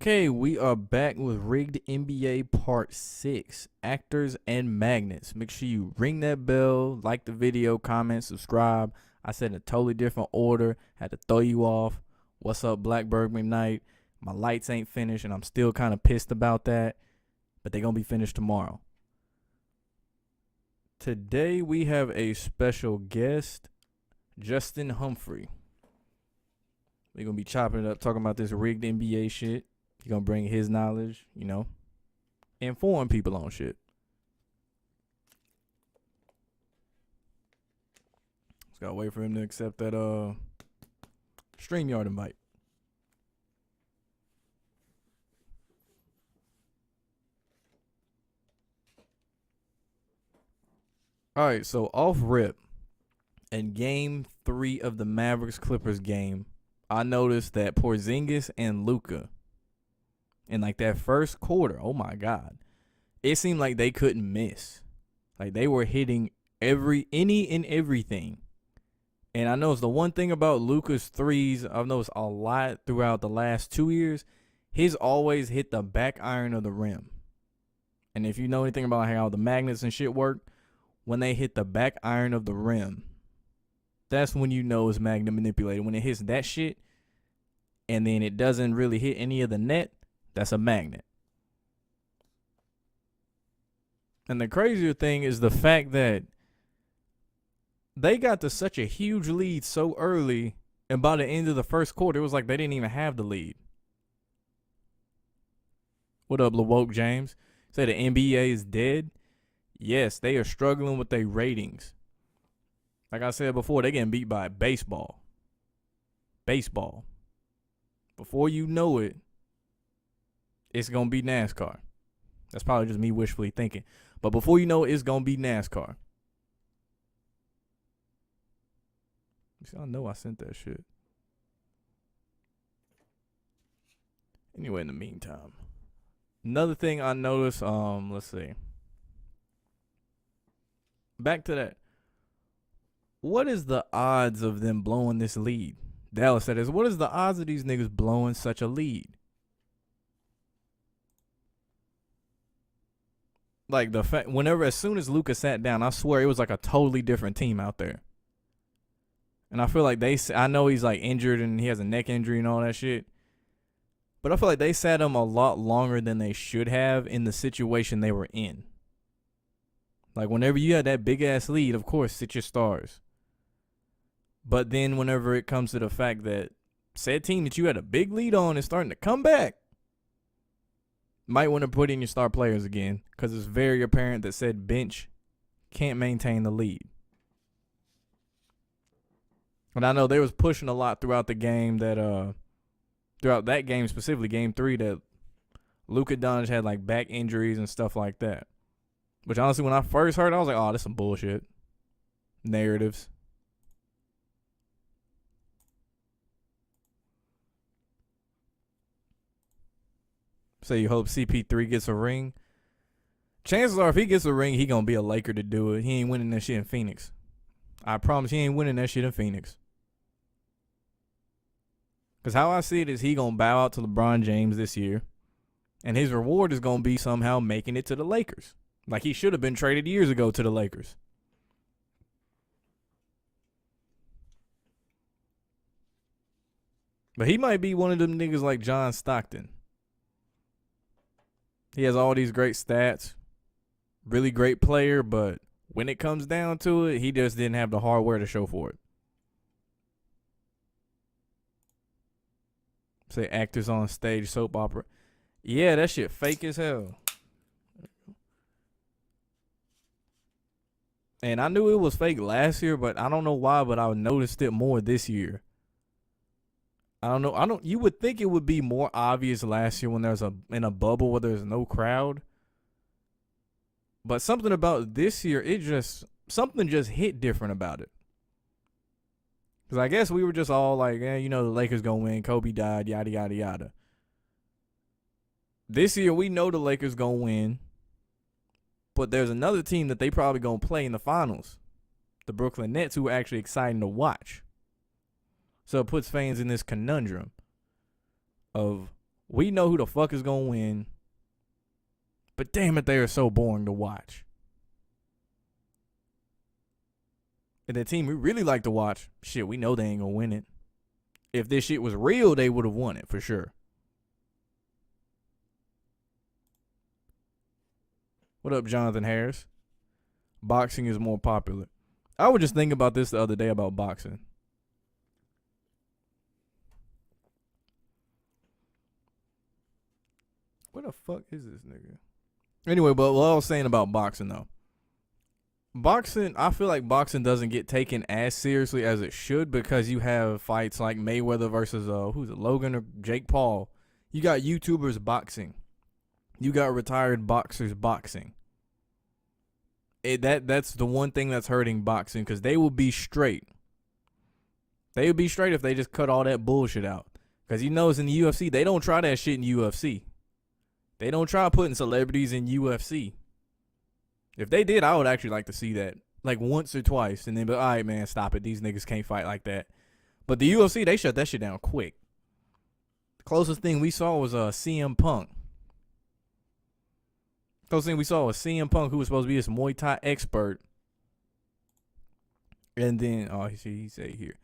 Okay, we are back with Rigged NBA Part 6, Actors and Magnets. Make sure you ring that bell, like the video, comment, subscribe. I said in a totally different order, had to throw you off. What's up, Blackbird McKnight? My lights ain't finished, and I'm still kind of pissed about that, but they're going to be finished tomorrow. Today, we have a special guest, Justin Humphrey. We're going to be chopping it up, talking about this rigged NBA shit. He's going to bring his knowledge, inform people on shit. Just got to wait for him to accept that StreamYard invite. All right, so off rip, in Game 3 of the Mavericks-Clippers game, I noticed that Porzingis and Luka, in like that first quarter, oh my God, it seemed like they couldn't miss. Like they were hitting any and everything. And I noticed the one thing about Luka's threes, I've noticed a lot throughout the last 2 years, his always hit the back iron of the rim. And if you know anything about how the magnets and shit work, when they hit the back iron of the rim, that's when you know it's magnet manipulated. When it hits that shit and then it doesn't really hit any of the net, that's a magnet. And the crazier thing is the fact that they got to such a huge lead so early, and by the end of the first quarter, it was like they didn't even have the lead. What up, LaWoke James? Say the NBA is dead? Yes, they are struggling with their ratings. Like I said before, they getting beat by baseball. Baseball. Before you know it, it's going to be NASCAR. That's probably just me wishfully thinking. But before you know it, it's going to be NASCAR. See, I know I sent that shit. Anyway, in the meantime. Another thing I noticed, let's see. Back to that. What is the odds of them blowing this lead? Dallas said this. What is the odds of these niggas blowing such a lead? Like the fact, as soon as Luka sat down, I swear it was like a totally different team out there. And I feel like I know he's like injured and he has a neck injury and all that shit. But I feel like they sat him a lot longer than they should have in the situation they were in. Like whenever you had that big ass lead, of course, sit your stars. But then whenever it comes to the fact that said team that you had a big lead on is starting to come back, might want to put in your star players again, because it's very apparent that said bench can't maintain the lead. And I know they was pushing a lot throughout the game throughout that game specifically, Game 3, that Luka Doncic had like back injuries and stuff like that. Which honestly, when I first heard it, I was like, oh, that's some bullshit. Narratives. So you hope CP3 gets a ring. Chances are if he gets a ring, he going to be a Laker to do it. He ain't winning that shit in Phoenix. I promise he ain't winning that shit in Phoenix. Because how I see it is he going to bow out to LeBron James this year. And his reward is going to be somehow making it to the Lakers. Like he should have been traded years ago to the Lakers. But he might be one of them niggas like John Stockton. He has all these great stats. Really great player, but when it comes down to it, he just didn't have the hardware to show for it. Say actors on stage, soap opera. Yeah, that shit fake as hell. And I knew it was fake last year, but I don't know why, but I noticed it more this year. I don't know. You would think it would be more obvious last year when there's in a bubble where there's no crowd. But something about this year, something just hit different about it. Because I guess we were just all like, the Lakers going to win. Kobe died, yada, yada, yada. This year, we know the Lakers going to win. But there's another team that they probably going to play in the finals. The Brooklyn Nets, who are actually exciting to watch. So it puts fans in this conundrum of We know who the fuck is gonna win, but damn it, they are so boring to watch. And the team we really like to watch, shit, we know they ain't gonna win it. If this shit was real, they would have won it for sure. What up, Jonathan Harris? Boxing is more popular. I was just thinking about this the other day about boxing. What the fuck is this nigga? Anyway, but what I was saying about boxing though. Boxing, I feel like boxing doesn't get taken as seriously as it should because you have fights like Mayweather versus who's it, Logan or Jake Paul. You got YouTubers boxing. You got retired boxers boxing. That's the one thing that's hurting boxing because they will be straight. They would be straight if they just cut all that bullshit out. Because you notice in the UFC, they don't try that shit in UFC. They don't try putting celebrities in UFC. If they did, I would actually like to see that. Like once or twice. And then be all right, man, stop it. These niggas can't fight like that. But the UFC, they shut that shit down quick. The closest thing we saw was CM Punk. Closest thing we saw was CM Punk, who was supposed to be this Muay Thai expert. And then, he said here.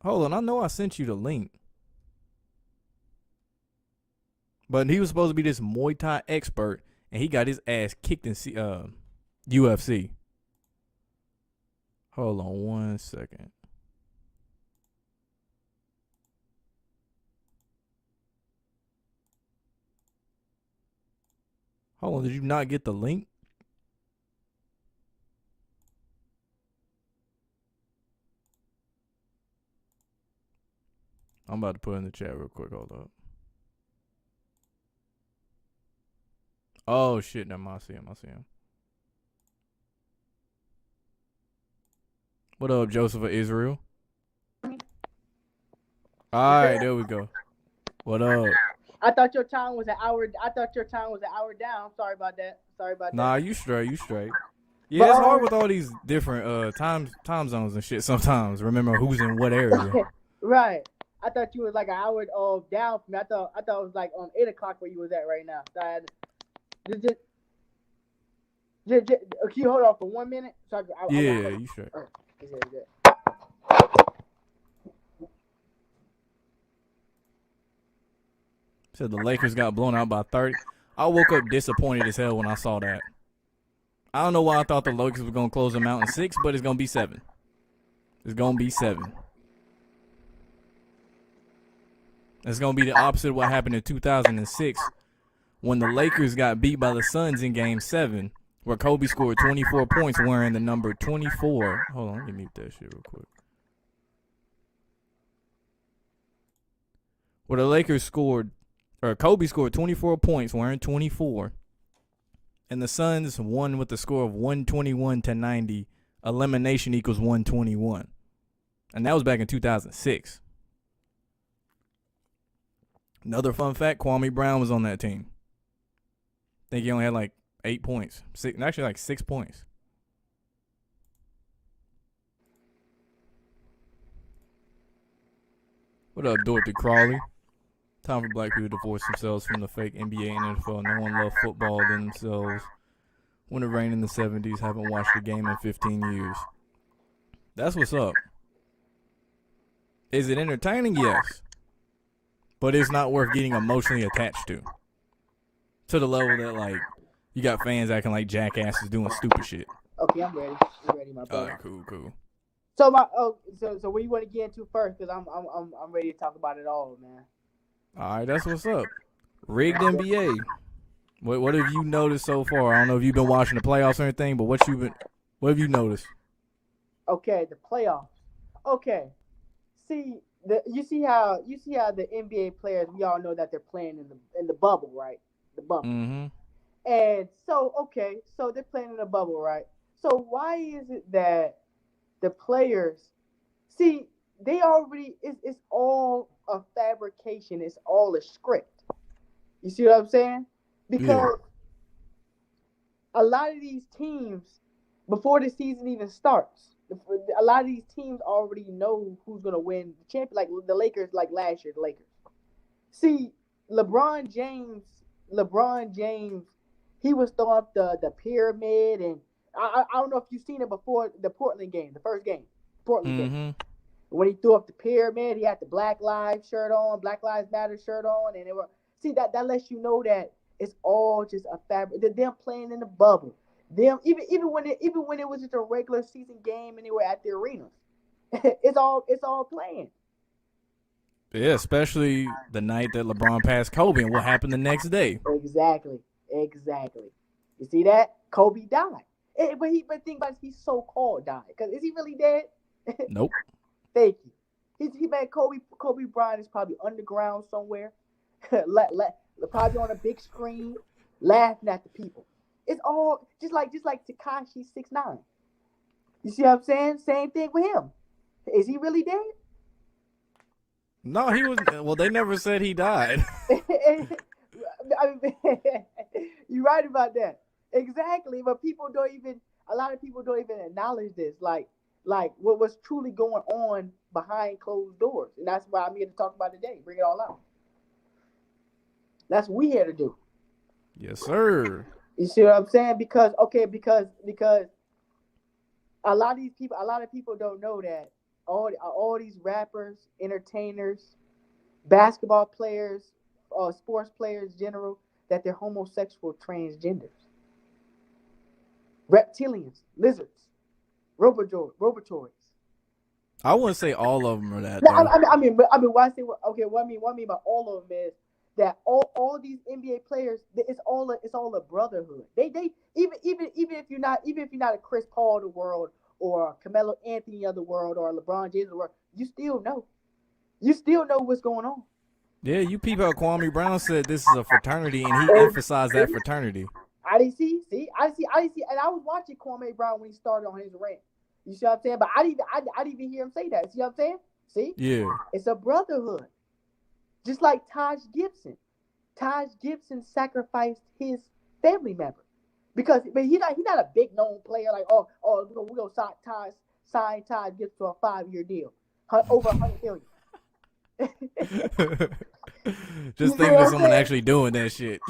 Hold on, I know I sent you the link. But he was supposed to be this Muay Thai expert, and he got his ass kicked in UFC. Hold on 1 second. Hold on, did you not get the link? I'm about to put it in the chat real quick. Hold up. Oh, shit. Never mind. I see him. What up, Joseph of Israel? All right, there we go. What up? I thought your time was an hour. Down. Sorry about that. Nah, you straight. Yeah, it's hard with all these different time zones and shit sometimes. Remember who's in what area. Right. I thought you was like an hour down from me. I thought it was like 8 o'clock where you was at right now. So can you hold on for 1 minute? So you straight. Said the Lakers got blown out by 30. I woke up disappointed as hell when I saw that. I don't know why I thought the Lakers were going to close them out in 6, but it's going to be 7. It's going to be 7. It's going to be the opposite of what happened in 2006 when the Lakers got beat by the Suns in Game 7, where Kobe scored 24 points wearing the number 24. Hold on, let me mute that shit real quick. Where the Lakers Kobe scored 24 points wearing 24. And the Suns won with the score of 121-90. Elimination equals 121. And that was back in 2006. Another fun fact, Kwame Brown was on that team. I think he only had like 8 points. Actually like 6 points. What up, Dorothy Crawley? Time for black people to divorce themselves from the fake NBA and NFL. No one loved football than themselves. When it rained in the 70s, haven't watched a game in 15 years. That's what's up. Is it entertaining? Yes. But it's not worth getting emotionally attached to. To the level that, like, you got fans acting like jackasses doing stupid shit. Okay, I'm ready. I'm ready, my brother. All right, cool. So what you want to get into first? Because I'm ready to talk about it all, man. All right, that's what's up. Rigged NBA. What have you noticed so far? I don't know if you've been watching the playoffs or anything, but what have you noticed? Okay, the playoffs. Okay, you see how the NBA players, we all know that they're playing in the bubble, right? The bubble. Mm-hmm. And so they're playing in the bubble, right? So why is it that the players they already it's all a fabrication, it's all a script. You see what I'm saying? Because a lot of these teams, before the season even starts, a lot of these teams already know who's gonna win the champion. Like the Lakers, like last year, the Lakers. See, LeBron James, LeBron James, he was throwing up the pyramid, and I don't know if you've seen it before the Portland game, the first game, Portland game. Mm-hmm. When he threw up the pyramid, he had the Black Lives shirt on, Black Lives Matter shirt on, and it were see that lets you know that it's all just a fabric. Them playing in the bubble, them even when it was just a regular season game and they were at the arenas, it's all playing. Yeah, especially the night that LeBron passed Kobe and what happened the next day. Exactly, exactly. You see that Kobe died, but think about it, he so called died because is he really dead? Nope. Thank you. He made Kobe Bryant is probably underground somewhere, probably on a big screen, laughing at the people. It's all just like Tekashi 6ix9ine. You see what I'm saying? Same thing with him. Is he really dead? No, he was. Well, they never said he died. I mean, you're right about that. Exactly, but a lot of people don't even acknowledge this. Like what was truly going on behind closed doors, and that's why I'm here to talk about today. Bring it all out. That's what we here to do. Yes, sir. You see what I'm saying? Because a lot of people don't know that all these rappers, entertainers, basketball players, sports players in general, that they're homosexual, transgenders, reptilians, lizards, robotoids. I wouldn't say all of them are that No, though. why I say okay? What I mean by all of them is that all these NBA players, it's all a brotherhood. They even if you're not a Chris Paul of the world or Carmelo Anthony of the world or LeBron James of the world, you still know what's going on. Yeah, you peep how Kwame Brown said this is a fraternity, and he emphasized that fraternity. I didn't see, and I was watching Kwame Brown when he started on his rant. You see what I'm saying? But I didn't even hear him say that. See what I'm saying? See? Yeah. It's a brotherhood. Just like Taj Gibson. Taj Gibson sacrificed his family member. But he's not a big known player like we're gonna sign Taj Gibson to a 5-year deal. Over $100 million. Just thinking of someone actually doing that shit.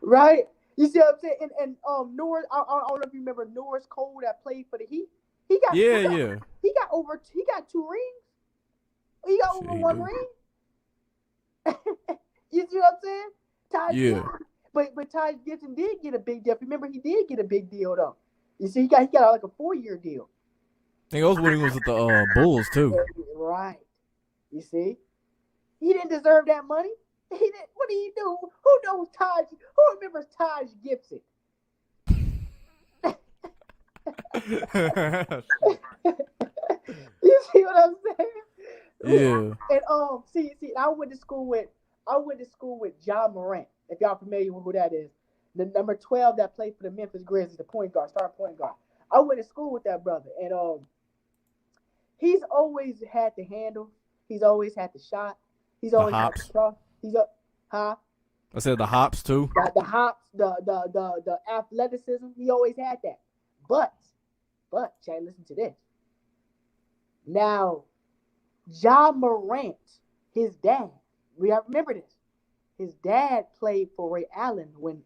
Right? You see what I'm saying? And Norris, I don't know if you remember Norris Cole that played for the Heat. He got Yeah. He got 2 rings. He got Shit, over he 1 do. ring. You see what I'm saying? Yeah. Gibson, but Taj Gibson did get a big deal. Remember, he did get a big deal though. You see, he got like a 4-year deal. I think it was when he was with the Bulls too. Right. You see, he didn't deserve that money. He didn't. What did he do? Who knows Taj? Who remembers Taj Gibson? You see what I'm saying? Yeah. And see, I went to school with John Morant. If y'all familiar with who that is, the number 12 that played for the Memphis Grizzlies, the point guard, starting point guard. I went to school with that brother, and he's always had the handle. He's always had the shot. He's always had the cross. He's up, huh? I said the hops too. The hops, the athleticism. He always had that. But, Chad, listen to this. Now, John Morant, his dad. We have to remember this. His dad played for Ray Allen when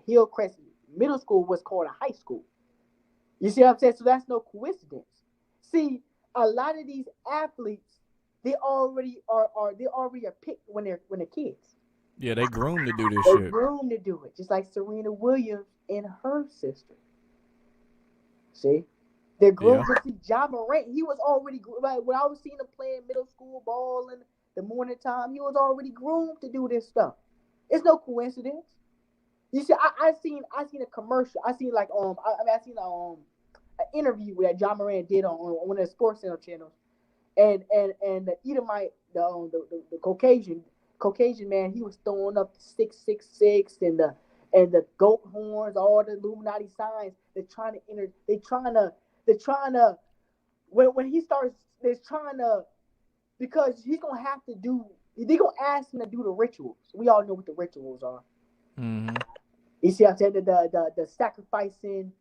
Hillcrest Middle School was called a high school. You see what I'm saying? So that's no coincidence. See, a lot of these athletes, they already are picked when they're kids. Yeah, they groomed to do this They shit. groomed to do it, just like Serena Williams and her sister. See, they're groomed to see John Morant. He was already like when I was seeing him playing middle school ball in the morning time. He was already groomed to do this stuff. It's no coincidence. You see, I seen a commercial. I seen an interview that John Morant did on one of the Sports Center channels, and the Edomite, the Caucasian man, he was throwing up the 666 and the goat horns, all the Illuminati signs. They're trying to when he starts, they're trying to, because he's gonna have to do. They're gonna ask him to do the rituals. We all know what the rituals are. Mm-hmm. You see, I'm saying the sacrificing.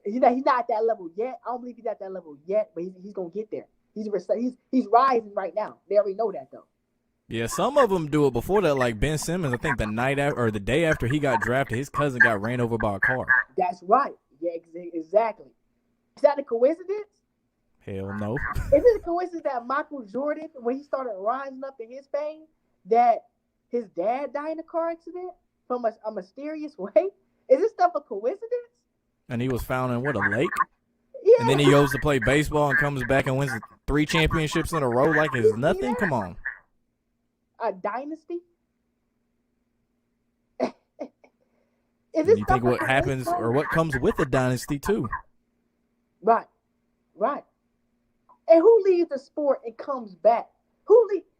He's not at that level yet. I don't believe he's at that level yet, but he's gonna get there. He's rising right now. They already know that though. Yeah, some of them do it before that, like Ben Simmons. I think the night after or the day after he got drafted, his cousin got ran over by a car. That's right. Yeah, exactly. Is that a coincidence? Hell no. Is it a coincidence that Michael Jordan, when he started rising up in his fame, that his dad died in a car accident from a mysterious way? Is this stuff a coincidence? And he was found in what, a lake? And then he Yeah. goes to play baseball and comes back and wins 3 championships in a row like it's You see nothing. that? Come on. A dynasty? Is And this you stuff think a what happens or coincidence? what comes with a dynasty too? Right, right. And who leaves the sport and comes back?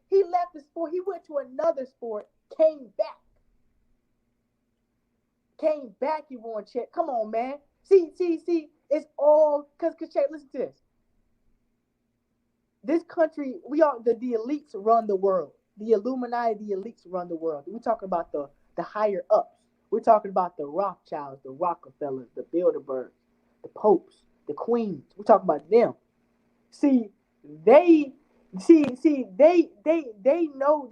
He left the sport, he went to another sport, came back. Came back, he won check. Come on, man. See, it's all because check, listen to this. This country, we are the elites run the world. The Illuminati, the elites run the world. We're talking about the higher ups. We're talking about the Rothschilds, the Rockefellers, the Bilderbergs, the popes, the queens. We're talking about them. See, they they know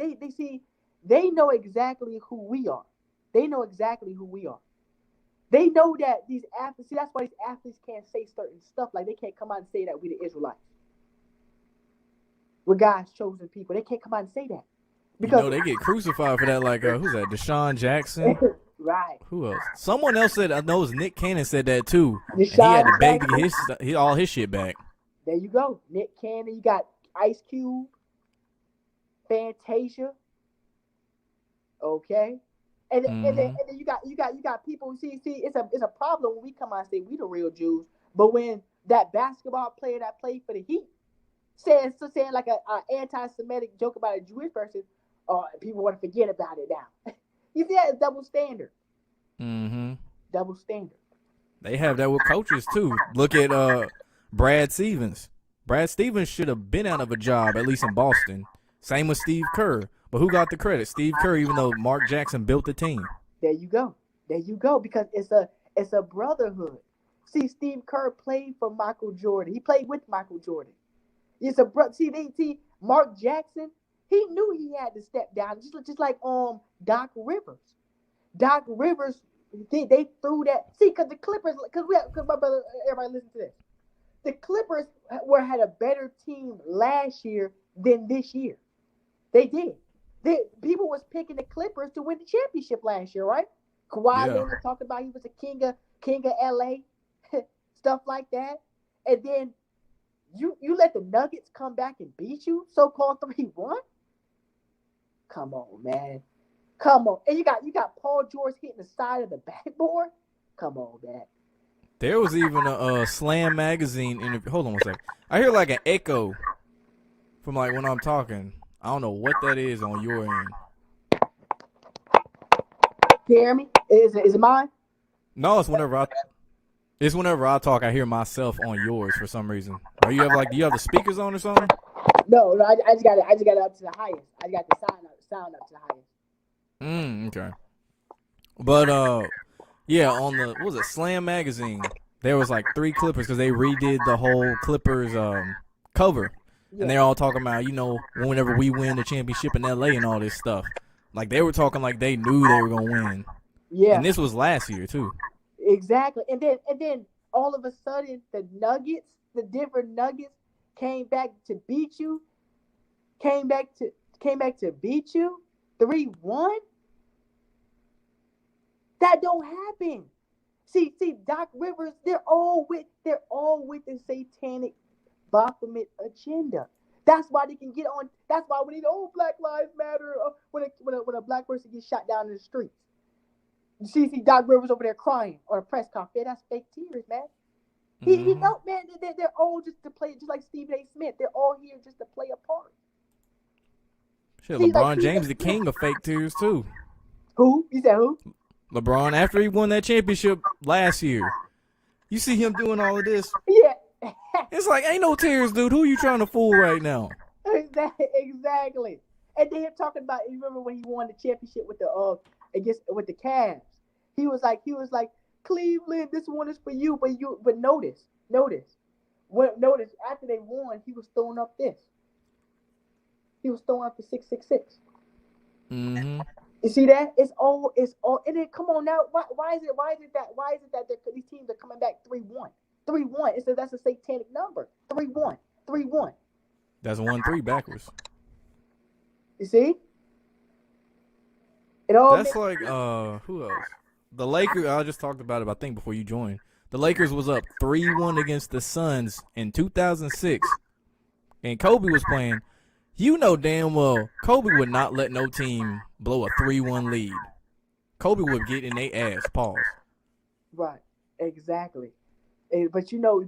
they know exactly who we are. They know exactly who we are. They know that these athletes. See, that's why these athletes can't say certain stuff. Like they can't come out and say that we the Israelites. We're God's chosen people. They can't come out and say that You because know they get crucified for that. Like who's that? Deshaun Jackson. right. Who else? Someone else said. I know it was Nick Cannon said that too, and he Deshaun had to beg to Jackson. get all his shit back. There you go. Nick Cannon. You got Ice Cube, Fantasia. Okay. Mm-hmm. And then you got people. See, it's a problem when we come out and say we the real Jews, but when that basketball player that played for the Heat saying like a anti-Semitic joke about a Jewish person, people want to forget about it now. You see that double standard. Mm-hmm. Double standard. They have that with coaches too. Look at Brad Stevens. Brad Stevens should have been out of a job, at least in Boston. Same with Steve Kerr. But who got the credit? Steve Kerr, even though Mark Jackson built the team. There you go. There you go. Because it's a brotherhood. See, Steve Kerr played for Michael Jordan. He played with Michael Jordan. It's a bro. See, Mark Jackson. He knew he had to step down, just like Doc Rivers. Doc Rivers, they threw that. See, because the Clippers, because my brother, everybody listen to this. The Clippers had a better team last year than this year. They did. People was picking the Clippers to win the championship last year, right? Kawhi Yeah. Leonard talked about he was a king of LA, stuff like that. And then you let the Nuggets come back and beat you, so-called 3-1? Come on, man. Come on. And you got Paul George hitting the side of the backboard? Come on, man. There was even a Slam magazine interview. Hold on one second. I hear like an echo from like when I'm talking. I don't know what that is on your end. You hear me? Is it mine? No, it's whenever I talk. I hear myself on yours for some reason. Or you have do you have the speakers on or something? No, I just got it up to the highest. I got the sound up to the highest. Okay. But yeah, on the what was it, Slam magazine, there was like 3 Clippers because they redid the whole Clippers cover. And they're all talking about, whenever we win the championship in LA and all this stuff. Like they were talking like they knew they were gonna win. Yeah. And this was last year too. Exactly. And then all of a sudden the Denver Nuggets came back to beat you. Came back to beat you 3-1. That don't happen. See, Doc Rivers, they're all with the satanic Baphomet agenda. That's why they can get on. That's why we need Black Lives Matter when a black person gets shot down in the streets. You see Doc Rivers over there crying on a press conference. That's fake tears, man. He know, man. They're all just to play, just like Stephen A. Smith. They're all here just to play a part. Shit, See, LeBron like, James, the king of fake tears too. Who? You said who? LeBron, after he won that championship last year, you see him doing all of this. Yeah. It's like, ain't no tears, dude. Who are you trying to fool right now? Exactly. And then him talking about, you remember when he won the championship with the Cavs? He was like, Cleveland, this one is for you, but notice after they won, he was throwing up this. He was throwing for 666. Mm-hmm. You see that? It's all. And then come on now. Why is it that these teams are coming back 3-1, 3-1? That's a satanic number. 3-1, 3-1. That's 1-3 backwards. You see? It all. That's like who else? The Lakers. I just talked about it. I think before you joined, the Lakers was up 3-1 against the Suns in 2006, and Kobe was playing. You know damn well Kobe would not let no team blow a 3-1 lead. Kobe would get in their ass. Pause. Right. Exactly. But you know,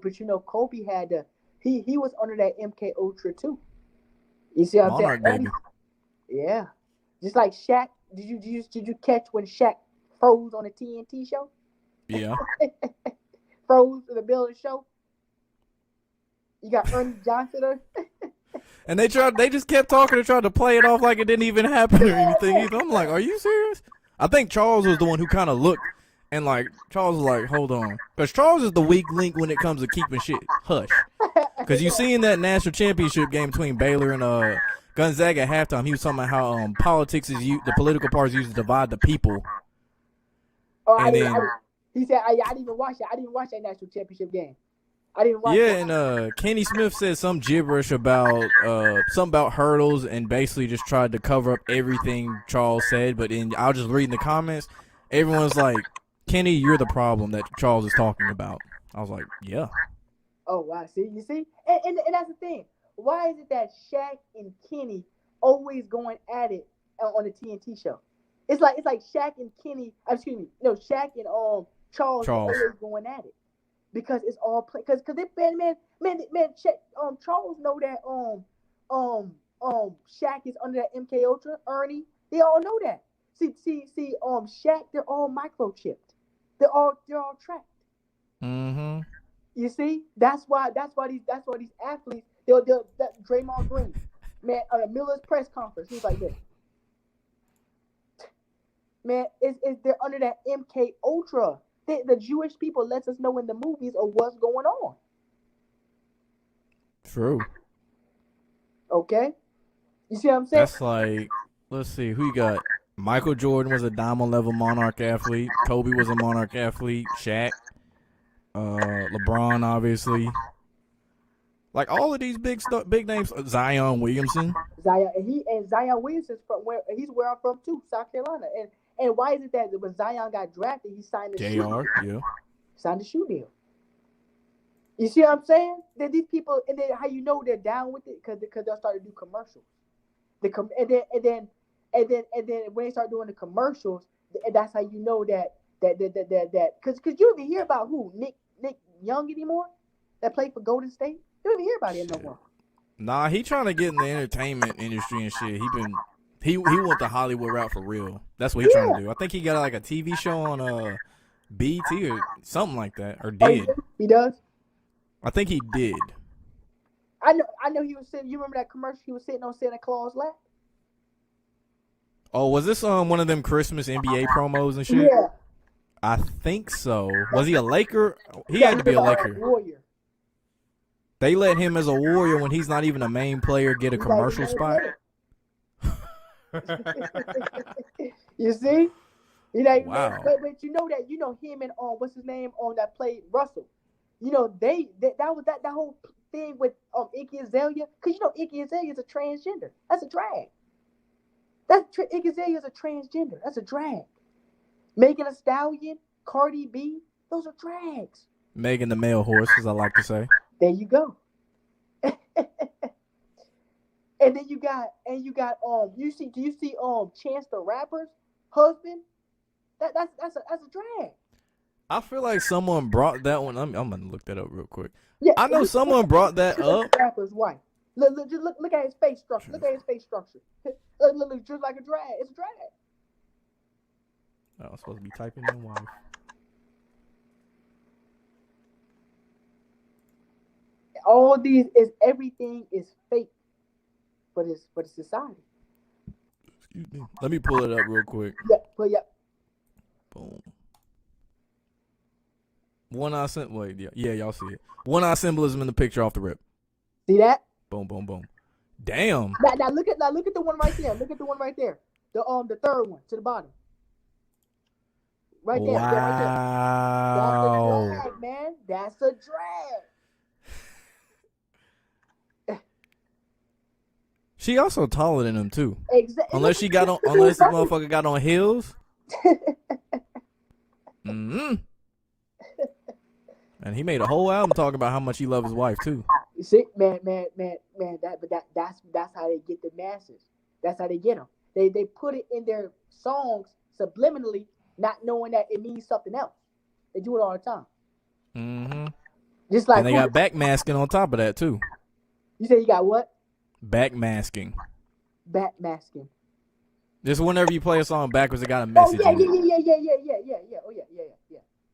Kobe had to. He was under that MK Ultra too. You see what I'm saying? Monarch baby. Yeah. Just like Shaq. Did you catch when Shaq froze on the TNT show? Yeah. Froze in the middle of the show. You got Ernie Johnson there. And they just kept talking and tried to play it off like it didn't even happen or anything either. I'm like, are you serious? I think Charles was the one who kind of looked and like Charles was like, hold on, because Charles is the weak link when it comes to keeping shit hush. Because you see in that national championship game between Baylor and Gonzaga at halftime, he was talking about how politics is the political parties used to divide the people. Oh, he said I didn't even watch it. I didn't watch that national championship game. I didn't watch it. And Kenny Smith said some gibberish about something about hurdles and basically just tried to cover up everything Charles said. But I was just reading the comments. Everyone's like, Kenny, you're the problem that Charles is talking about. I was like, yeah. Oh, wow. See, you see? And that's the thing. Why is it that Shaq and Kenny always going at it on the TNT show? It's like Shaq and Kenny, Shaq and Charles are always going at it. Because it's all play. Because they Charles know that Shaq is under that MK Ultra. Ernie, they all know that. See Shaq, they're all microchipped. They're all tracked. Mm-hmm. You see, that's why these athletes. That Draymond Green, man, on a Miller's press conference, he's like this. Man, they're under that MK Ultra. The Jewish people lets us know in the movies of what's going on. True. Okay. You see what I'm saying? That's like, let's see, who you got? Michael Jordan was a diamond level Monarch athlete. Kobe was a Monarch athlete. Shaq. LeBron, obviously. Like all of these big names. Zion Williamson. Zion Williamson's from where I'm from too, South Carolina. And why is it that when Zion got drafted, he signed the shoe deal? Signed the shoe deal. You see what I'm saying? That these people, and then how you know they're down with it because they'll start to do commercials. And then when they start doing the commercials, that's how you know that because you don't even hear about who Nick Young anymore that played for Golden State. You don't even hear about him no more. Nah, he trying to get in the entertainment industry and shit. He went the Hollywood route for real. That's what he's trying to do. I think he got like a TV show on BT or something like that, or did. He does. I think he did. I know he was sitting. You remember that commercial? He was sitting on Santa Claus' lap. Oh, was this one of them Christmas NBA promos and shit? Yeah. I think so. Was he a Laker? He had to be a Laker. Warrior. They let him as a Warrior when he's not even a main player get a commercial spot. You see? Wow. But you know him and what's his name that played Russell. You know that was that whole thing with Iggy Azalea, because Iggy Azalea is a transgender. That's a drag. Iggy Azalea is a transgender. That's a drag. Megan Thee Stallion, Cardi B, those are drags. Megan the male horse, as I like to say. There you go. And then you got do you see Chance the Rapper's husband? That's a drag. I feel like someone brought that one. I'm gonna look that up real quick. Yeah, I know someone brought that up. The rapper's wife. Look at his face structure. Look at his face structure. Look just like a drag. It's a drag. Oh, I'm supposed to be typing in wife. All these everything is fake, but it's society. Excuse me. Let me pull it up real quick. Yeah. Boom. Yeah, y'all see it. One eye symbolism in the picture off the rip. See that? Boom, boom, boom. Damn. Now look at the one right there. Look at the one right there. The third one to the bottom. Right there. Yeah, right there. That's a Wow. drag, man. That's a drag. She also taller than him too. Exactly. Unless she got on, unless the motherfucker got on heels. Mm-hmm. And he made a whole album talking about how much he loves his wife too. See, man. That's how they get the masses. That's how they get them. They put it in their songs subliminally, not knowing that it means something else. They do it all the time. Mm-hmm. Just like And they got backmasking on top of that too. You say you got what? Backmasking. Backmasking. Just whenever you play a song backwards, it got a message. Oh in it. yeah. Oh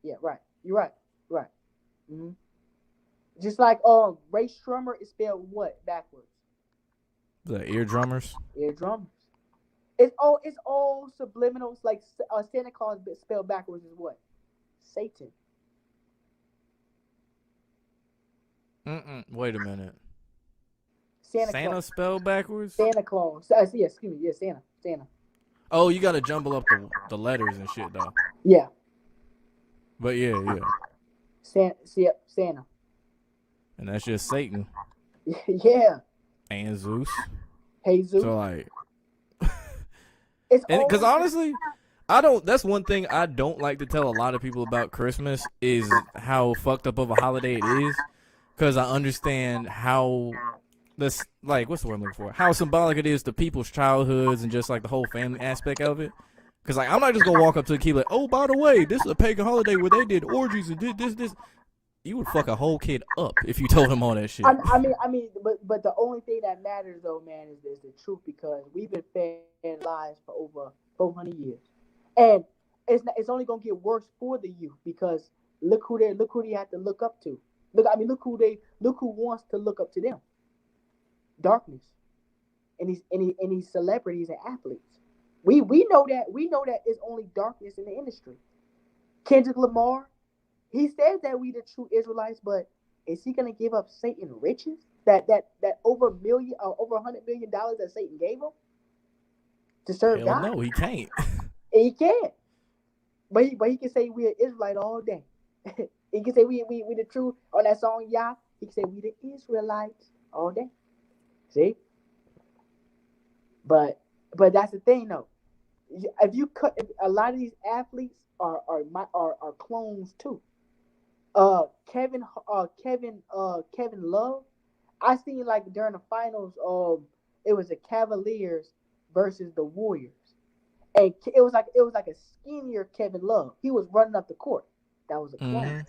yeah. Right. You're right. Right. Mm-hmm. Just like Ray Strummer is spelled what backwards? The eardrummers. Eardrummers. It's all subliminals. Like Santa Claus spelled backwards is what? Satan. Wait a minute. Santa Claus. Spelled backwards? Santa Claus. Yeah, excuse me. Yeah, Santa. Oh, you got to jumble up the letters and shit, though. Yeah. But yeah. Santa. And that's just Satan. Yeah. And Zeus. Hey, Zeus. So, like... It's because honestly, that's one thing I don't like to tell a lot of people about Christmas is how fucked up of a holiday it is. Because I understand how this, like, what's the word I'm looking for? How symbolic it is to people's childhoods and just like the whole family aspect of it. Because like I'm not just gonna walk up to the kid like, oh, by the way, this is a pagan holiday where they did orgies and did this. You would fuck a whole kid up if you told him all that shit. I mean, but the only thing that matters though, man, is the truth because we've been fed lies for over 400 years, and it's only gonna get worse for the youth because look who they have to look up to. Look who wants to look up to them. Darkness, and these celebrities and athletes. We know that it's only darkness in the industry. Kendrick Lamar. He says that we the true Israelites, but is he gonna give up Satan riches? That over $100 million that Satan gave him to serve Hell God? No, he can't. He can't. But he can say we are Israelite all day. He can say we the true on that song, Yah. He can say we the Israelites all day. See? But that's the thing though. If a lot of these athletes are clones too. Kevin Love. I seen like during the finals. It was the Cavaliers versus the Warriors, and it was like a skinnier Kevin Love. He was running up the court. That was a clone. Mm-hmm.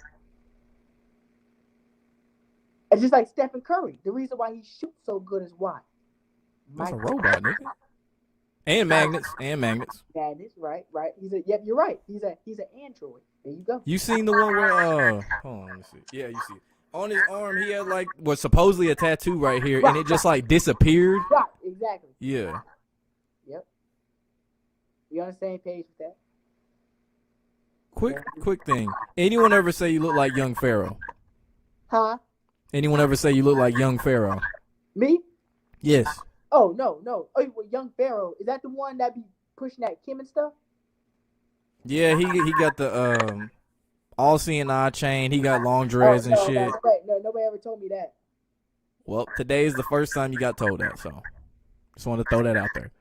It's just like Stephen Curry. The reason why he shoots so good is why. That's a robot, nigga. And magnets. Magnets, right. Yep, you're right. He's an android. There you go. You seen the one where hold on, let me see. Yeah, you see. On his arm he had like was supposedly a tattoo right here, right. And it just like disappeared. Right, exactly. Yeah. Yep. We on the same page with that. Quick thing. Anyone ever say you look like young Pharaoh? Huh? Anyone ever say you look like young Pharaoh? Me? Yes. Oh no. Oh, well, young Pharaoh, is that the one that be pushing that Kim and stuff? Yeah, he got the all-seeing eye chain. He got long dreads and shit. No, nobody ever told me that. Well, today is the first time you got told that, so just want to throw that out there.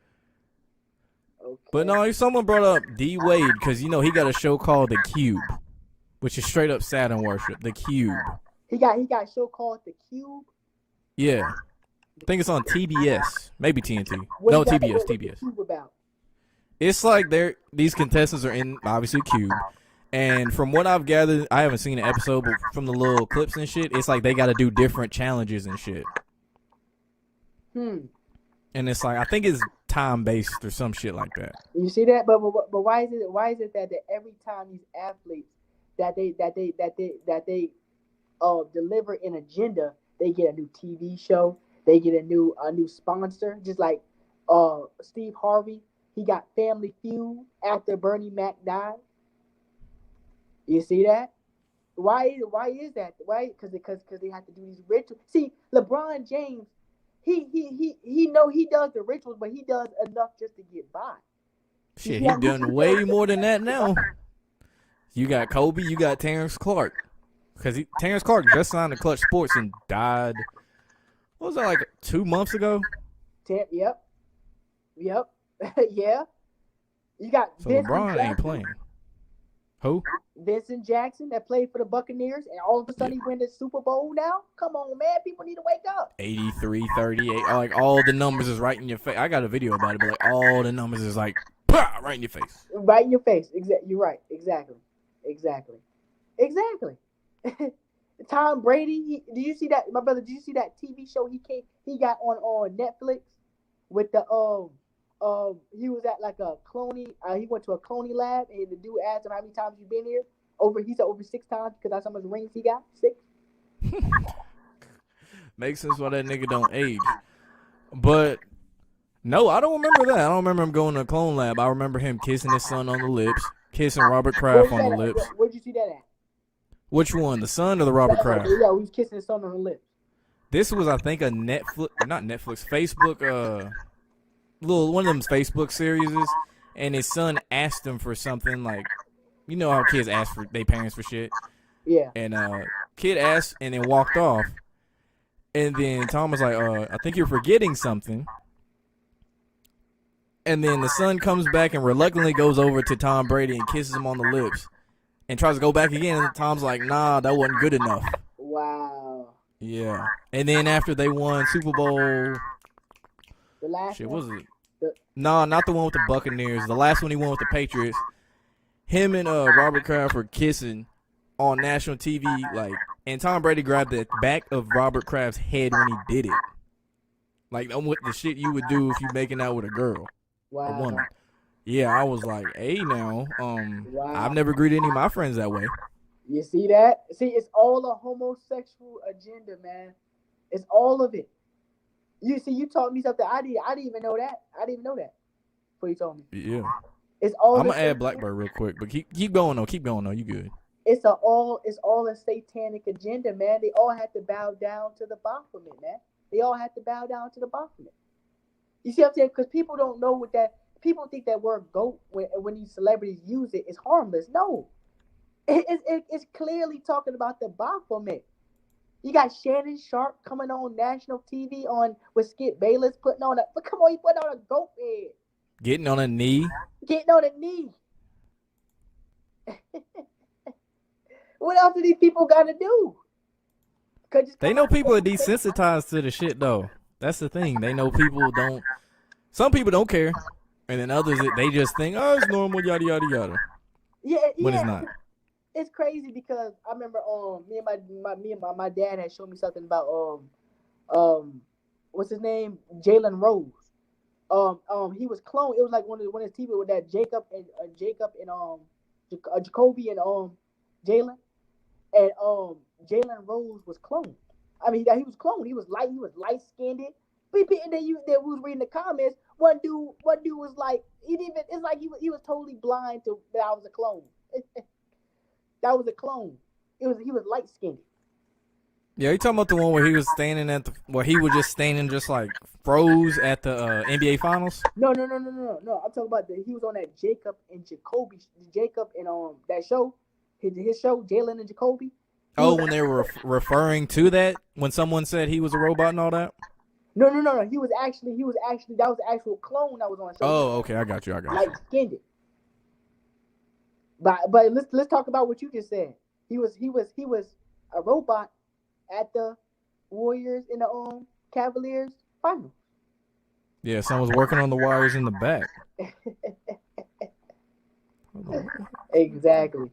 Okay. But no, someone brought up D Wade because he got a show called The Cube, which is straight up Saturn worship. The Cube. He got a show called The Cube. Yeah. I think it's on TBS, maybe TNT. No, TBS. What's the Cube about? It's like these contestants are in obviously a cube, and from what I've gathered, I haven't seen an episode, but from the little clips and shit, it's like they got to do different challenges and shit. And it's like I think it's time based or some shit like that. You see that, but why is it that every time these athletes that they deliver an agenda, they get a new TV show. They get a new sponsor, just like Steve Harvey. He got Family Feud after Bernie Mac died. You see that? Why is that? Why? Because they have to do these rituals. See, LeBron James, he does the rituals, but he does enough just to get by. Shit, he done way more than that now. You got Kobe, you got Terrence Clark. Because Terrence Clark just signed to Clutch Sports and died, what was that, like 2 months ago? Yep. Yeah. You got So Vincent LeBron Jackson, ain't playing. Who? Vincent Jackson that played for the Buccaneers, and all of a sudden he win the Super Bowl now? Come on, man. People need to wake up. 83, 38. Like, all the numbers is right in your face. I got a video about it, but like all the numbers is like, pah, right in your face. Right in your face. You're right. Exactly. Tom Brady. Do you see that, my brother? Did you see that TV show he got on Netflix with the he was at like a cloning. He went to a cloning lab, and the dude asked him how many times you been here. He said over 6 times because that's how much rings he got. 6. Makes sense why that nigga don't age. But no, I don't remember that. I don't remember him going to a clone lab. I remember him kissing his son on the lips, kissing Robert Kraft on the lips. Where'd you see that at? Which one, the son or the Robert Kraft? Yeah, he was kissing his son on the lips. This was, I think, a Facebook, one of them Facebook series, and his son asked him for something like, you know how kids ask for their parents for shit? Yeah. And kid asked and then walked off. And then Tom was like, I think you're forgetting something. And then the son comes back and reluctantly goes over to Tom Brady and kisses him on the lips. And tries to go back again, and Tom's like, nah, that wasn't good enough. Wow. Yeah. And then after they won Super Bowl... The last shit, one? was it? No, not the one with the Buccaneers. The last one he won with the Patriots. Him and Robert Kraft were kissing on national TV, like, and Tom Brady grabbed the back of Robert Kraft's head when he did it. Like, what the shit you would do if you making out with a girl. Wow. A woman. Yeah, I was like, hey, now, wow. I've never greeted any of my friends that way. You see that? See, it's all a homosexual agenda, man. It's all of it. You see, you taught me something I didn't even know that. I didn't even know that before you told me. Yeah. It's all. I'm gonna add Blackbird real quick, but keep going though. Keep going though. You good? It's all a satanic agenda, man. They all had to bow down to the Baphomet, man. They all had to bow down to the Baphomet. You see what I'm saying? Because people don't know what that. People think that word "goat" when these celebrities use it is harmless. No, it's clearly talking about the Baphomet. You got Shannon Sharp coming on national TV with Skip Bayless putting on but come on, he put on a goat head. Getting on a knee. What else do these people got to do? They know people are desensitized to the shit though. That's the thing. They know people don't. Some people don't care. And then others, they just think, oh, it's normal, yada, yada, yada. Yeah. When it's not. It's crazy because I remember me and my dad had shown me something about what's his name? Jalen Rose. He was cloned. It was like one of his TV with that Jacob and Jacoby and Jalen. And Jalen Rose was cloned. I mean, he was cloned. He was light skinned. And then we was reading the comments. One dude was like, it's like he was totally blind to that I was a clone. That was a clone. He was light skinned. Yeah, you talking about the one where he was standing just standing just like froze at the NBA Finals? No. I'm talking about he was on that Jacob and Jacoby, that show, his show, Jalen and Jacoby. Oh, when they were referring to that, when someone said he was a robot and all that? No. He was actually that was the actual clone that was on the show. Oh, okay, I got you. Light skinned. But let's talk about what you just said. He was a robot at the Warriors in the Cavaliers finals. Yeah, someone's working on the wires in the back. Exactly.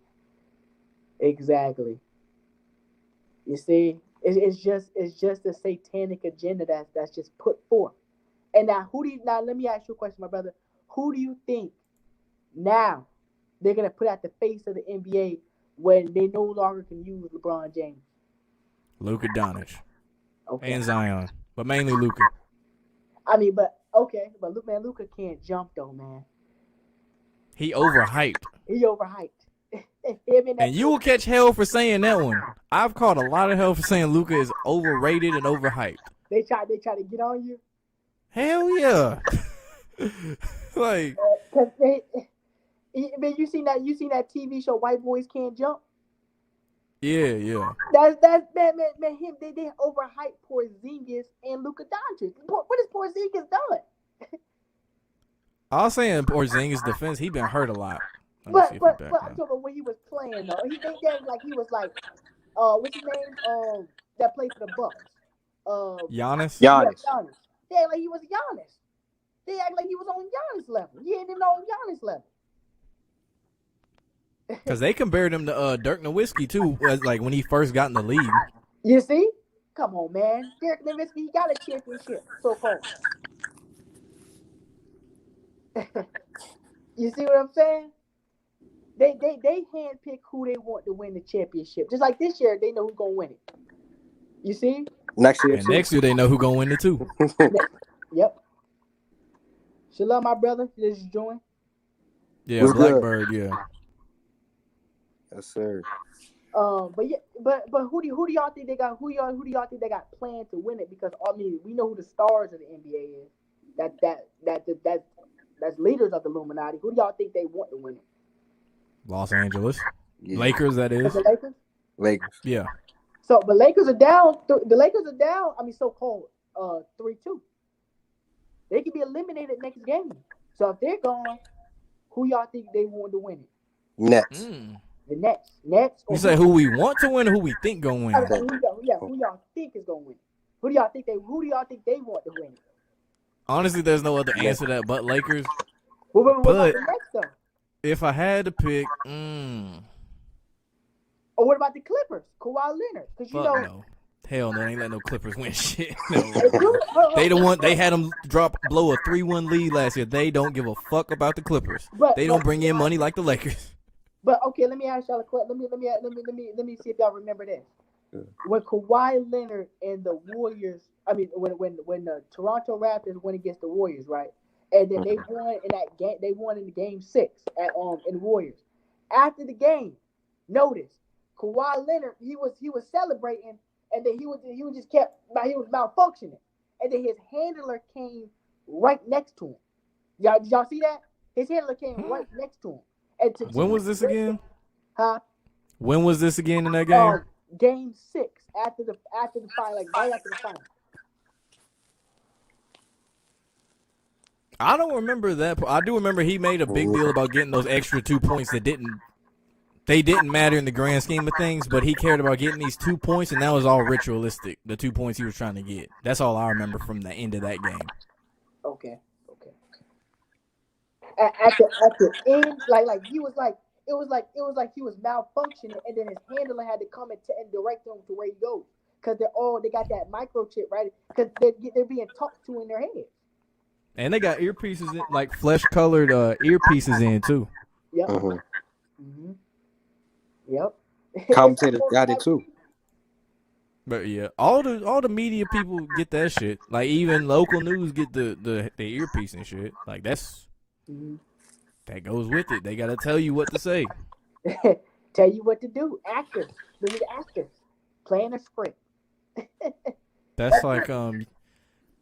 You see, it's just a satanic agenda that's just put forth. And now let me ask you a question, my brother. Who do you think now they're gonna put at the face of the NBA when they no longer can use LeBron James? Luka Doncic. Okay. And Zion. But mainly Luka. I mean, but Luka can't jump though, man. He overhyped. And you will catch hell for saying that one. I've caught a lot of hell for saying Luka is overrated and overhyped. They try to get on you. Hell yeah. Like, Cause man, you seen that TV show White Boys Can't Jump? yeah. That's man. Him they overhyped Porzingis and Luka Doncic. What has Porzingis done? I was saying Porzingis' defense, he been hurt a lot. Let me see if he's back But now. I'm talking about when he was playing though. He was like what's his name? That played for the Bucks. Giannis? Yeah, Giannis. Giannis. They act like he was Giannis. They act like he was on Giannis level. He ain't even on Giannis level. Because they compared him to Dirk Nowitzki, too, like when he first got in the league. You see? Come on, man. Dirk Nowitzki, he got a championship, so called. You see what I'm saying? They handpick who they want to win the championship. Just like this year, they know who's gonna win it. You see? Next year, And too. next year, they know who's going to win it, too. Yep. Shalom, my brother. This is join. Yeah, What's good? Blackbird, yeah. Yes, sir. But who do y'all think they got? Who do y'all think they got planned to win it? Because I mean, we know who the stars of the NBA is. That's leaders of the Illuminati. Who do y'all think they want to win it? Los Angeles. Yeah. Lakers, that is. The Lakers. Lakers. Yeah. So the Lakers are down. The Lakers are down. I mean, so-called 3-2. They could be eliminated next game. So if they're gone, who y'all think they want to win it? Nets. The Nets. Nets. You say who we want to win or who we think going to win? I mean, who y'all think is gonna win? Who do y'all think they want to win? Honestly, there's no other answer to that but Lakers. What about But the Nets though? if I had to pick, Or what about the Clippers? Kawhi Leonard, because you fuck know. no. Hell no, they ain't let no Clippers win shit. No. They had them blow a 3-1 lead last year. They don't give a fuck about the Clippers. They don't bring in money like the Lakers. But okay, let me ask y'all a question. Let me see if y'all remember this. Yeah. When Kawhi Leonard and the Warriors, I mean, when the Toronto Raptors went against the Warriors, right? And then they won in that game. They won in the game 6 at in the Warriors. After the game, notice Kawhi Leonard he was celebrating, and then he was malfunctioning, and then his handler came right next to him. Did y'all see that? His handler came right next to him. And when was this again? Huh? When was this again in that game? Game 6 after the final, like right after the final. I don't remember that. I do remember he made a big deal about getting those extra 2 points that didn't matter in the grand scheme of things, but he cared about getting these 2 points, and that was all ritualistic. The 2 points he was trying to get. That's all I remember from the end of that game. Okay. At the end, like he was like it was like he was malfunctioning, and then his handler had to come and direct him to where he goes, because they got that microchip, right? Because they're being talked to in their heads. And they got earpieces in, like flesh-colored earpieces in too. Yep. Mm-hmm. Yep. Commentators got it too. But yeah, all the media people get that shit. Like even local news get the earpiece and shit. Like that's. That goes with it. They gotta tell you what to say. Tell you what to do. Actors, look at actors playing a script. That's like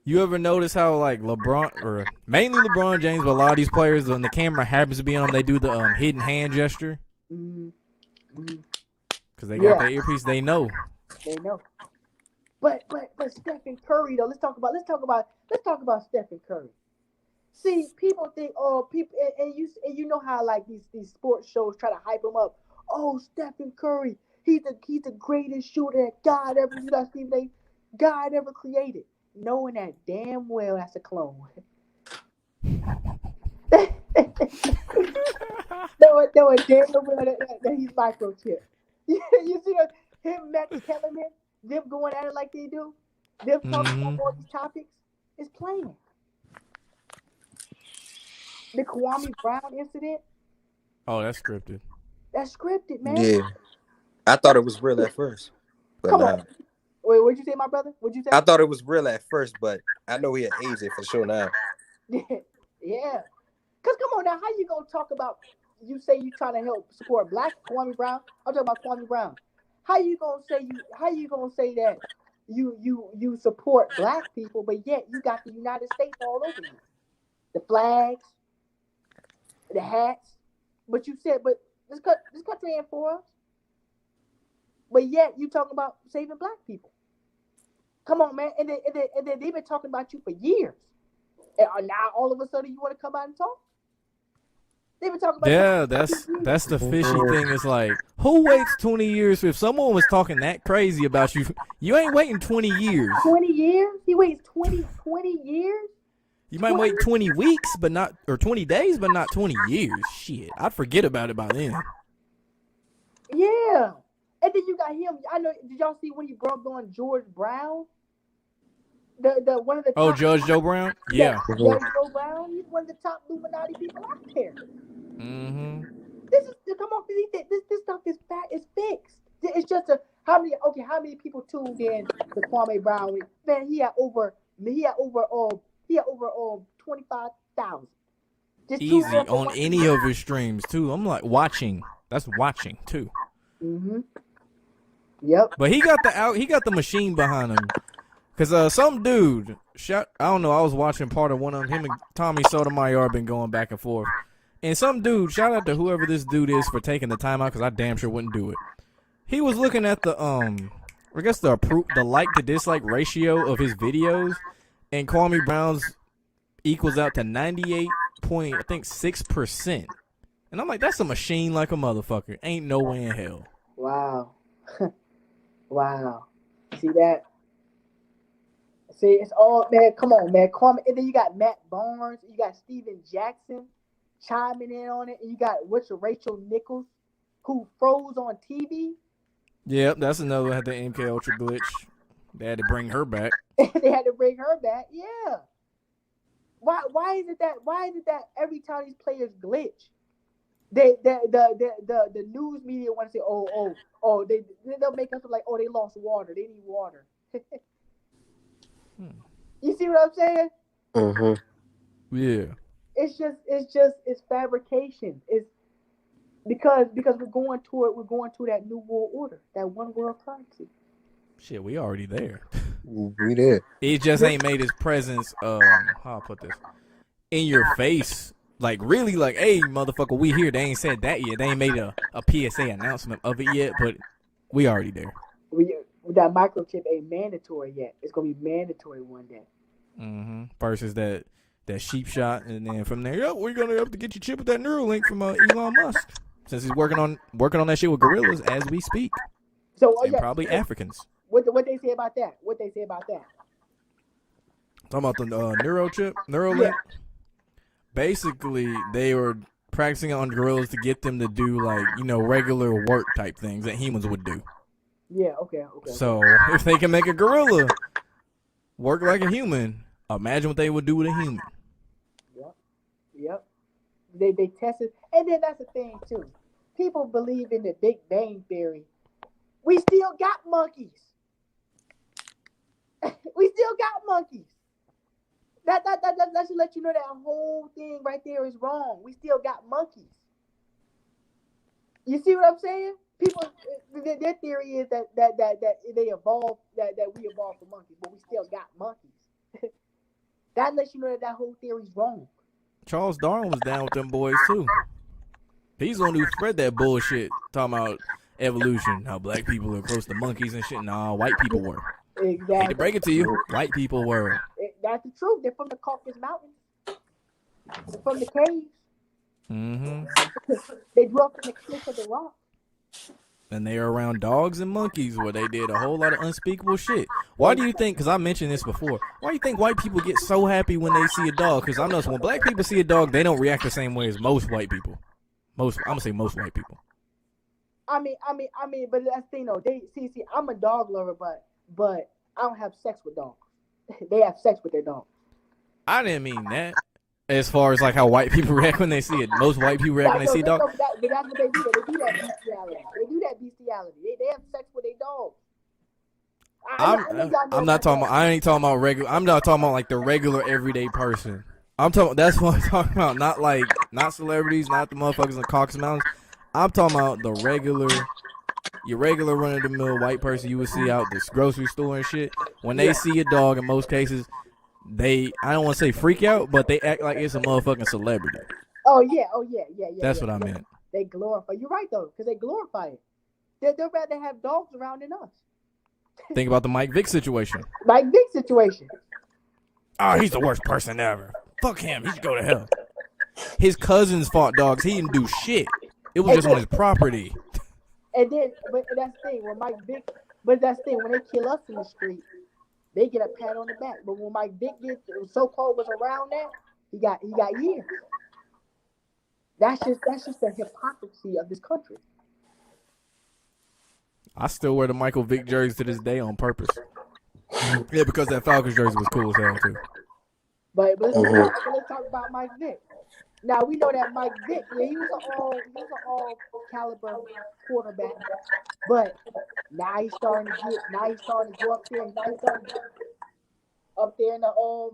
you ever notice how like LeBron or mainly LeBron James, but a lot of these players when the camera happens to be on them, they do the hidden hand gesture. Because they got that earpiece, they know. They know. But Stephen Curry though. Let's talk about Stephen Curry. See, people think, people, and you know how like these sports shows try to hype him up. Oh, Stephen Curry, he's the greatest shooter that God ever created, knowing that damn well that's a clone. Knowing damn well that he's microchip. You see him, Max Kellerman, them going at it like they do, them talking about all these topics, is playing. The Kwame Brown incident. Oh, that's scripted. That's scripted, man. Yeah. I thought it was real at first. But Come on. Wait, what'd you say, my brother? What'd you say? I thought it was real at first, but I know he had AJ for sure now. Yeah. Because come on now, how you gonna talk about, you say you trying to help support Black Kwame Brown? I'm talking about Kwame Brown. How you gonna say that you support black people, but yet you got the United States all over you. The flags, the hats. But you said, but this country ain't for us. But yet you talking about saving black people. Come on, man. And then they've been talking about you for years. And now all of a sudden you want to come out and talk? They've been talking about that's the fishy thing. Is like, who waits 20 years? If someone was talking that crazy about you, you ain't waiting 20 years. 20 years? He waits 20 years? You might wait 20 weeks, but not, or 20 days, but not 20 years. Shit, I'd forget about it by then. Yeah. And then you got him. I know. Did y'all see when he brought on George Brown? The one of the top, Judge Joe Brown? Yeah. Judge Joe Brown. He's one of the top Illuminati people out there. Mm-hmm. Come on, this stuff is fixed. It's just how many people tuned in to Kwame Brown? Man, he had over 25,000. Easy on any of his streams too. I'm like watching. That's watching too. Mm-hmm. Yep. But he got the machine behind him. Cause some dude, I don't know. I was watching part of one of them. Him and Tommy Sotomayor been going back and forth. And some dude, shout out to whoever this dude is for taking the time out, cause I damn sure wouldn't do it. He was looking at the I guess the like to dislike ratio of his videos, and Kwame Brown's equals out to 98.6%. And I'm like, that's a machine like a motherfucker. Ain't no way in hell. Wow. Wow. See that? See, it's all, man, come on, man. Kwame, and then you got Matt Barnes, you got Steven Jackson chiming in on it, and you got Rachel Nichols, who froze on TV. Yep, that's another one had the MK Ultra glitch. They had to bring her back. They had to bring her back, yeah. Why is it that every time these players glitch, the news media want to say, they'll make us look like, they lost water, they need water. You see what I'm saying? Mm-hmm. Yeah. It's fabrication. It's because we're going to that new world order, that one world currency. Shit, we already there. We did. It just ain't made his presence, how I put this, in your face. Like, really, like, hey, motherfucker, we here. They ain't said that yet. They ain't made a PSA announcement of it yet, but we already there. That microchip ain't mandatory yet. It's going to be mandatory one day. Mm-hmm. Versus that sheep shot, and then from there, we're going to have to get you chip with that Neuralink from Elon Musk. Since he's working on that shit with gorillas as we speak. So, probably Africans. What they say about that? Talking about the Neuralink. Yeah. Basically, they were practicing on gorillas to get them to do, like, regular work type things that humans would do. Yeah, okay. So, if they can make a gorilla work like a human, imagine what they would do with a human. Yep. They tested, and then that's the thing too. People believe in the Big Bang Theory. We still got monkeys. That should let you know that whole thing right there is wrong. We still got monkeys. You see what I'm saying? People, their theory is that they evolved, that we evolved from monkeys, but we still got monkeys. That lets you know that whole theory is wrong. Charles Darwin was down with them boys too. He's the one who spread that bullshit talking about evolution, how black people are close to monkeys and shit. Nah, white people were. Exactly. Hate to break it to you, white people were. That's the truth. They're from the Caucasus Mountains. They're from the caves. Mm-hmm. They grew up in the cliff of the rock. And they are around dogs and monkeys where they did a whole lot of unspeakable shit. Why do you think, because I mentioned this before, why do you think white people get so happy when they see a dog? Because I know when black people see a dog, they don't react the same way as most white people. I'm going to say most white people. I mean, but that's the thing though. See, I'm a dog lover, but I don't have sex with dogs. They have sex with their dogs. I didn't mean that. As far as like how white people react when they see it, most white people react when they see dogs. That's what they do. They do that bestiality. They have sex with their dogs. I'm not talking about. I ain't talking about regular. I'm not talking about like the regular everyday person. I'm talking. That's what I'm talking about. Not celebrities. Not the motherfuckers in the Caucasus Mountains. I'm talking about the regular, your regular run-of-the-mill white person you would see out this grocery store and shit. When they see a dog, in most cases, I don't want to say freak out, but they act like it's a motherfucking celebrity. Oh yeah. That's what I meant. They glorify. You're right though, because they glorify it. They'd rather have dogs around than us. Think about the Mike Vick situation. Mike Vick situation. Oh, he's the worst person ever. Fuck him. He should go to hell. His cousins fought dogs. He didn't do shit. It was just on his property. And then, but that's the thing. When Mike Vick, but that's the thing. When they kill us in the street, they get a pat on the back. But when Mike Vick so-called was around that, he got years. That's just the hypocrisy of this country. I still wear the Michael Vick jersey to this day on purpose. Yeah, because that Falcons jersey was cool as hell too. But let's talk about Mike Vick. Now we know that Mike Vick, he was an all caliber quarterback, but now he's starting to go up there. Now he's starting to get up there in the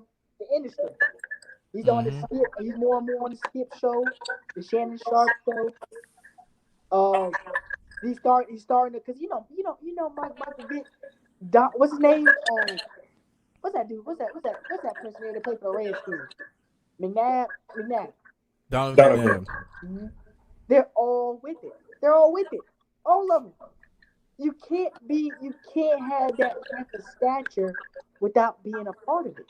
industry. He's on the skip. He's more and more on the skip show, the Shannon Sharp show. He's starting to, because you know Michael Vick. What's his name? What's that dude? What's that person there that played for the Redskins? McNabb. Donovan McNabb. Mm-hmm. They're all with it. All of them. You can't have that type of stature without being a part of it.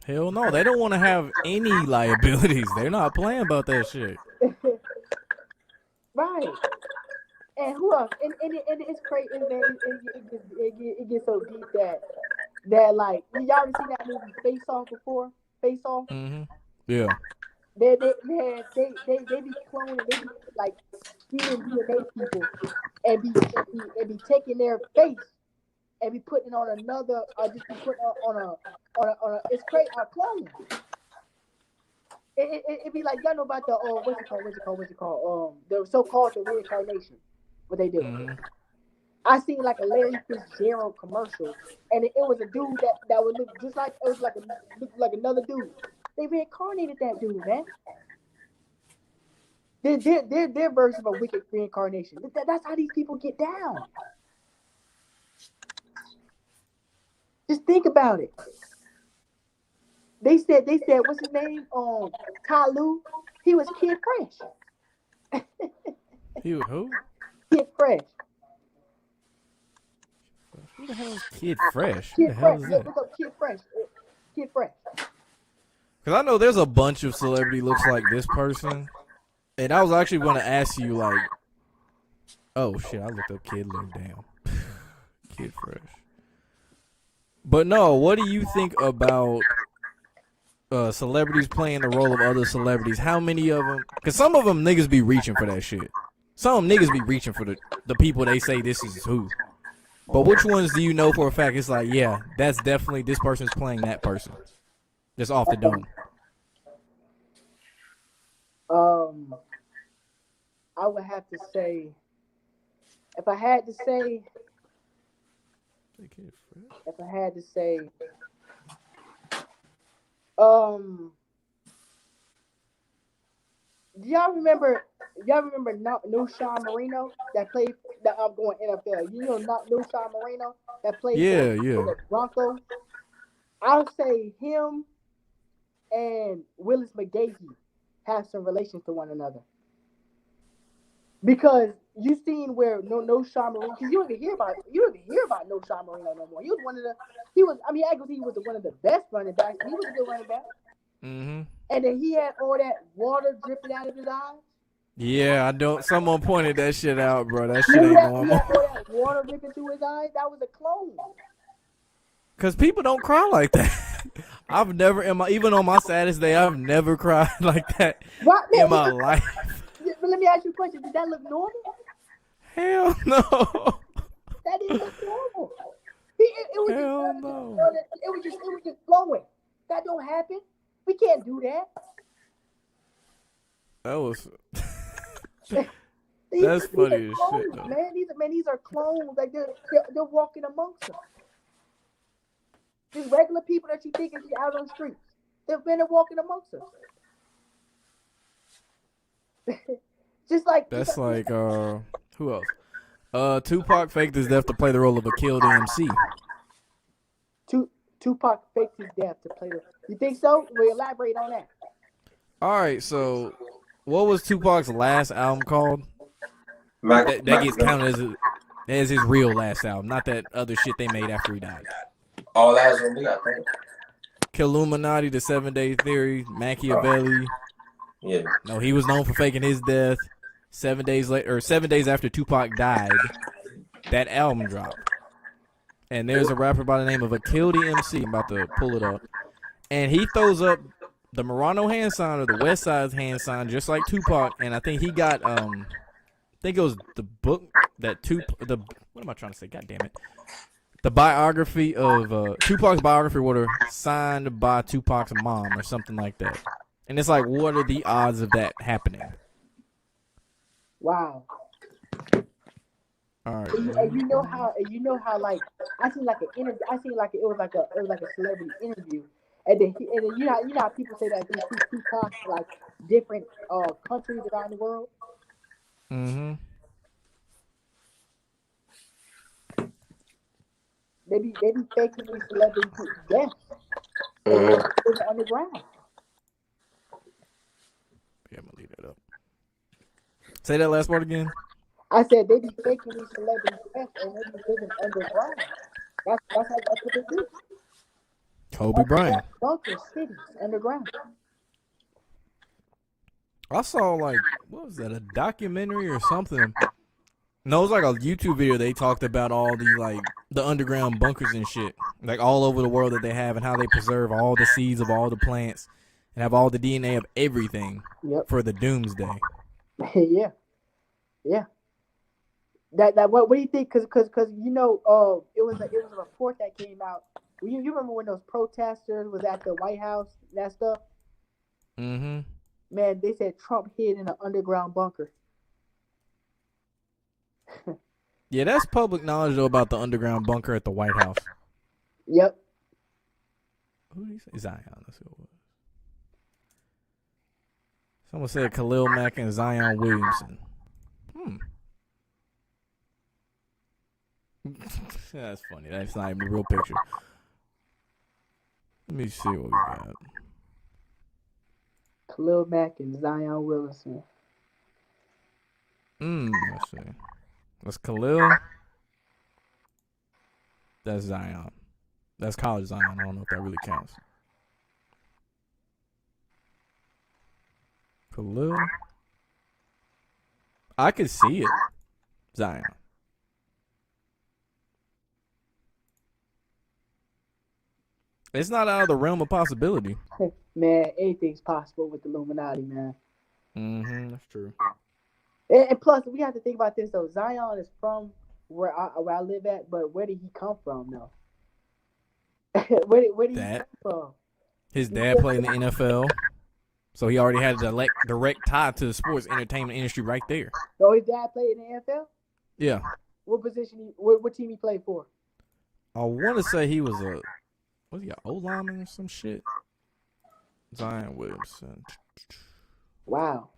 Hell no, they don't want to have any liabilities. They're not playing about that shit. Right. And who else? And it's crazy. It gets so deep that like, y'all ever seen that movie Face Off before? Face Off. Mm-hmm. Yeah. They be cloning. They be like stealing DNA people and be taking their face and be putting it on another. Just be putting on a. It's crazy. Cloning. It be like, y'all know about the what's it called? The so-called the reincarnation. What they do. Mm-hmm. I seen like a Larry Fitzgerald commercial, and it was a dude that would look just like, it was like another dude. They reincarnated that dude, man. Their version of a wicked reincarnation. That's how these people get down. Just think about it. They said, what's his name? Ty Lue. He was Kid Fresh. He was who? Kid Fresh. Who the hell is Kid Fresh? Kid Fresh. Look up Kid Fresh. Kid Fresh. Because I know there's a bunch of celebrity looks like this person. And I was actually going to ask you, like, oh shit, I looked up Kid Lou. Damn. Kid Fresh. But no, what do you think about celebrities playing the role of other celebrities? How many of them? Because some of them niggas be reaching for that shit. Some niggas be reaching for the people they say this is who. But which ones do you know for a fact? It's like, yeah, that's definitely this person's playing that person. Just off the dome. I would have to say, if I had to say, do y'all remember Sean Marino that played that I'm going NFL? You know not Sean Marino that played for the Broncos? I'll say him and Willis McGahee have some relations to one another. Because you seen where no Sean Marino, because you don't even hear about no Sean Marino no more. He was one of the best running backs. He was a good running back. Mm-hmm. And then he had all that water dripping out of his eyes. Yeah, I don't. Someone pointed that shit out, bro. That shit ain't normal. He had all that water dripping through his eyes. That was a clone. Cause people don't cry like that. I've never, even on my saddest day, I've never cried like that in my life. But let me ask you a question. Did that look normal? Hell no. That didn't look normal. It was just flowing. That don't happen. We can't do that. That was. That's funny as clones, shit, though. These are clones. Like they're walking amongst us. These regular people that you think is out on the streets, they've been walking amongst us. Just like that's like Who else? Tupac faked his death to play the role of a killed MC. Tupac faked his death to play the. You think so? We elaborate on that. All right, so what was Tupac's last album called? Mac, That gets counted as his real last album, not that other shit they made after he died. all that's what we got. Killuminati, The 7 Day Theory, Machiavelli. Yeah. No, he was known for faking his death. 7 days later, or 7 days after Tupac died, that album dropped. And there's a rapper by the name of Akildi MC. I'm about to pull it up. And he throws up the Murano hand sign or the West Side's hand sign, just like Tupac. And I think he got, I think it was the book that what am I trying to say? God damn it. The biography of, Tupac's biography was signed by Tupac's mom or something like that. And it's like, what are the odds of that happening? Wow. All right. And you know how like I seen like an interview. I seen like it was like a celebrity interview, and then you know how people say that these two talk like different countries around the world. Mm-hmm. They be faking these celebrity deaths on the ground. Yeah, I'm gonna leave that up. Say that last part again. I said they be faking these celebrity deaths and they be living underground. That's what they do. Kobe Bryant. Bunkers, cities, underground. I saw like, what was that? A documentary or something? No, it was like a YouTube video. They talked about all the underground bunkers and shit, like all over the world that they have, and how they preserve all the seeds of all the plants and have all the DNA of everything for the doomsday. Yeah. That what do you think? Because you know it was a report that came out. You remember when those protesters was at the White House, that stuff? Mm-hmm. Man, they said Trump hid in an underground bunker. Yeah, that's public knowledge though about the underground bunker at the White House. Yep. Who did he say? Zion. Let's see what it was. Someone said Khalil Mack and Zion Williamson. That's funny. That's not even a real picture. Let me see what we got. Khalil Mack and Zion Williamson. Let's see. That's Khalil. That's Zion. That's college Zion. I don't know if that really counts. Khalil. I could see it. Zion. It's not out of the realm of possibility. Man, anything's possible with the Illuminati, man. Mm-hmm. That's true. And plus, we have to think about this though. Zion is from where I live at, but where did he come from though? where did he come from? His dad played in the NFL, so he already had a direct tie to the sports entertainment industry right there. So his dad played in the NFL? Yeah. What position? What team he played for? I want to say he was was he an O-lineman or some shit? Zion Williamson. Wow.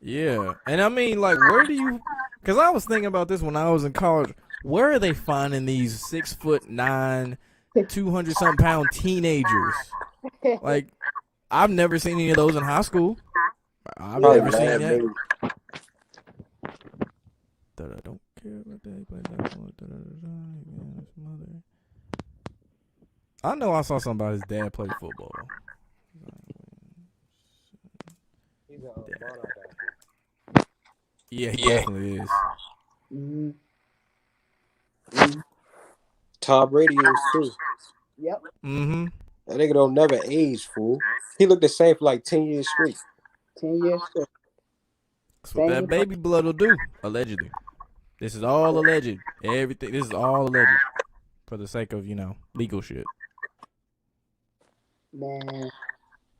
Yeah, and I mean, like, where do you? Because I was thinking about this when I was in college. Where are they finding these 6'9", 200-something pound teenagers? Like, I've never seen any of those in high school. I've never seen that. That I don't care about that. I know I saw something about his dad play football. He's a Yeah, he definitely is. Mm-hmm. Tom Brady is too. Yep. Mm-hmm. That nigga don't never age, fool. He looked the same for like 10 years straight. 10 years straight. That's what that baby blood will do, allegedly. This is all alleged. Everything. This is all alleged. For the sake of, legal shit. Man,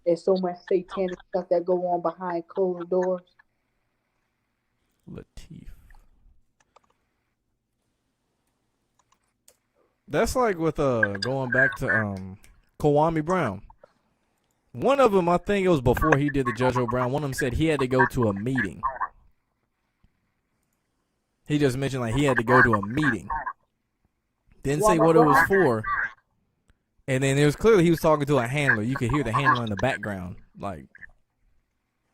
there's so much satanic stuff that go on behind closed doors. Latif. That's like with going back to Kwame Brown. One of them, I think it was before he did the Judge O'Brien. One of them said he had to go to a meeting. He just mentioned like he had to go to a meeting. Didn't Well, say what it was for. And then it was clearly he was talking to a handler. You could hear the handler in the background. Like,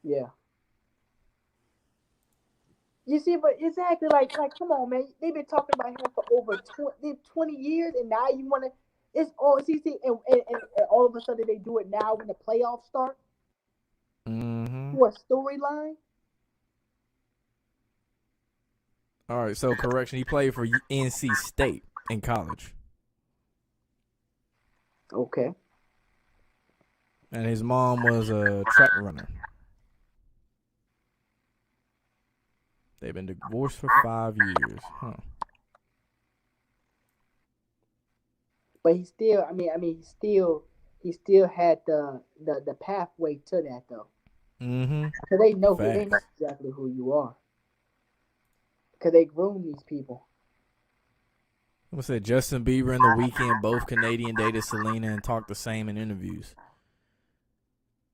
yeah. You see, but exactly like come on, man. They've been talking about him for over 20 years, and now you want to. It's all and all of a sudden they do it now when the playoffs start for a storyline. all right, so correction. He played for NC State in college. Okay. And his mom was a track runner. They've been divorced for 5 years. Huh. But he still, he still had the pathway to that though. Mm-hmm. Cause they know Facts. exactly who you are. Cause they groom these people. I said Justin Bieber and The Weeknd, both Canadian, dated Selena and talked the same in interviews.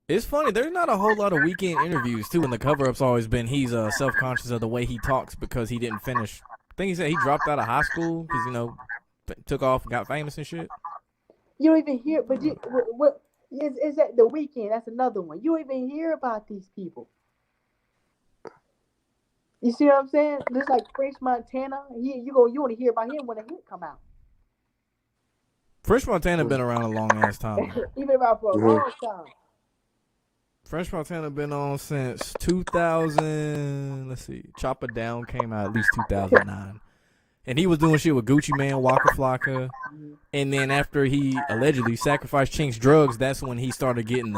It's funny, there's not a whole lot of Weeknd interviews too, and the cover-up's always been he's self-conscious of the way he talks because he didn't finish. I think he said he dropped out of high school because, took off and got famous and shit. You don't even hear, but what is that The Weeknd? That's another one. You don't even hear about these people. You see what I'm saying? Just like French Montana, you want to hear about him when a hit come out. French Montana been around a long ass time. Even about for a long time. French Montana been on since 2000. Let's see, Chopper Down came out at least 2009, and he was doing shit with Gucci Mane, Waka Flocka, and then after he allegedly sacrificed Chink's drugs, that's when he started getting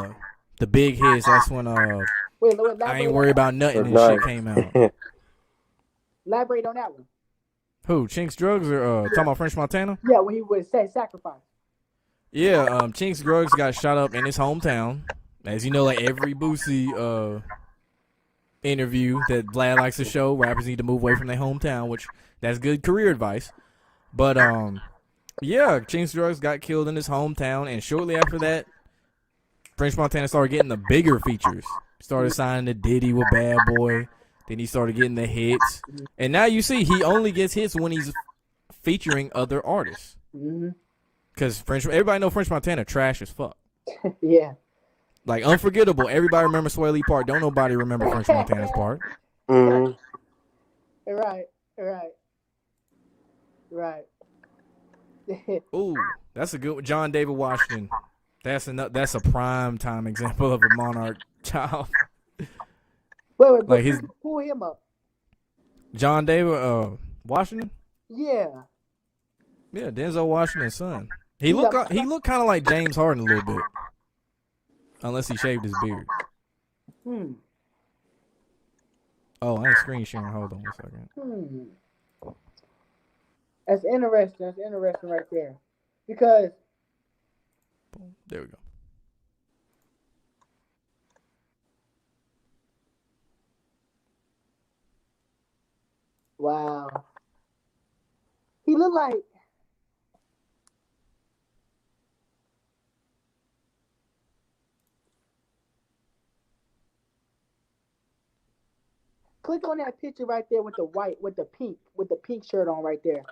the big hits. That's when Wait, I Ain't Worried About Nothing and shit came out. Elaborate on that one. Who, Chink's drugs or talking about French Montana? Yeah, when he would say sacrifice. Yeah, Chink's drugs got shot up in his hometown. As you know, like every Boosie interview that Vlad likes to show, rappers need to move away from their hometown, which that's good career advice. But yeah, Chink's drugs got killed in his hometown, and shortly after that, French Montana started getting the bigger features. Started signing to Diddy with Bad Boy. Then he started getting the hits. And now you see he only gets hits when he's featuring other artists. Because everybody know French Montana trash as fuck. Yeah. Like Unforgettable. Everybody remember Sway Lee part. Don't nobody remember French Montana's part. Right. Ooh, that's a good one. John David Washington. That's a prime time example of a Monarch child. Wait, like pull him up. John David Washington? Yeah. Yeah, Denzel Washington's son. He looked kind of like James Harden a little bit. Unless he shaved his beard. Oh, I ain't screen sharing. Hold on a second. That's interesting. That's interesting right there. Because there we go. Wow. He looked like click on that picture right there with the pink shirt on right there.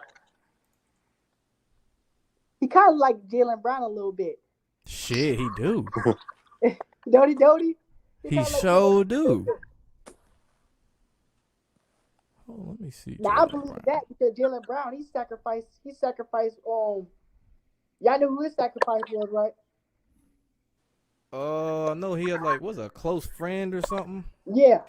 He kind of like Jaylen Brown a little bit. Shit, he do. Doty. He so do. Oh, let me see. Now I believe that because Jaylen Brown, he sacrificed. Y'all knew who his sacrifice was, right? No, he had was a close friend or something. Yeah.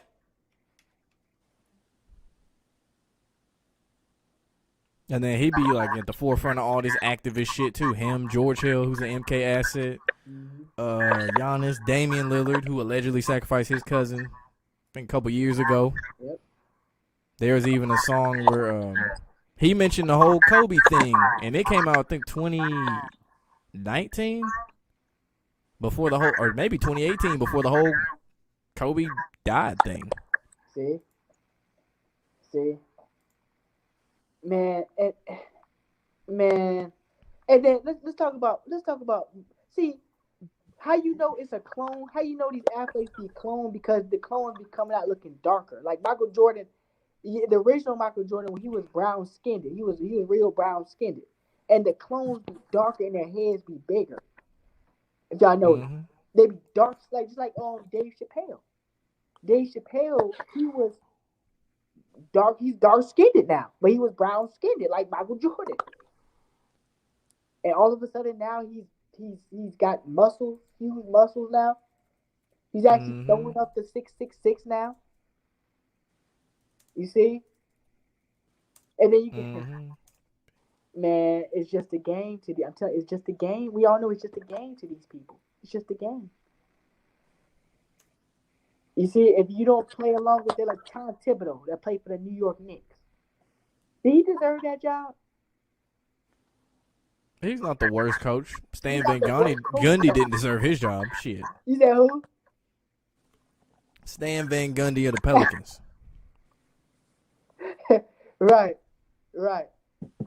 And then he'd be at the forefront of all this activist shit too. Him, George Hill, who's an MK asset. Giannis, Damian Lillard, who allegedly sacrificed his cousin, I think a couple years ago. Yep. There's even a song where he mentioned the whole Kobe thing, and it came out I think 2019 before the whole, or maybe 2018 before the whole Kobe died thing. See, man, and then let's talk about. See, how you know it's a clone? How you know these athletes be cloned? Because the clones be coming out looking darker. Like Michael Jordan, Yeah, the original Michael Jordan, when he was brown skinned, he was real brown skinned, and the clones be darker and their heads be bigger. If y'all know that, Mm-hmm. they be dark, like just like Dave Chappelle. Dave Chappelle, he was dark. He's dark skinned now, but he was brown skinned like Michael Jordan. And all of a sudden now he's got muscles, huge muscles now. He's actually Mm-hmm. throwing up the 666 now. You see, and then you can. Mm-hmm. Man, it's just a game to the. I'm telling you, it's just a game. We all know it's just a game to these people. It's just a game. You see, if you don't play along with it, like Tom Thibodeau that played for the New York Knicks, did he deserve that job? He's not the worst coach. He's Stan not Van the worst Gundy coach. didn't deserve his job. Shit. You said who? Stan Van Gundy of the Pelicans. Right, right.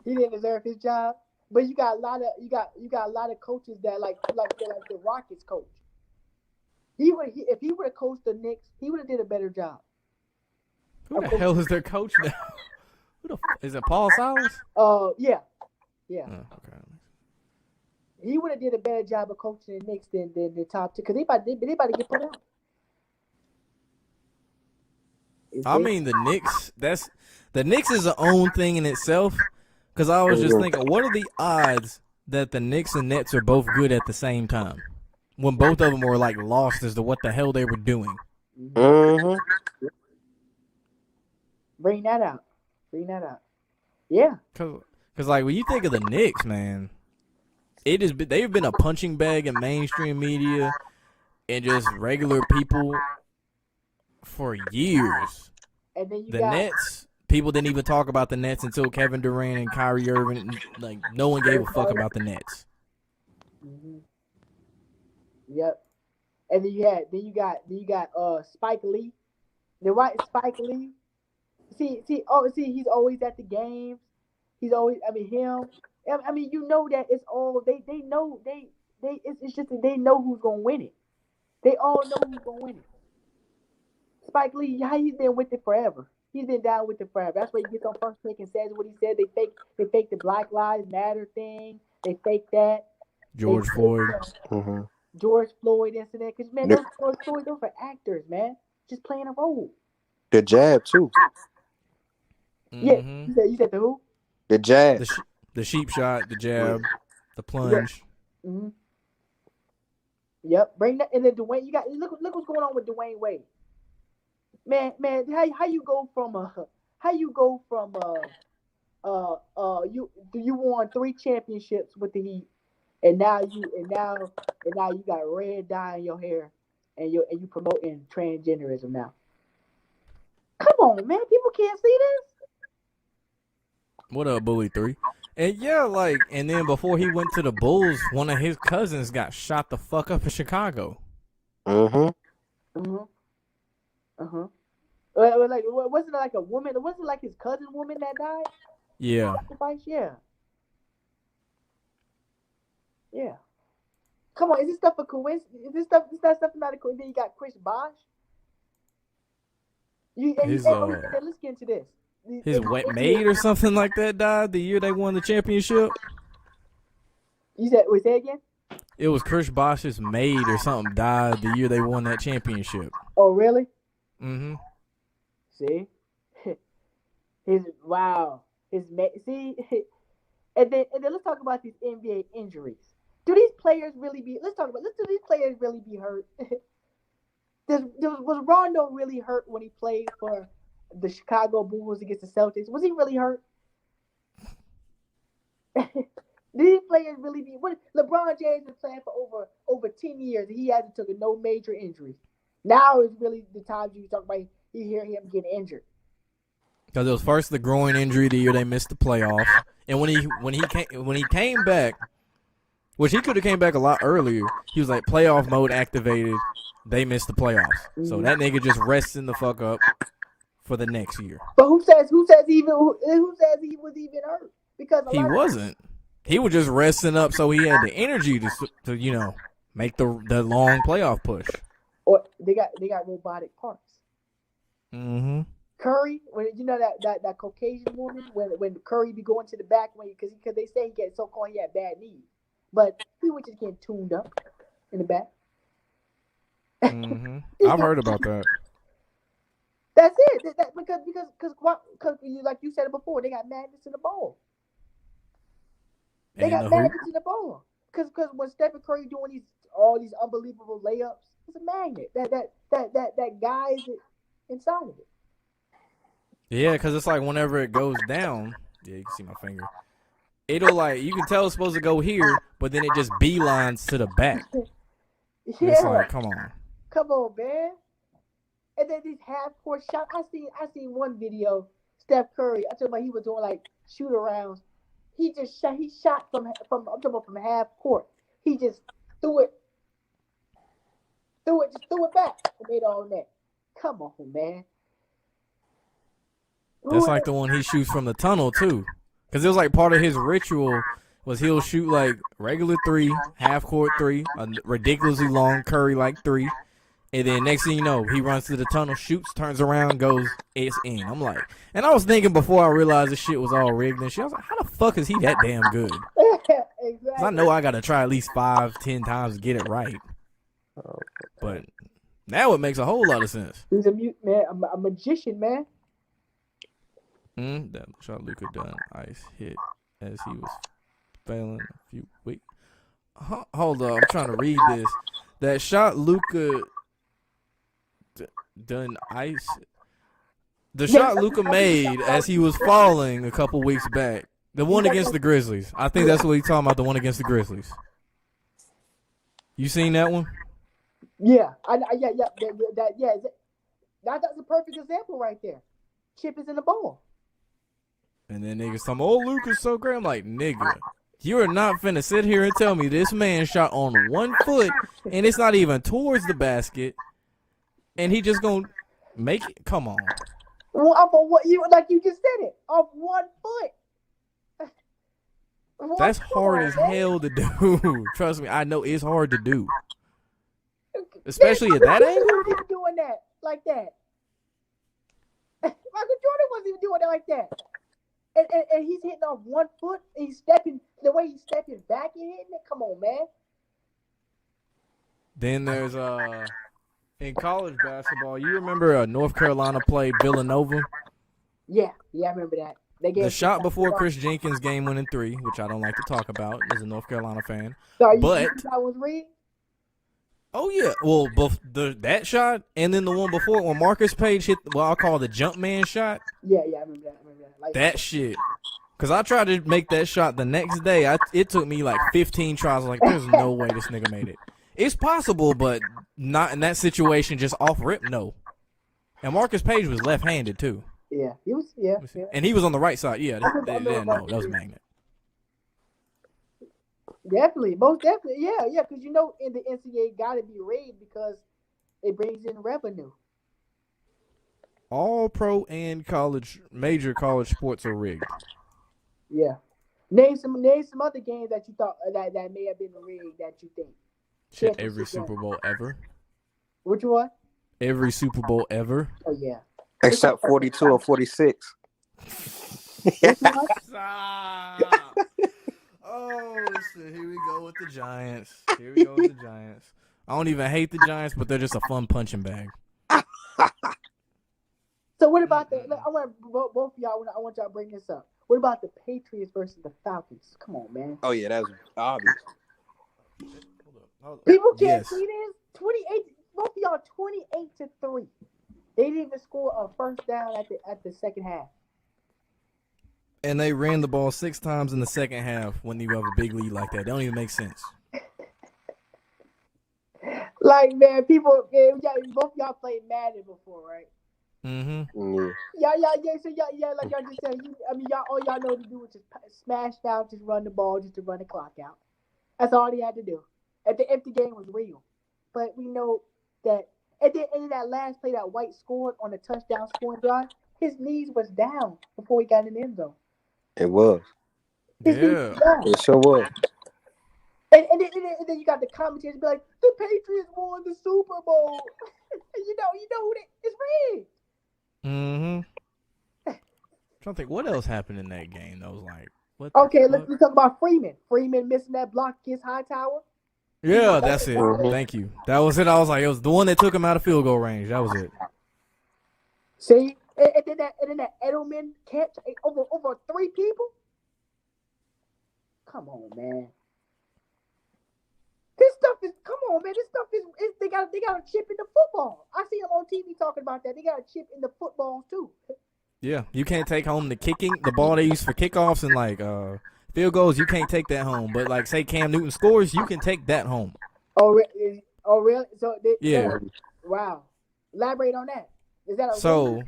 He didn't deserve his job, but you got a lot of coaches that like the Rockets coach. If he would have coached the Knicks, he would have did a better job. Who the hell is their coach now? Is it Paul Silas? Yeah. Oh, okay. He would have did a better job of coaching the Knicks than the top two, because they about to get put out. I mean, the Knicks is a own thing in itself. Because I was just thinking, what are the odds that the Knicks and Nets are both good at the same time? When both of them were like lost as to what the hell they were doing. Mm-hmm. Bring that out. Yeah. Because like when you think of the Knicks, man, they've been a punching bag in mainstream media and just regular people for years. And then the Nets, people didn't even talk about the Nets until Kevin Durant and Kyrie Irving. Like no one gave a fuck about the Nets. Mm-hmm. Yep. And then you got Spike Lee. The right Spike Lee. See, he's always at the games. He's always, him. You know that it's all they know it's just that they know who's gonna win it. They all know who's gonna win it. Spike Lee, he's been with it forever. He's been down with it forever. That's why he gets on First Take and says what he said. They fake the Black Lives Matter thing. They fake that. George Floyd. George Floyd incident. Because, man, those are actors, man. Just playing a role. The jab, too. Mm-hmm. Yeah. You said the who? The jab. The sheep shot, the jab, the plunge. Yeah. Mm-hmm. Yep. Bring that. And then Dwayne, look what's going on with Dwayne Wade. Man, how you go from you won 3 championships with the Heat, and now you got red dye in your hair, and you promoting transgenderism now. Come on, man, people can't see this. What up, Bully 3? And yeah, and then before he went to the Bulls, one of his cousins got shot the fuck up in Chicago. Wasn't it like a woman? Wasn't it like his cousin woman that died? Yeah. Yeah. Come on, is this stuff a coincidence? Is that stuff not a coincidence? Then you got Chris Bosh. Let's get into this. His wet maid or something like that died the year they won the championship. You said, wait, say again? It was Chris Bosh's maid or something died the year they won that championship. Oh, really? Mm-hmm. See? See? And then let's talk about these NBA injuries. Do these players really be hurt? Was Rondo really hurt when he played for the Chicago Bulls against the Celtics? Was he really hurt? These players really be what? LeBron James been playing for over 10 years and he hasn't taken no major injuries. Now is really the time you talk about you hear him getting injured. Because it was first the groin injury the year they missed the playoffs, and when he came back, which he could have came back a lot earlier, he was like playoff mode activated. They missed the playoffs, so that nigga just resting the fuck up for the next year. But who says he was even hurt? Because he wasn't. He was just resting up so he had the energy to make the long playoff push. Or they got robotic parts. Mm-hmm. Curry, when you know that Caucasian woman, when Curry be going to the back because they say he had bad knees, but he was just getting tuned up in the back. I've heard about that. That's it. Because like you said it before, they got madness in the ball. They got madness in the ball. Because when Stephen Curry doing all these unbelievable layups, it's a magnet. That guy is inside of it. Yeah, because it's like whenever it goes down, yeah, you can see my finger. It'll like you can tell it's supposed to go here, but then it just beelines to the back. Yeah. It's like, come on, man. And then these half court shots. I seen one video. Steph Curry. I told him he was doing like shoot arounds. He shot from I'm talking about from half court. He just threw it back and made all net. Come on, man. That's like the one he shoots from the tunnel too, because it was like part of his ritual was he'll shoot like regular three, half court three, a ridiculously long Curry like three, and then next thing you know he runs to the tunnel, shoots, turns around, goes, it's in. I'm like, and I was thinking before I realized this shit was all rigged and shit. I was like, how the fuck is he that damn good? Exactly. I know I gotta try at least 5-10 times to get it right, but now it makes a whole lot of sense. He's a mute man, a magician, man. That shot Luka done ice hit as he was failing a few weeks. Hold up, I'm trying to read this. That shot Luka done ice. The shot Luka made as he was falling a couple weeks back. The one against the Grizzlies. I think that's what he's talking about. The one against the Grizzlies. You seen that one? Yeah, that's a perfect example right there. Chip is in the ball. And then niggas talking, oh, Luka's so great. I'm like, nigga, you are not finna sit here and tell me this man shot on 1 foot and it's not even towards the basket and he just gonna make it. Come on. Well, off of what you like you just said it. Off 1 foot. That's hard as hell to do. Trust me, I know it's hard to do. Especially at that angle. He wasn't even doing that like that. Michael Jordan wasn't even doing it like that. And he's hitting off 1 foot. He's stepping the way he's stepping back and hitting it. Come on, man. Then there's in college basketball. You remember North Carolina played Villanova? Yeah, I remember that. The shot before Chris Jenkins' game-winning three, which I don't like to talk about as a North Carolina fan. So but that was rigged? Oh yeah, well that shot and then the one before when Marcus Page hit what I'll call the jump man shot. Yeah, I remember that. Like, that shit. Cause I tried to make that shot the next day. It took me like 15 tries. I was like, there's no way this nigga made it. It's possible, but not in that situation. Just off rip, no. And Marcus Page was left-handed too. Yeah, he was. Yeah. And he was on the right side. Yeah, no, that was a magnet. Definitely, most definitely, yeah. Because you know, in the NCAA, got to be rigged because it brings in revenue. All pro and major college sports are rigged. Yeah. Name some other games that you thought that may have been rigged that you think. Shit, every Super Bowl ever. Which one? Every Super Bowl ever. Oh yeah. Except 42 or 46. Oh shit! Here we go with the Giants. I don't even hate the Giants, but they're just a fun punching bag. So what about the? I want both of y'all. I want y'all to bring this up. What about the Patriots versus the Falcons? Come on, man. Oh yeah, that was obvious. Hold up. People can't see this. 28. Both of y'all 28-3. They didn't even score a first down at the second half. And they ran the ball 6 times in the second half when you have a big lead like that. That don't even make sense. Like, man, both y'all played Madden before, right? Mm-hmm. Yeah. So like y'all just said, all y'all know to do is just smash down, just run the ball, just to run the clock out. That's all they had to do. If the game was real. But we know that, and then that last play that White scored on the touchdown scoring drive, his knees was down before he got in the end zone. It was. Yeah. It sure was. And then you got the commentators be like, the Patriots won the Super Bowl. you know who it's rigged. Mm-hmm. trying to think what else happened in that game that was like, what the Okay, fuck? let's talk about Freeman. Freeman missing that block against Hightower. Yeah, that's it. Mhm. Thank you. That was it. I was like, it was the one that took him out of field goal range. That was it. See, and then that Edelman catch over 3 people. Come on, man. This stuff is they got a chip in the football. I see them on TV talking about that. They got a chip in the footballs too. Yeah, you can't take home the ball they use for kickoffs and like field goals. You can't take that home. But like, say Cam Newton scores, you can take that home. Oh, really? So Yeah. Wow. Elaborate on that. Is that a So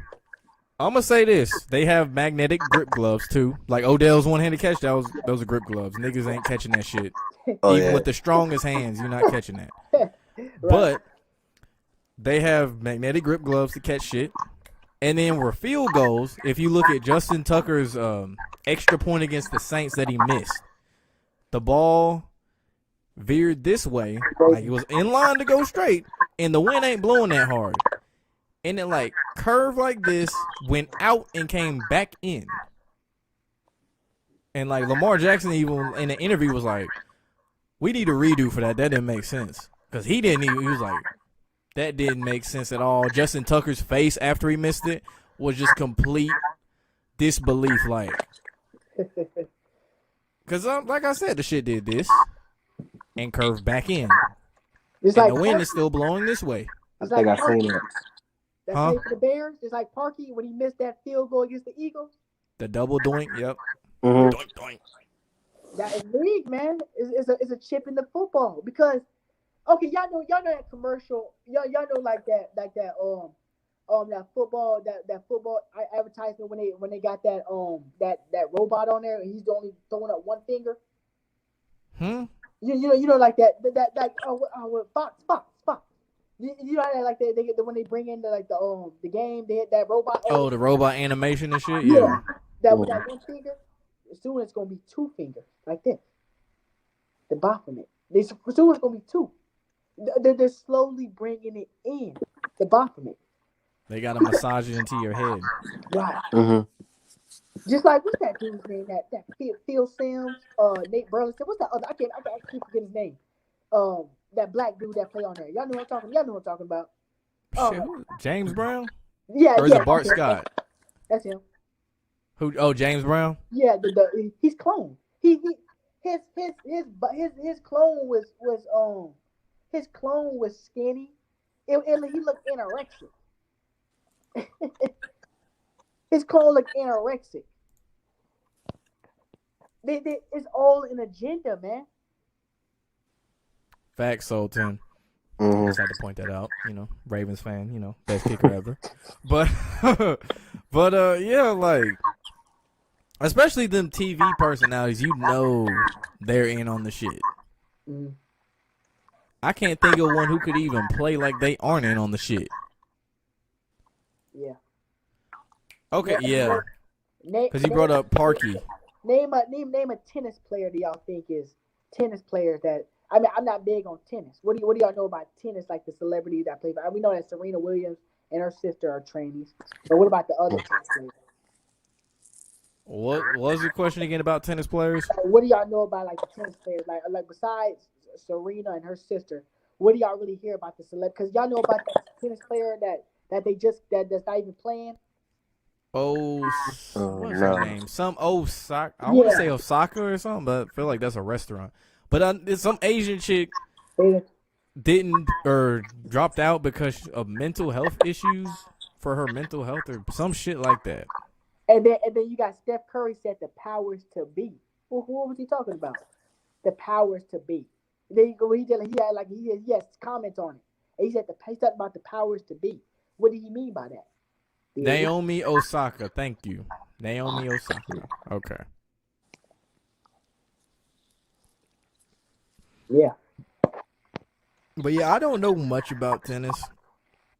I'm gonna say this: they have magnetic grip gloves too. Like Odell's one-handed catch, those are grip gloves. Niggas ain't catching that shit. Oh, Even yeah. with the strongest hands, you're not catching that. Right. But they have magnetic grip gloves to catch shit. And then where field goals, if you look at Justin Tucker's extra point against the Saints that he missed, the ball veered this way, like it was in line to go straight, and the wind ain't blowing that hard. And it like curved like this, went out and came back in. And like Lamar Jackson even in the interview was like, we need a redo for that. That didn't make sense. Because he was like, that didn't make sense at all. Justin Tucker's face after he missed it was just complete disbelief. Like, because like I said, the shit did this and curved back in. It's And like the wind is still blowing this way. I think I seen it. That's Huh? played for the Bears. Just like Parkey when he missed that field goal against the Eagles. The double doink, yep. Mhm. Doink, doink. That is league, man. Is a chip in the football because okay, y'all know that commercial. Y'all know that football advertisement when they got that robot on there and he's only throwing up one finger. You know like that Fox. You know how like they when they bring in the game they hit that robot. Oh, the robot animation and shit? Yeah. Yeah. That one finger. Soon it's gonna be 2 fingers like this. The Baphomet. Soon it's gonna be 2. They're slowly bringing it in. The Baphomet. They got to massage it into your head. Right. Mhm. Just like what's that dude's name? That Phil Sims, Nate Burleson. What's that other? I keep forgetting his name. That black dude that play on there. Y'all know what I'm talking about. Shit, James Brown? Yeah. Or is it Bart that's him. Scott? That's him. Who? Oh, James Brown? Yeah, he's clone. His clone was skinny. He looked anorexic. His clone looked anorexic. It's all an agenda, man. Facts, Soul 10. Mhm. Just had to point that out. Ravens fan, best kicker ever. But, yeah, like, especially them TV personalities, they're in on the shit. Mm. I can't think of one who could even play like they aren't in on the shit. Yeah. Okay, yeah. Because you Name brought up Parkey. a tennis player that y'all think is tennis players that I mean I'm not big on tennis. What do y'all know about tennis? Like the celebrities that play for? We know that Serena Williams and her sister are trainees. But what about the other tennis players? What was the question again about tennis players? Like, what do y'all know about like the tennis players? Like besides Serena and her sister, what do y'all really hear about the celeb? Because y'all know about that tennis player that's not even playing. What's no. her name? Some Osaka. I want to Yeah. say Osaka or something, but I feel like that's a restaurant. But it's some Asian chick didn't or dropped out because of mental health issues for her mental health or some shit like that. And then you got Steph Curry said the powers to be. Well, what was he talking about? The powers to be. There you go. He has comments on it. And he talking about the powers to be. What do you mean by that? Naomi Osaka. Thank you. Naomi Osaka. Okay. Yeah. But yeah, I don't know much about tennis.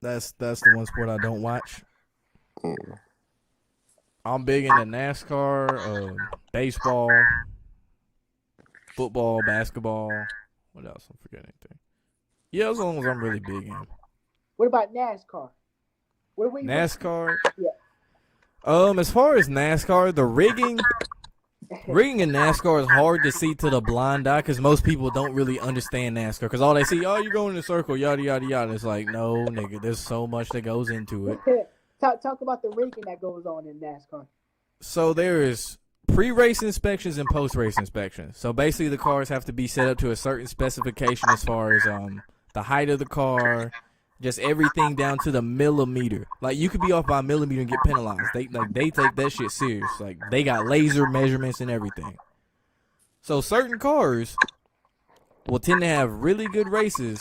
That's the one sport I don't watch. I'm big into NASCAR, baseball, football, basketball. What else? I'm forgetting anything. Yeah, those are the ones I'm really big in. What about NASCAR? What were you NASCAR? Yeah. As far as NASCAR, the rigging in NASCAR is hard to see to the blind eye because most people don't really understand NASCAR because all they see, oh, you're going in a circle, yada yada yada. It's like, no, nigga, there's so much that goes into it. Talk about the rigging that goes on in NASCAR. So there is pre-race inspections and post-race inspections. So basically, the cars have to be set up to a certain specification as far as the height of the car, just everything down to the millimeter. Like you could be off by a millimeter and get penalized. They take that shit serious. Like they got laser measurements and everything. So certain cars will tend to have really good races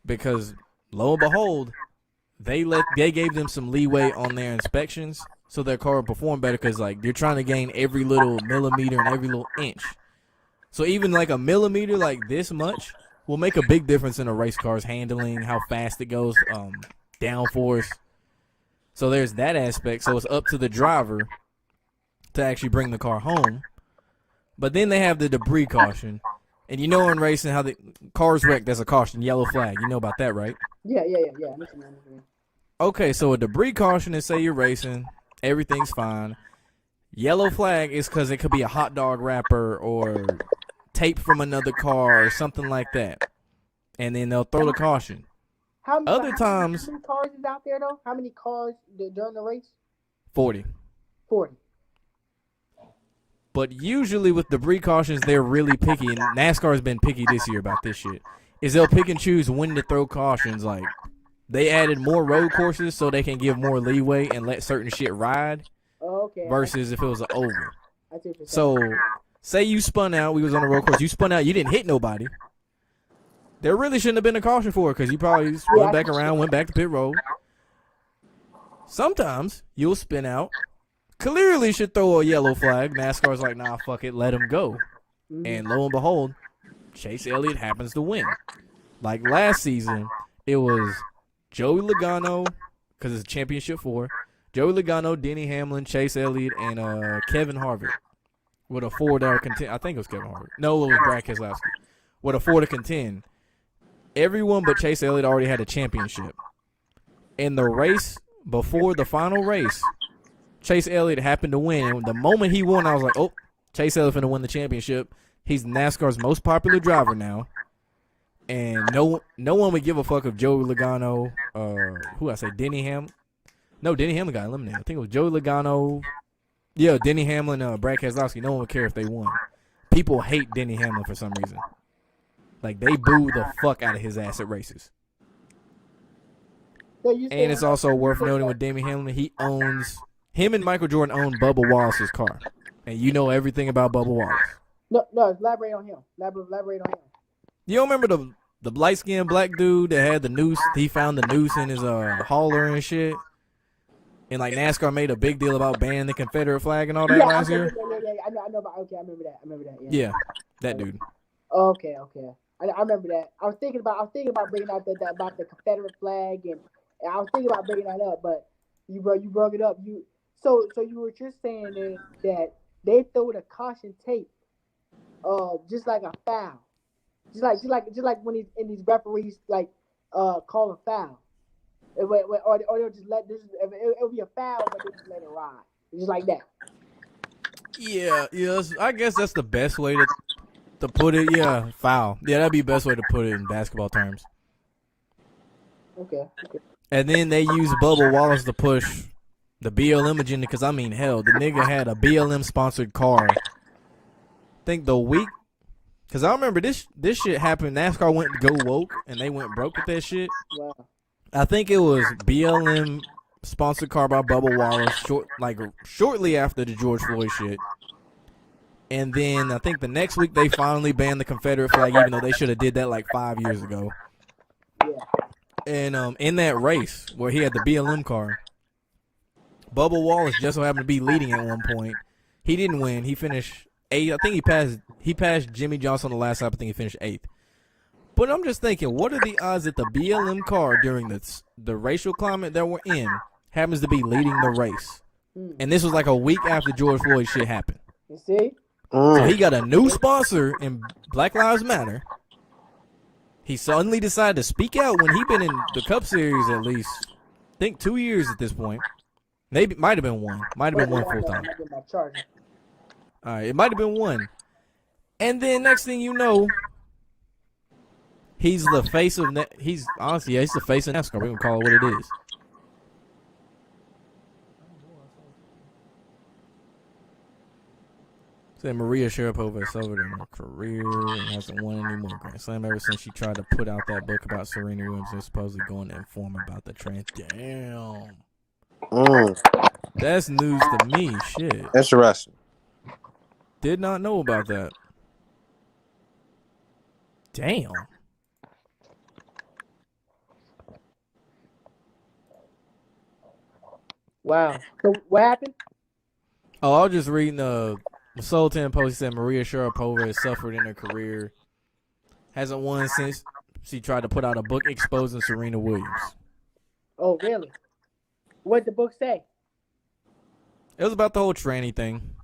because lo and behold, they gave them some leeway on their inspections so their car will perform better because like you're trying to gain every little millimeter and every little inch. So even like a millimeter like this much will make a big difference in a race car's handling, how fast it goes, downforce. So there's that aspect. So it's up to the driver to actually bring the car home. But then they have the debris caution. And you know in racing how the cars wreck, there's a caution, yellow flag. You know about that, right? Yeah. Listen. Okay, so a debris caution is say you're racing, everything's fine. Yellow flag is because it could be a hot dog wrapper or tape from another car or something like that. And then they'll throw the caution. Other times... How many cars is out there, though? How many cars during the race? 40. 40. But usually with debris cautions, they're really picky. And NASCAR has been picky this year about this shit. Is they'll pick and choose when to throw cautions. Like, they added more road courses so they can give more leeway and let certain shit ride. Okay. Versus if it was an oval. So... Say you spun out, we was on a road course, you spun out, you didn't hit nobody. There really shouldn't have been a caution for it because you probably went back around, went back to pit road. Sometimes you'll spin out, clearly should throw a yellow flag. NASCAR's like, nah, fuck it, let him go. And lo and behold, Chase Elliott happens to win. Like last season, it was Joey Logano, because it's a championship 4, Joey Logano, Denny Hamlin, Chase Elliott, and Kevin Harvick. With a 4 that contend, I think it was Kevin Harvick. No, it was Brad Keselowski. With a 4 to contend, everyone but Chase Elliott already had a championship. In the race before the final race, Chase Elliott happened to win. And the moment he won, I was like, "Oh, Chase Elliott finna win the championship." He's NASCAR's most popular driver now, and no one would give a fuck if Joey Logano, who I say, Denny Hamlin. No, Denny Hamlin got eliminated. I think it was Joey Logano. Yeah, Denny Hamlin, Brad Keselowski, no one would care if they won. People hate Denny Hamlin for some reason. Like, they boo the fuck out of his ass at races. And it's also worth noting with Denny Hamlin, him and Michael Jordan own Bubba Wallace's car. And you know everything about Bubba Wallace. No, elaborate on him. Elaborate on him. You don't remember the light-skinned black dude that had the noose? He found the noose in his hauler and shit. And like NASCAR made a big deal about banning the Confederate flag and all that last year. Yeah. I know about. Okay, I remember that. Yeah, that dude. Okay. I remember that. I was thinking about bringing out about the Confederate flag, and I was thinking about bringing that up, but you brought it up. So you were just saying that they throw the caution tape, just like a foul, just like when these referees like call a foul. Or they'll just let this. It'll be a foul, but they'll just let it ride, just like that. Yeah. I guess that's the best way to put it. Yeah, foul. Yeah, that'd be the best way to put it in basketball terms. Okay. And then they use Bubba Wallace to push the BLM agenda because, I mean, hell, the nigga had a BLM-sponsored car. I think the week, because I remember this shit happened. NASCAR went to go woke, and they went broke with that shit. Wow. I think it was BLM-sponsored car by Bubba Wallace shortly after the George Floyd shit. And then I think the next week they finally banned the Confederate flag, even though they should have did that like 5 years ago. Yeah. And in that race where he had the BLM car, Bubba Wallace just so happened to be leading at one point. He didn't win. He finished 8th. I think he passed Jimmy Johnson on the last lap. I think he finished 8th. But I'm just thinking, what are the odds that the BLM car during the racial climate that we're in happens to be leading the race? And this was like a week after George Floyd shit happened. You see? So he got a new sponsor in Black Lives Matter. He suddenly decided to speak out when he been in the Cup Series at least, I think 2 years at this point. Maybe might have been one. Might have been one full time. My charger. All right, it might have been one. And then next thing you know, he's the face of he's the face of NASCAR. We're gonna call it what it is. Said Maria Sharapova has suffered in her career and hasn't won any more Grand Slam ever since she tried to put out that book about Serena Williams and supposedly going to inform about the trans. Damn. That's news to me. Shit. Interesting. Did not know about that. Damn. Wow. So what happened? Oh, I was just reading the Soul 10 post. He said Maria Sharapova has suffered in her career. Hasn't won since she tried to put out a book exposing Serena Williams. Oh, really? What did the book say? It was about the whole tranny thing.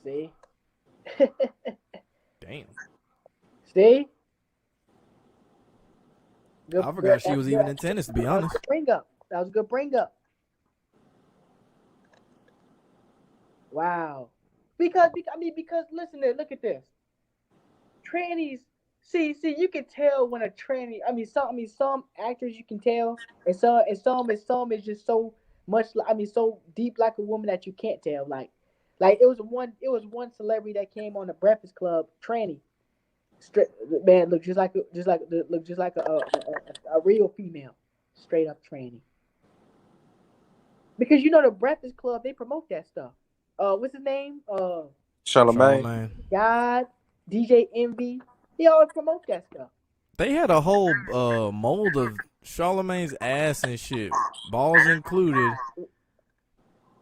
See? Damn. See? Good, I forgot she was even in tennis, to be honest. Bring up. That was a good bring up. Wow. Because listen, look at this. Trannies, see, you can tell when a tranny. Some actors you can tell, and some is just so much. So deep like a woman that you can't tell. Like it was one celebrity that came on the Breakfast Club, tranny. Straight man, look just like a real female, straight up tranny. Because the Breakfast Club, they promote that stuff. What's his name? Charlamagne. God, DJ Envy. They always promote that stuff. They had a whole mold of Charlamagne's ass and shit, balls included.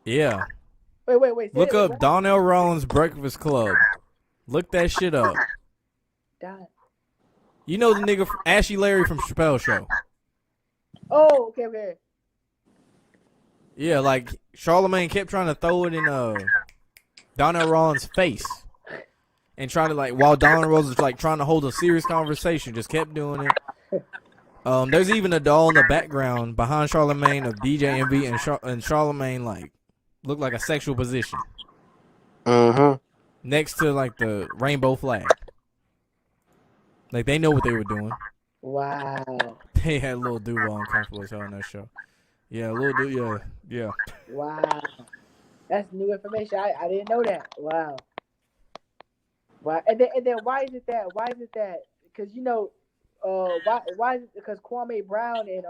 Yeah. Wait. Look up Donnell Rawlings Breakfast Club. Look that shit up. God. You know the nigga Ashy Larry from Chappelle Show. Oh, okay. Yeah, like Charlamagne kept trying to throw it in Donnell Rawlings' face, and trying to while Donnell Rawlings was trying to hold a serious conversation, just kept doing it. There's even a doll in the background behind Charlamagne of DJ Envy, and Charlamagne looked like a sexual position. Next to the rainbow flag. They know what they were doing. Wow. They had Lil Duval uncomfortable as hell on that show. Yeah, Lil Duval. Yeah. Wow. That's new information. I didn't know that. Wow. And then why is it that? Because why is it? Because Kwame Brown and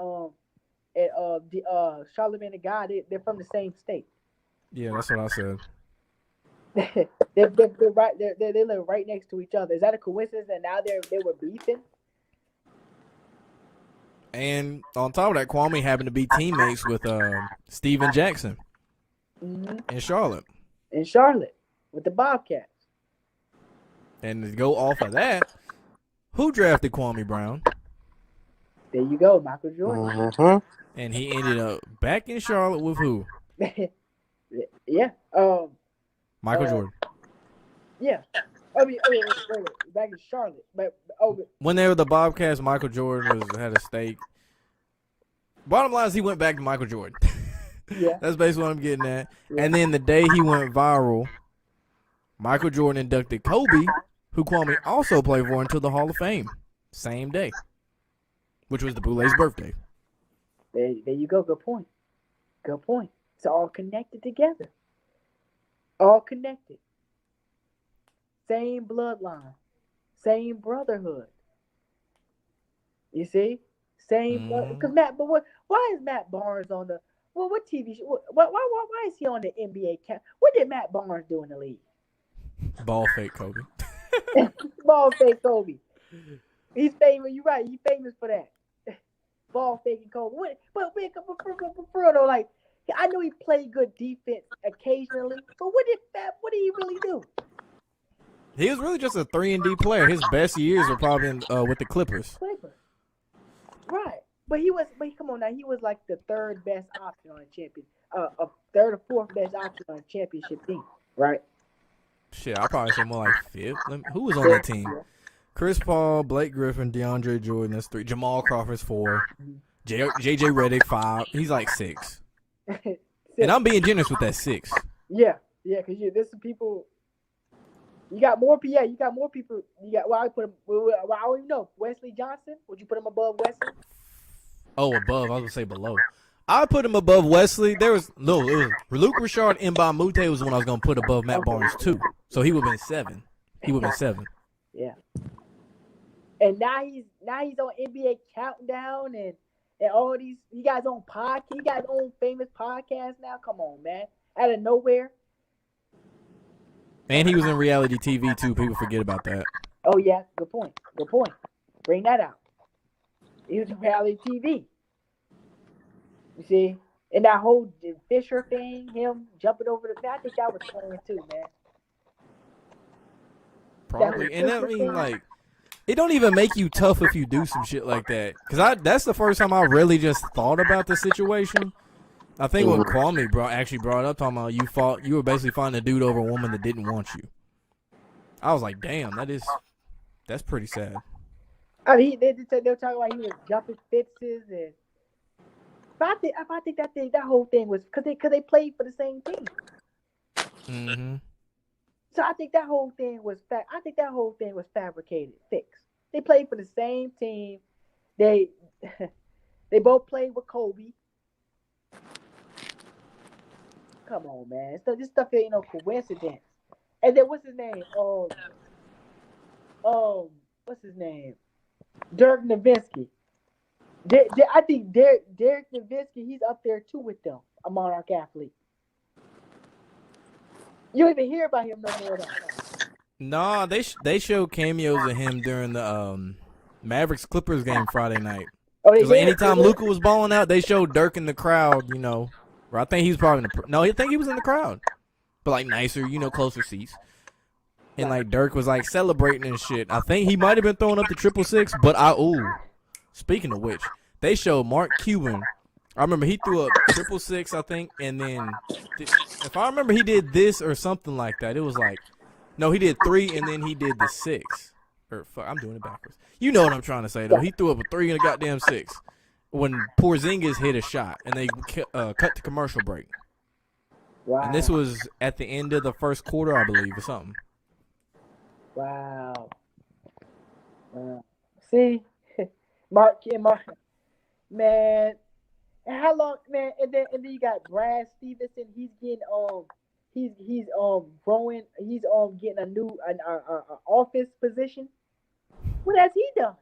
Charlamagne the God, they're from the same state. Yeah, that's what I said. They're right. They live right next to each other. Is that a coincidence that now they were beefing? And on top of that, Kwame happened to be teammates with Steven Jackson in Charlotte. In Charlotte with the Bobcats. And to go off of that, who drafted Kwame Brown? There you go, Michael Jordan. And he ended up back in Charlotte with who? Yeah. Michael Jordan. Yeah. Wait, back in Charlotte. When they were the Bobcats, Michael Jordan had a stake. Bottom line is he went back to Michael Jordan. Yeah. That's basically what I'm getting at. Yeah. And then the day he went viral, Michael Jordan inducted Kobe, who Kwame also played for, into the Hall of Fame. Same day. Which was the Boulet's birthday. There you go. Good point. It's all connected together. All connected. Same bloodline. Same brotherhood. You see? Same blood. Because why is Matt Barnes on the what TV show? Why is he on the NBA camp? What did Matt Barnes do in the league? Ball fake Kobe. Ball fake Kobe. He's famous. You're right. He's famous for that. Ball faking Kobe. But for real though, I know he played good defense occasionally, but what did he really do? He was really just a 3-and-D player. His best years were probably with the Clippers. Right. But come on now, he was the third best option on a champion, a third or fourth best option on a championship team, right? Shit, I probably say more like fifth. Who was on that team? Chris Paul, Blake Griffin, DeAndre Jordan, that's 3. Jamal Crawford's 4. JJ Redick, 5. He's 6. And I'm being generous with that 6. Yeah, because there's some people. You got more. Yeah, you got more people. You got. Well, I put him. Well, I don't even know. Wesley Johnson. Would you put him above Wesley? Oh, above. I was gonna say below. I put him above Wesley. It was Luke Richard Mbamute was the one I was gonna put above Matt Barnes too. So he would have been 7. He would have been 7. Yeah. And now he's on NBA Countdown and all these. He got his own podcast. He got his own famous podcast now. Come on, man. Out of nowhere. And he was in reality TV too. People forget about that. Oh yeah, good point. Bring that out. He was in reality TV. You see, and that whole Fisher thing, him jumping over the. I think that was playing too, man. Probably, and I mean, like, it don't even make you tough if you do some shit like that. Cause that's the first time I really just thought about the situation. I think when Kwame actually brought up talking about you were basically finding a dude over a woman that didn't want you. I was like, damn, that's pretty sad. I mean, they were talking about he was jumping fences and. But I think that whole thing was because they played for the same team. Mm-hmm. So I think that whole thing was fabricated, fixed. They played for the same team. They both played with Kobe. Come on, man. So this stuff ain't no coincidence. And then what's his name? What's his name? Dirk Nowitzki. I think Derek Nowitzki, he's up there too with them, a Monarch athlete. You don't even hear about him no more. Nah, they showed cameos of him during the Mavericks Clippers game Friday night. Because anytime Luka was balling out, they showed Dirk in the crowd. You know, or I think he was probably I think he was in the crowd, but like nicer, closer seats. And like Dirk was like celebrating and shit. I think he might have been throwing up the 666, but speaking of which, they showed Mark Cuban. I remember he threw up 666, I think, and then if I remember, he did this or something like that. It was like, no, he did 3 and then he did the 6. Or fuck, I'm doing it backwards. You know what I'm trying to say though. He threw up a 3 and a goddamn 6 when Porzingis hit a shot and they cut to commercial break. Wow. And this was at the end of the first quarter, I believe, or something. Wow. See, Mark, man. And how long, man? And then you got Brad Stevenson. He's getting he's growing. He's getting a new an office position. What has he done?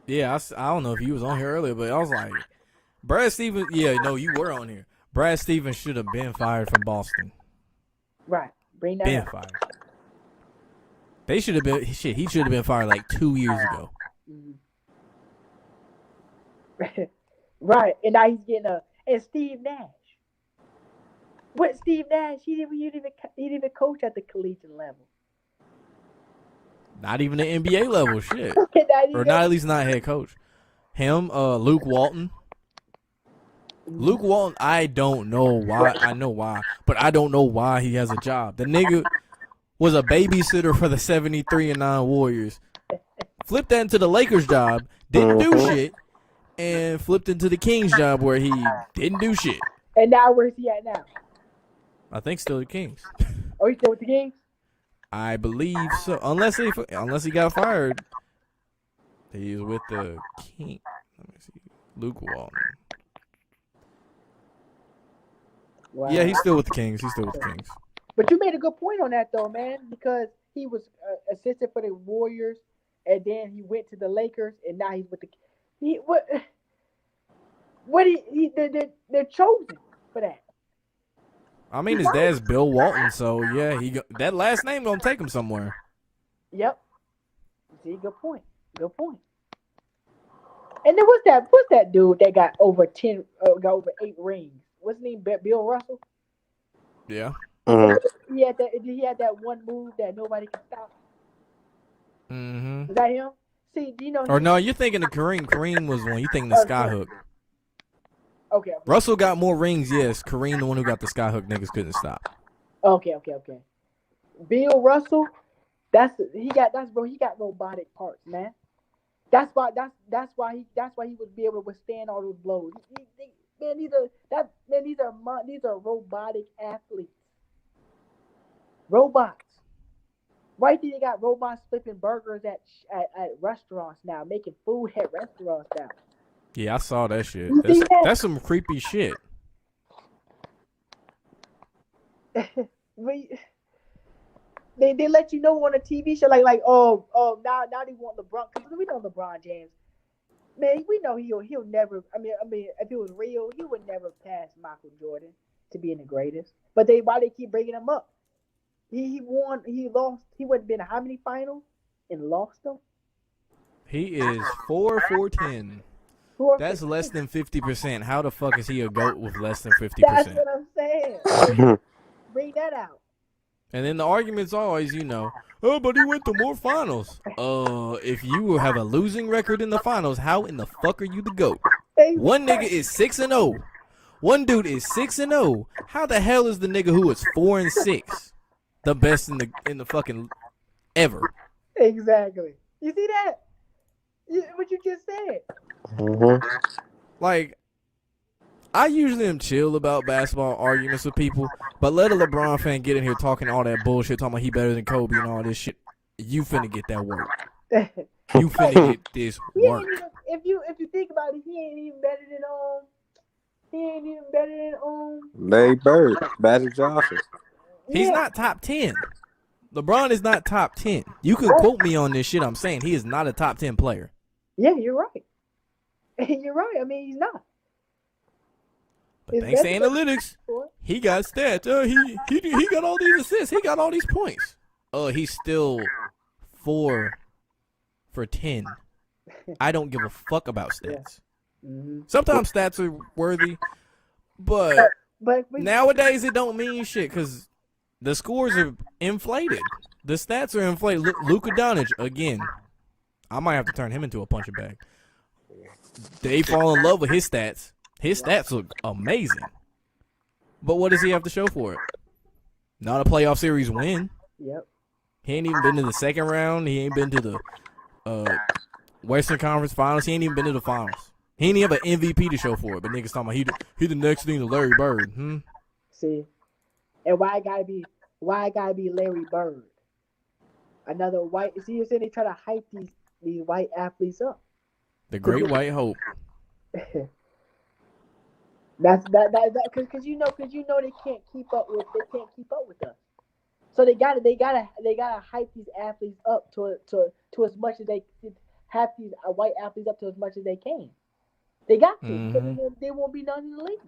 Yeah, I don't know if you was on here earlier, but I was like, Brad Stevens. Yeah, no, you were on here. Brad Stevens should have been fired from Boston. Right, bring that up. Fired. They should have been shit. He should have been fired like 2 years ago. Mm-hmm. Right, and now he's getting and Steve Nash. What Steve Nash? He didn't even coach at the collegiate level. Not even the NBA level, shit. Or not at least not head coach. Him, Luke Walton. Luke Walton, I don't know why. I know why, but I don't know why he has a job. The nigga was a babysitter for the 73-9 Warriors. Flipped that into the Lakers job, didn't do shit, and flipped into the Kings job where he didn't do shit. And now where's he at now? I think still the Kings. Oh, he's still with the Kings? I believe so. Unless he got fired. He's with the King. Let me see. Luke Walton. Wow. Yeah, he's still with the Kings. But you made a good point on that, though, man, because he was assistant for the Warriors, and then he went to the Lakers, and now he's with the. They're chosen for that. I mean, his dad's Bill Walton, so yeah, that last name gonna take him somewhere. Yep. See, good point. And then what's that dude that got over 8 rings? What's his name? Bill Russell. Yeah. Mm-hmm. He had that one move that nobody can stop. Mm-hmm. Is that him? See, do you know? Or no, you're thinking of Kareem. Kareem was one. You thinking the skyhook. Okay. Russell got more rings, yes. Kareem, the one who got the skyhook, niggas couldn't stop. Okay. Bill Russell, he got robotic parts, man. That's why he would be able to withstand all those blows. Man, these are robotic athletes. Robots. Right there, they got robots flipping burgers at restaurants now, making food at restaurants now. Yeah, I saw that shit. You see that? That's some creepy shit. They let you know on a TV show like now they want LeBron, because we know LeBron James. Man, we know he'll never. I mean, if it was real, he would never pass Michael Jordan to being the greatest. But why they keep bringing him up? He won. He lost. He would have been how many finals and lost them? He is 4-10. That's less than 50%. How the fuck is he a GOAT with less than 50%? That's what I'm saying. Bring that out. And then the argument's always, oh, but he went to more finals. If you have a losing record in the finals, how in the fuck are you the GOAT? One nigga is 6-0. One dude is 6-0. How the hell is the nigga who is 4-6 the best in the fucking ever? Exactly. You see that? What you just said. Mm-hmm. Like, I usually am chill about basketball arguments with people, but let a LeBron fan get in here talking all that bullshit, talking about he better than Kobe and all this shit. You finna get that work. You finna get this work. If you think about it, he ain't even better than Larry Bird, Magic Johnson. He's not top 10. LeBron is not top 10. You can quote me on this shit I'm saying. He is not a top 10 player. Yeah, you're right. You're right. I mean, he's not. But thanks to analytics, he got stats. He got all these assists. He got all these points. He's still 4 for 10. I don't give a fuck about stats. Mm-hmm. Sometimes stats are worthy, but nowadays it don't mean shit because the scores are inflated. The stats are inflated. Luka Doncic, again, I might have to turn him into a punching bag. They fall in love with his stats. His stats look amazing. But what does he have to show for it? Not a playoff series win. Yep. He ain't even been to the second round. He ain't been to the Western Conference Finals. He ain't even been to the finals. He ain't even have an MVP to show for it. But niggas talking about he the next thing to Larry Bird. See, and why it gotta be Larry Bird? Another white. See, you're saying they try to hype these white athletes up. The Great White Hope. That's because you know they can't keep up with us. So they gotta hype these athletes up to as much as they have these white athletes up to as much as they can. They got to. Mm-hmm. So they won't be none in the league.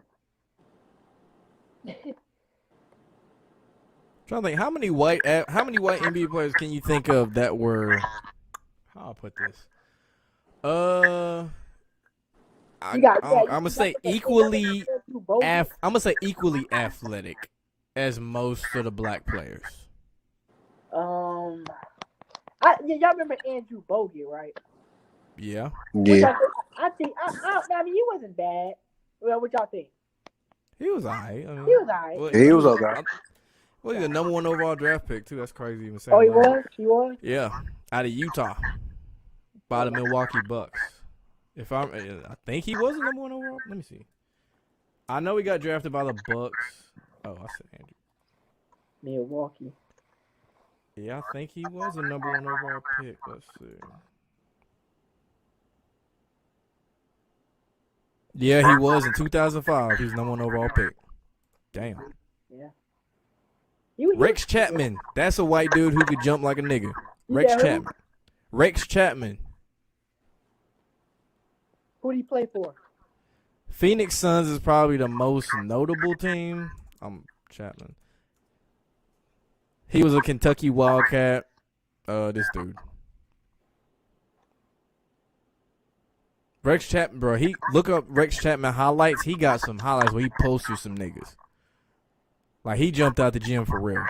Trying to think how many white NBA players can you think of that were? How I put this? I'm gonna say equally. I'm gonna say equally athletic as most of the black players. Y'all remember Andrew Bogut, right? Yeah. Yeah. I mean, he wasn't bad. Well, what y'all think? He was alright. He was alright. Well, He was okay. Well, he's the number 1 overall draft pick too. That's crazy even saying. Oh, he that. was. He was. Yeah, out of Utah, by the Milwaukee Bucks. I think he was the number 1 overall. Let me see. I know he got drafted by the Bucks. Oh, I said Andrew. Milwaukee. Yeah, I think he was the number 1 overall pick. Let's see. Yeah, he was in 2005. He was number 1 overall pick. Damn. Yeah. Rex Chapman. That's a white dude who could jump like a nigga. Rex Chapman. Rex Chapman. Who did he play for? Phoenix Suns is probably the most notable team. Chapman. He was a Kentucky Wildcat. This dude. Rex Chapman, bro. Look up Rex Chapman highlights. He got some highlights where he posted some niggas. Like, he jumped out the gym for real.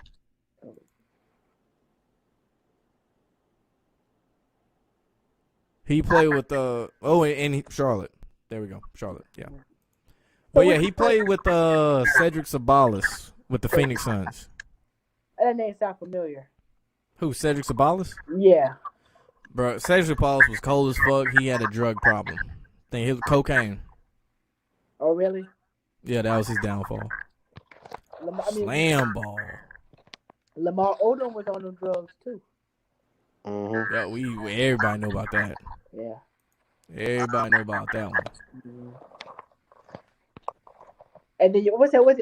He played with Charlotte. There we go, Charlotte. Yeah. But yeah, he played with Cedric Sabalas with the Phoenix Suns. That name sound familiar. Who, Cedric Sabalas? Yeah. Bro, Cedric Sabalas was cold as fuck. He had a drug problem. Think he was cocaine. Oh, really? Yeah, that was his downfall. Slam ball. Lamar Odom was on them drugs too. Mm-hmm. Yeah, everybody know about that. Yeah. Everybody know about that one. Mm-hmm. And then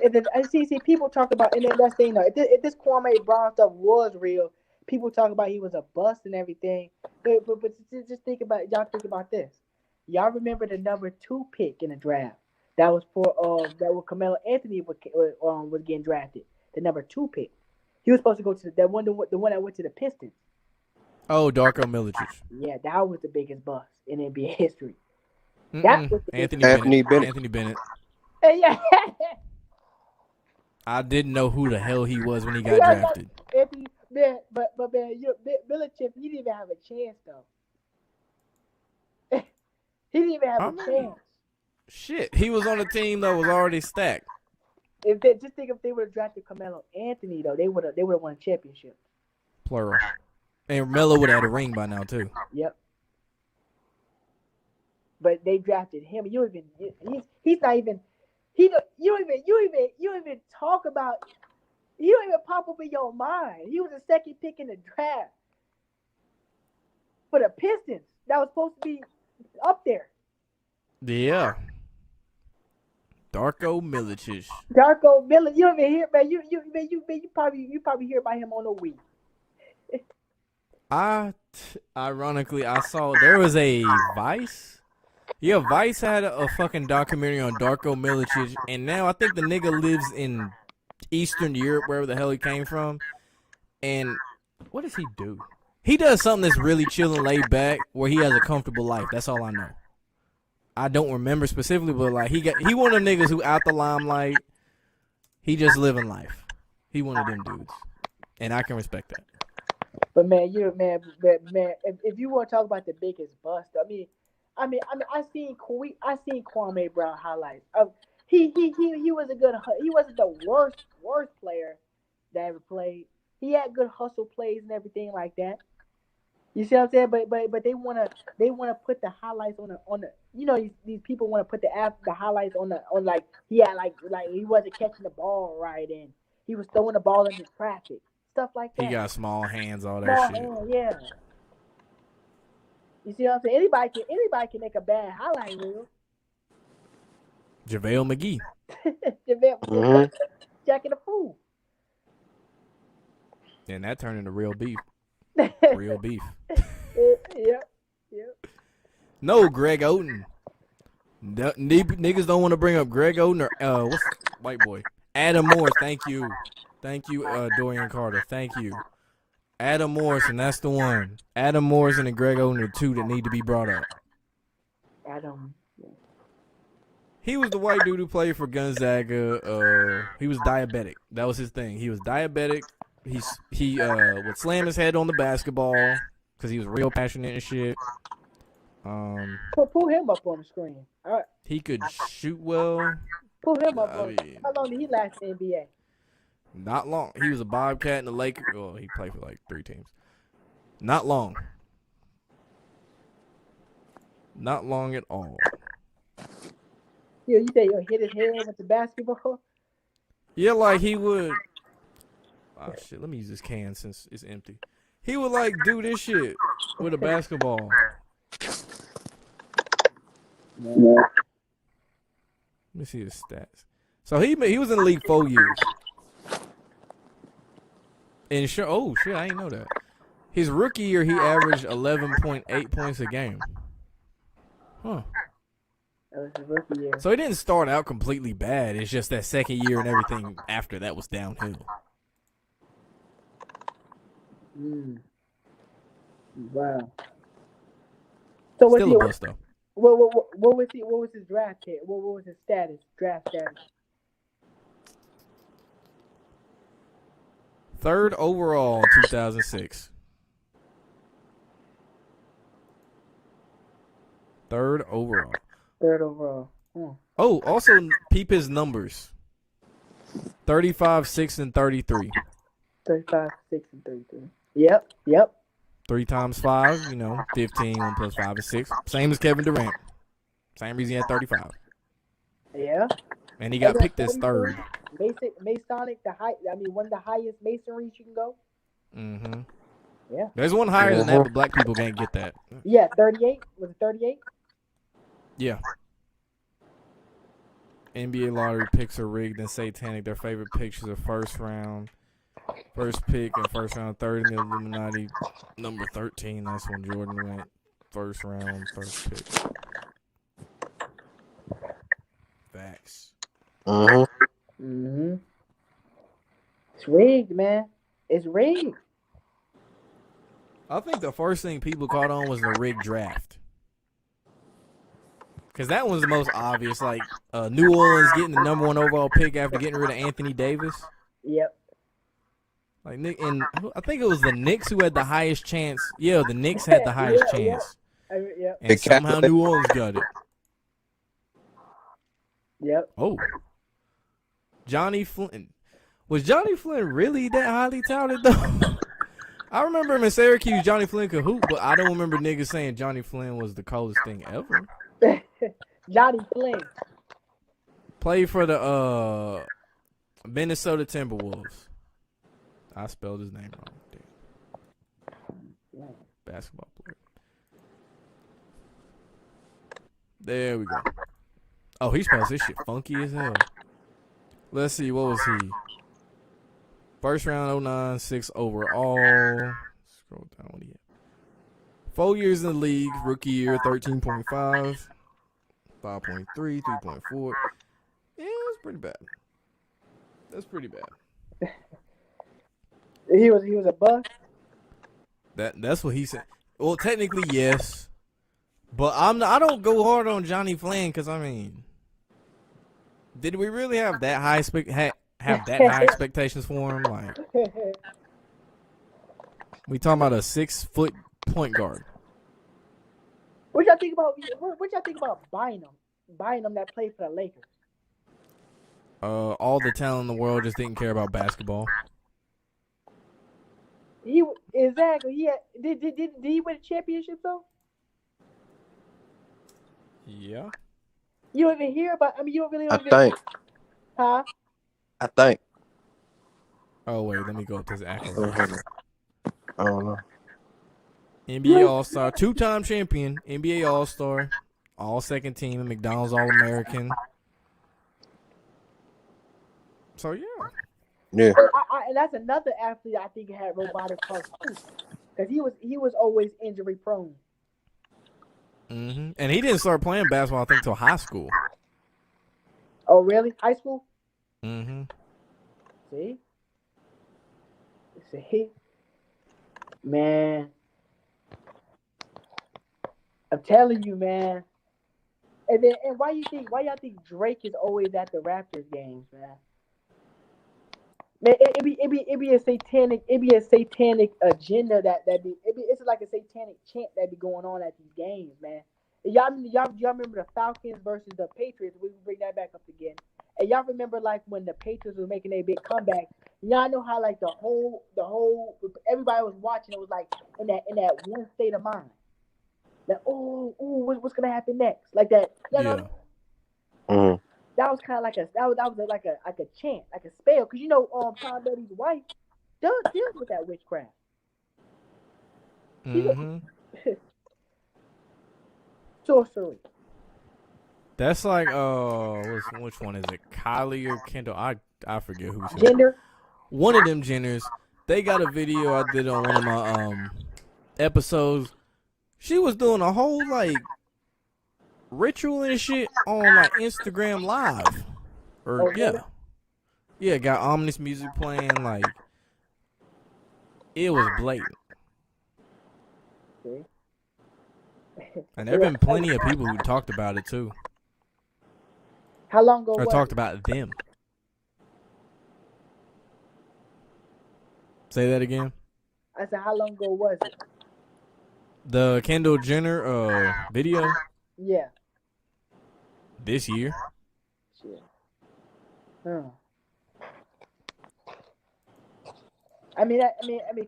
and then I see people talk about, and then that's the thing though. If this Kwame Brown stuff was real, people talk about he was a bust and everything. But just think about y'all. Think about this. Y'all remember the number 2 pick in the draft? That was that was Carmelo Anthony was getting drafted. The number 2 pick. He was supposed to go to the one that went to the Pistons. Oh, Darko Milicic. Yeah, that was the biggest bust in NBA history. That was the Anthony Bennett. Yeah. I didn't know who the hell he was when he got drafted. Anthony, man, but man, Milicic, he didn't even have a chance though. He didn't even have a chance. Shit, he was on a team that was already stacked. Just think if they would have drafted Carmelo Anthony though, they would have won a championship. Plural. And Melo would have had a ring by now too. Yep. But they drafted him. He's not even. You don't even talk about. You don't even pop up in your mind. He was the second pick in the draft for the Pistons. That was supposed to be up there. Yeah. Darko Milicic. Darko Milicic. You don't even hear, man. You probably hear about him on the week. Ironically, I saw there was a Vice. Yeah, Vice had a fucking documentary on Darko Milicic, and now I think the nigga lives in Eastern Europe, wherever the hell he came from. And what does he do? He does something that's really chill and laid back, where he has a comfortable life. That's all I know. I don't remember specifically, but like he one of them niggas who out the limelight. He just living life. He one of them dudes, and I can respect that. But man, if you want to talk about the biggest bust, I mean, I seen Kwame Brown highlights. He was he wasn't the worst player that ever played. He had good hustle plays and everything like that. You see what I'm saying? But they wanna put the highlights on the these people want to put the highlights on like he had like he wasn't catching the ball right and he was throwing the ball into traffic, stuff like that. He got small hands, all that shit. Yeah. You see what I'm saying? Anybody can make a bad highlight reel. JaVale McGee. Jacking the fool. And that turned into real beef. Real beef. Yep. No, Greg Oden. Niggas don't want to bring up Greg Oden or what's white boy? Adam Morris. Thank you, Dorian Carter. Thank you. Adam Morrison, that's the one. Adam Morrison and Greg Oden are two that need to be brought up. Adam. He was the white dude who played for Gonzaga. He was diabetic. That was his thing. He was diabetic. He would slam his head on the basketball because he was real passionate and shit. Pull him up on the screen. All right. He could shoot well. Pull him up. How long did he last in the NBA? Not long. He was a Bobcat in the Lakers. Well, he played for like 3 teams. Not long. Not long at all. Yeah, you say he'll hit his head with the basketball? Yeah, like he would. Oh shit! Let me use this can since it's empty. He would like do this shit with a basketball. Let me see his stats. So he was in the league 4 years. And oh shit, I didn't know that. His rookie year, he averaged 11.8 points a game. Huh. That was his rookie year. So he didn't start out completely bad. It's just that second year and everything after that was downhill. Wow. So still a bust though. What was his draft kit? What was his draft status? 3rd overall in 2006. 3rd overall. 3rd overall. Oh, also peep his numbers. 35, 6, and 33. 35, 6, and 33. Yep. 3 times 5, 15. 1 plus 5 is 6. Same as Kevin Durant. Same reason he had 35. Yeah. and he And got then picked as 43, third. Masonic, one of the highest masonries you can go. Mm-hmm. Yeah. There's one higher than that, but black people can't get that. Yeah, 38. Was it 38? Yeah. NBA lottery picks are rigged and satanic. Their favorite pictures are first pick and first round third in the Illuminati. Number 13, that's when Jordan went. First round, first pick. Facts. Mm-hmm. It's rigged, man. It's rigged. I think the first thing people caught on was the rigged draft. Because that was the most obvious. Like, New Orleans getting the number 1 overall pick after getting rid of Anthony Davis. Yep. Like, and I think it was the Knicks who had the highest chance. Yeah, the Knicks had the highest chance. Yep. And somehow New Orleans got it. Yep. Oh. Johnny Flynn. Was Johnny Flynn really that highly touted, though? I remember him in Syracuse, Johnny Flynn could hoop, but I don't remember niggas saying Johnny Flynn was the coldest thing ever. Johnny Flynn. Played for the Minnesota Timberwolves. I spelled his name wrong. Damn. Basketball player. There we go. Oh, he spells this shit funky as hell. Let's see, what was he? First round 09, 6 overall. Scroll down, what he had? 4 years in the league, rookie year 13.5, 5.3, 3.4. Yeah, that's pretty bad. That's pretty bad. He was a bust. That's what he said. Well, technically yes, but I don't go hard on Johnny Flynn because I mean, did we really have that high have that high expectations for him? Like, we talking about a 6-foot point guard. What y'all think about? What y'all think about Bynum that played for the Lakers? All the talent in the world just didn't care about basketball. Exactly. Did he win a championship though? Yeah. You don't even hear about. I mean, you don't really. I think. Huh? I think. Oh wait, let me go with this accolade. I don't know. NBA All-Star, 2-time champion, NBA All-Star, All-Second Team, McDonald's All-American. So yeah. Yeah. And that's another athlete I think had robotic parts too, because he was always injury prone. Mm-hmm. And he didn't start playing basketball, I think, till high school. Oh really? High school? Mm-hmm. See, man. I'm telling you, man. And why y'all think Drake is always at the Raptors games, man? Man, it be a satanic agenda it's like a satanic chant that be going on at these games, man. And y'all remember the Falcons versus the Patriots? We can bring that back up again. And y'all remember like when the Patriots were making their big comeback? Y'all know how like the whole everybody was watching. It was like in that one state of mind. Like what's gonna happen next? Like that. You know? Mm-hmm. That was kind of like a chant, like a spell, because Tom Brady's wife deals with that witchcraft. Mm-hmm. Sorcery. That's like which one is it? Kylie or Kendall? I forget who's Gender. One of them genders. They got a video I did on one of my episodes. She was doing a whole like ritual and shit on like Instagram Live. Yeah, got ominous music playing, like it was blatant. See? And there have been plenty of people who talked about it too. How long ago or talked about them. Say that again. I said, how long ago was it? The Kendall Jenner video Yeah. this year. Shit. I mean,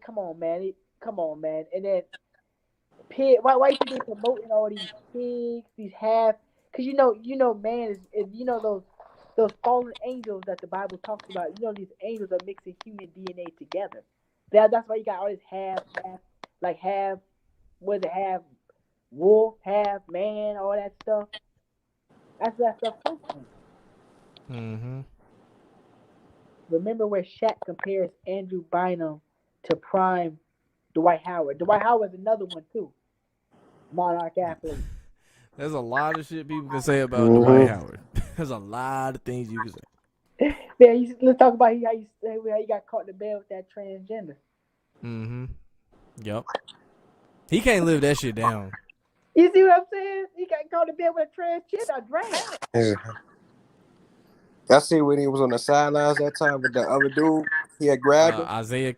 come on, man. Come on, man. And then, why you think they promoting all these pigs, these half? Cause man is those fallen angels that the Bible talks about. These angels are mixing human DNA together. That's why you got all this half, was it half wolf, half man, all that stuff. That's where that stuff comes from. Mm-hmm. Remember where Shaq compares Andrew Bynum to prime Dwight Howard. Dwight Howard's another one too. Monarch athlete. There's a lot of shit people can say about Dwight Mm-hmm. Howard. There's a lot of things you can say. Man, let's talk about how he got caught in the bed with that transgender. Mm-hmm. Yep. He can't live that shit down. You see what I'm saying? He got caught in bed with a transgender. Drag. I see when he was on the sidelines that time with the other dude. He had grabbed him. Isaiah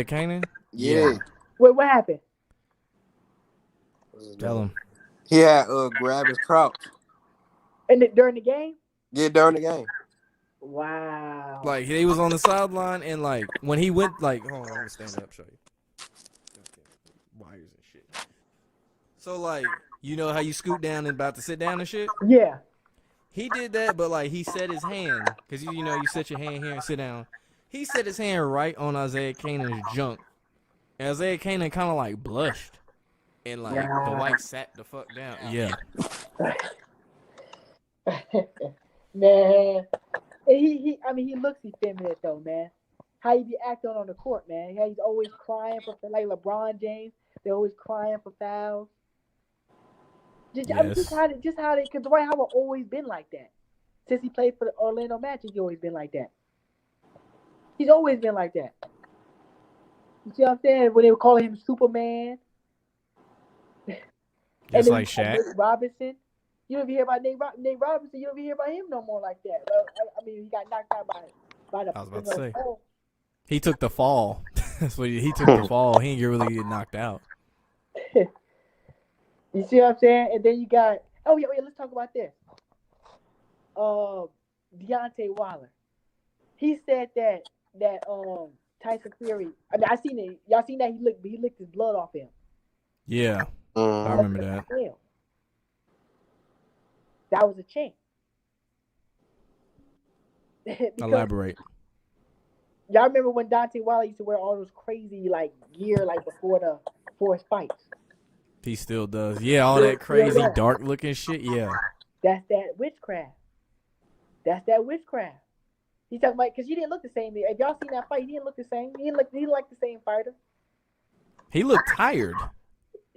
Kanan. Yeah. Wait, what happened? Tell him. He had grabbed his crouch. During the game? Yeah, during the game. Wow. Like he was on the sideline, and like when he went, like, hold on, let me stand up, show you. Wires and shit. So like, you know how you scoot down and about to sit down and shit? Yeah. He did that, but like he set his hand, cause you set your hand here and sit down. He set his hand right on Isaiah Kanan's junk, and Isaiah Kanan kind of like blushed, and like the white sat the fuck down. Yeah. Man, he looks effeminate though, man. How he be acting on the court, man? How he's always crying for like LeBron James. They're always crying for fouls. Just how they, because Dwight Howard always been like that. Since he played for the Orlando Magic, he always been like that. He's always been like that. You see what I'm saying? When they were calling him Superman. Just like Shaq. Nate Robinson. You don't even hear about Nate Robinson. You don't even hear about him no more like that. Well, he got knocked out by the. I was about to say. He took the fall. That's what he took the fall. He didn't really get knocked out. You see what I'm saying? And then you got let's talk about this. Deontay Wilder. He said that Tyson Fury. I mean, I seen it. Y'all seen that he licked his blood off him. Yeah, I remember that. That was a chink. Elaborate. Y'all remember when Deontay Wilder used to wear all those crazy like gear like before his fights? He still does. Yeah, all that crazy dark looking shit. Yeah. That's that witchcraft. He's talking about because he didn't look the same. If y'all seen that fight, he didn't look the same. He didn't like the same fighter. He looked tired.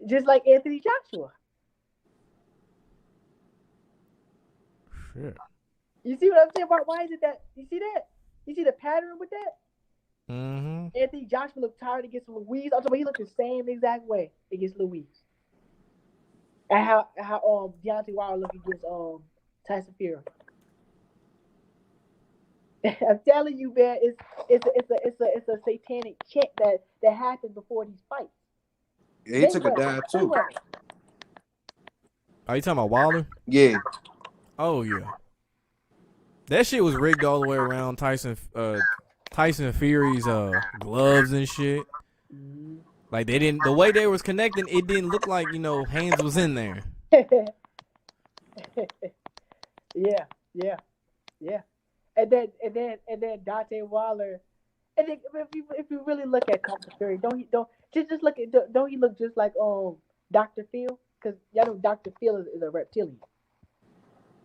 Just like Anthony Joshua. Shit. You see what I'm saying? Why is it that? You see that? You see the pattern with that? Mm-hmm. Anthony Joshua looked tired against Louise. I'm talking about he looked the same exact way against Louise. And how Deontay Wilder looked against Tyson Fury. I'm telling you, man, it's a satanic chant that happened before these fights. Yeah, he took a dive too. Are you talking about Wilder? Yeah. Oh yeah. That shit was rigged all the way around Tyson Fury's gloves and shit. Mm-hmm. Like the way they was connecting, it didn't look like, hands was in there. Yeah. And then Deontay Wilder. And then if you really look at Tyson Fury, don't he look just like Dr. Phil? Because y'all know Dr. Phil is a reptilian.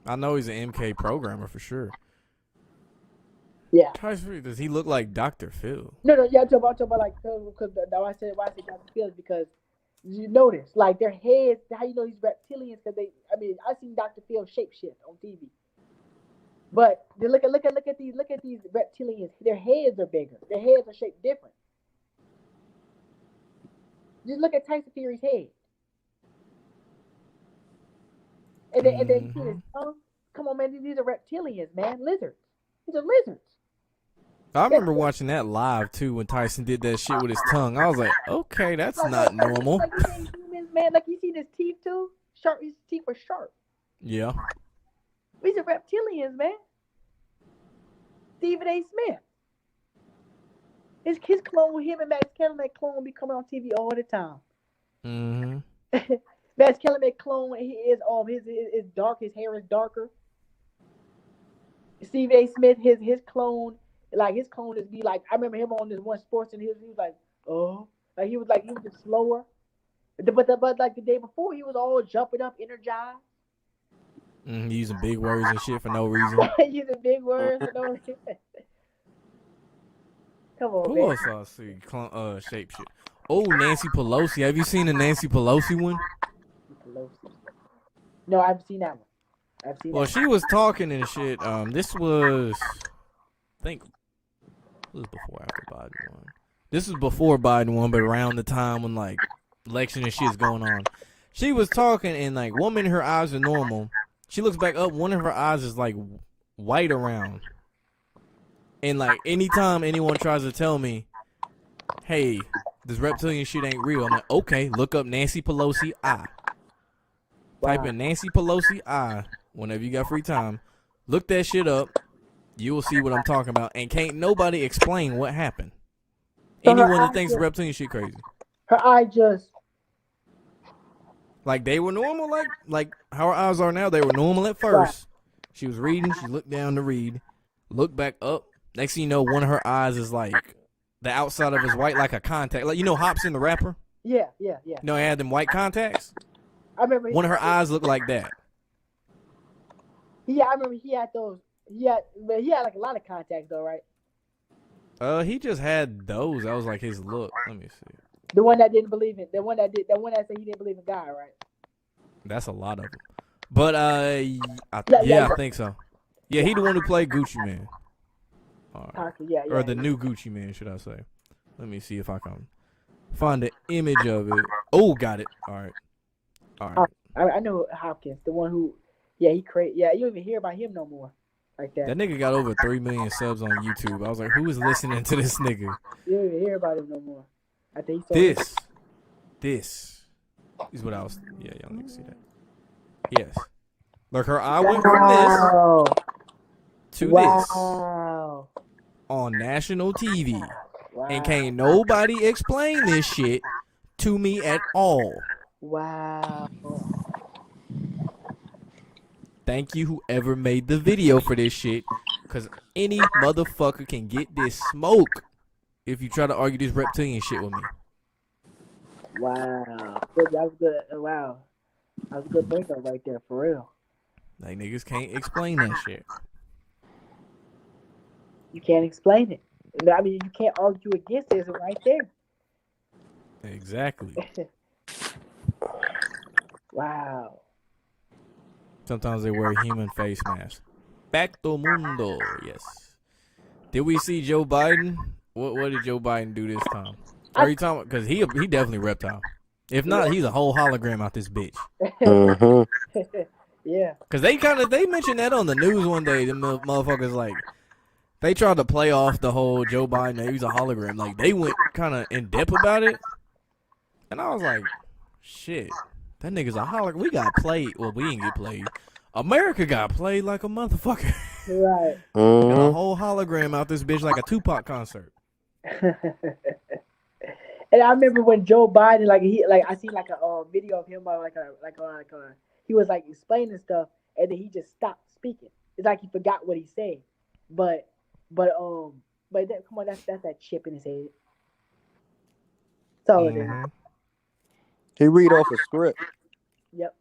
I know he's an MK programmer for sure. Yeah. Tyson Fury, does he look like Dr. Phil? No, yeah, I'm talking about like because why I say Dr. Phil is because you notice like their heads. How you know these reptilians? Because I seen Dr. Phil shapeshift on TV. But look at these reptilians. Their heads are bigger. Their heads are shaped different. Just look at Tyson Fury's head. And then you see his tongue. Come on, man, these are reptilians, man. Lizards. These are lizards. I remember watching that live too when Tyson did that shit with his tongue. I was like, okay, that's not normal. Like you see humans, man. Like you see his teeth too. Sharp. His teeth were sharp. Yeah. These are reptilians, man. Stephen A. Smith. His clone with him and Max Kellerman clone be coming on TV all the time. Mm-hmm. Best Kellerman clone. He is his is dark. His hair is darker. Steve A. Smith, his clone, like his clone is be like. I remember him on this one sports and he was like, oh, like he was just slower. But like the day before, he was all jumping up, energized. Using big words and shit for no reason. Using big words for no reason. Come on, Who man. else I see? Shape shit. Oh, Nancy Pelosi. Have you seen the Nancy Pelosi one? No, I haven't seen that one. Well, she was talking and shit. This was, I think, it was before after Biden won. This was before Biden won, but around the time when like election and shit's going on. She was talking and like woman, her eyes are normal. She looks back up, one of her eyes is like white around. And like anytime anyone tries to tell me, hey, this reptilian shit ain't real, I'm like, okay, look up Nancy Pelosi eye. Wow. Type in Nancy Pelosi eye whenever you got free time. Look that shit up. You will see what I'm talking about. And can't nobody explain what happened. So Anyone that thinks reptilian shit crazy. Her eye just. Like they were normal, like how her eyes are now. They were normal at first. She was reading. She looked down to read. Looked back up. Next thing you know, one of her eyes is like the outside of his white, like a contact. Like Hopsin the rapper. Yeah. You know, he had them white contacts. I remember one of her eyes looked like that. Yeah, I remember he had those. He had like a lot of contacts though, right? He just had those. That was like his look. Let me see. The one that didn't believe it. The one that said he didn't believe in God, right? That's a lot of them. But I think so. Yeah, he the one who played Gucci Man. All right. Or the new Gucci Man, should I say? Let me see if I can find the image of it. Oh, got it. All right. I know Hopkins, the one who, he crazy. Yeah, you don't even hear about him no more, like that. That nigga got over 3 million subs on YouTube. I was like, who is listening to this nigga? You don't even hear about him no more. I think this is what I was. Yeah, y'all need to see that. Yes. Look, her eye went from this to this on national TV. Wow. And can't nobody explain this shit to me at all. Wow. Thank you, whoever made the video for this shit. Because any motherfucker can get this smoke if you try to argue this reptilian shit with me. Wow. That was good. Wow. That was a good breakup right there, for real. Like, niggas can't explain that shit. You can't explain it. I mean, you can't argue against it. It's right there. Exactly. Wow. Sometimes they wear human face masks. Back to mundo, yes. Did we see Joe Biden? What did Joe Biden do this time? Are you talking? Because he definitely reptile. If not, he's a whole hologram out this bitch. Yeah. Because they mentioned that on the news one day. The motherfuckers like they tried to play off the whole Joe Biden. He was a hologram. Like they went kind of in depth about it, and I was like, shit, that nigga's a hologram. We got played. Well, we didn't get played. America got played like a motherfucker. Right. And a whole hologram out this bitch like a Tupac concert. And I remember when Joe Biden, I seen like a video of him, he was like explaining stuff, and then he just stopped speaking. It's like he forgot what he said. But come on, that's that chip in his head. That's all it is. He read off a script. Yep.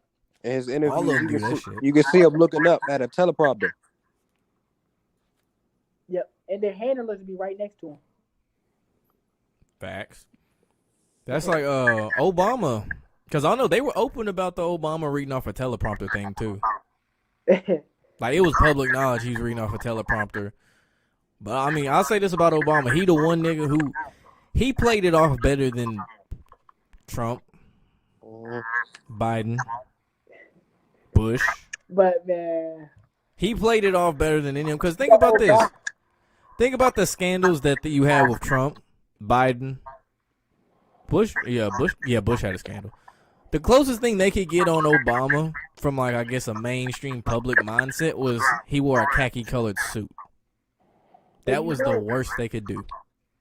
In his All of them interview, do that shit. you can see him looking up at a teleprompter. Yep. And their handlers be right next to him. Facts. That's like Obama. Because I know they were open about the Obama reading off a teleprompter thing, too. Like, it was public knowledge he was reading off a teleprompter. But, I mean, I'll say this about Obama. He the one nigga who, he played it off better than Trump, Biden, Bush. But, man. He played it off better than any of them. Because think about this. Think about the scandals that you had with Trump, Biden, Bush. Bush had a scandal. The closest thing they could get on Obama from, like, I guess a mainstream public mindset was he wore a khaki-colored suit. That was the worst they could do.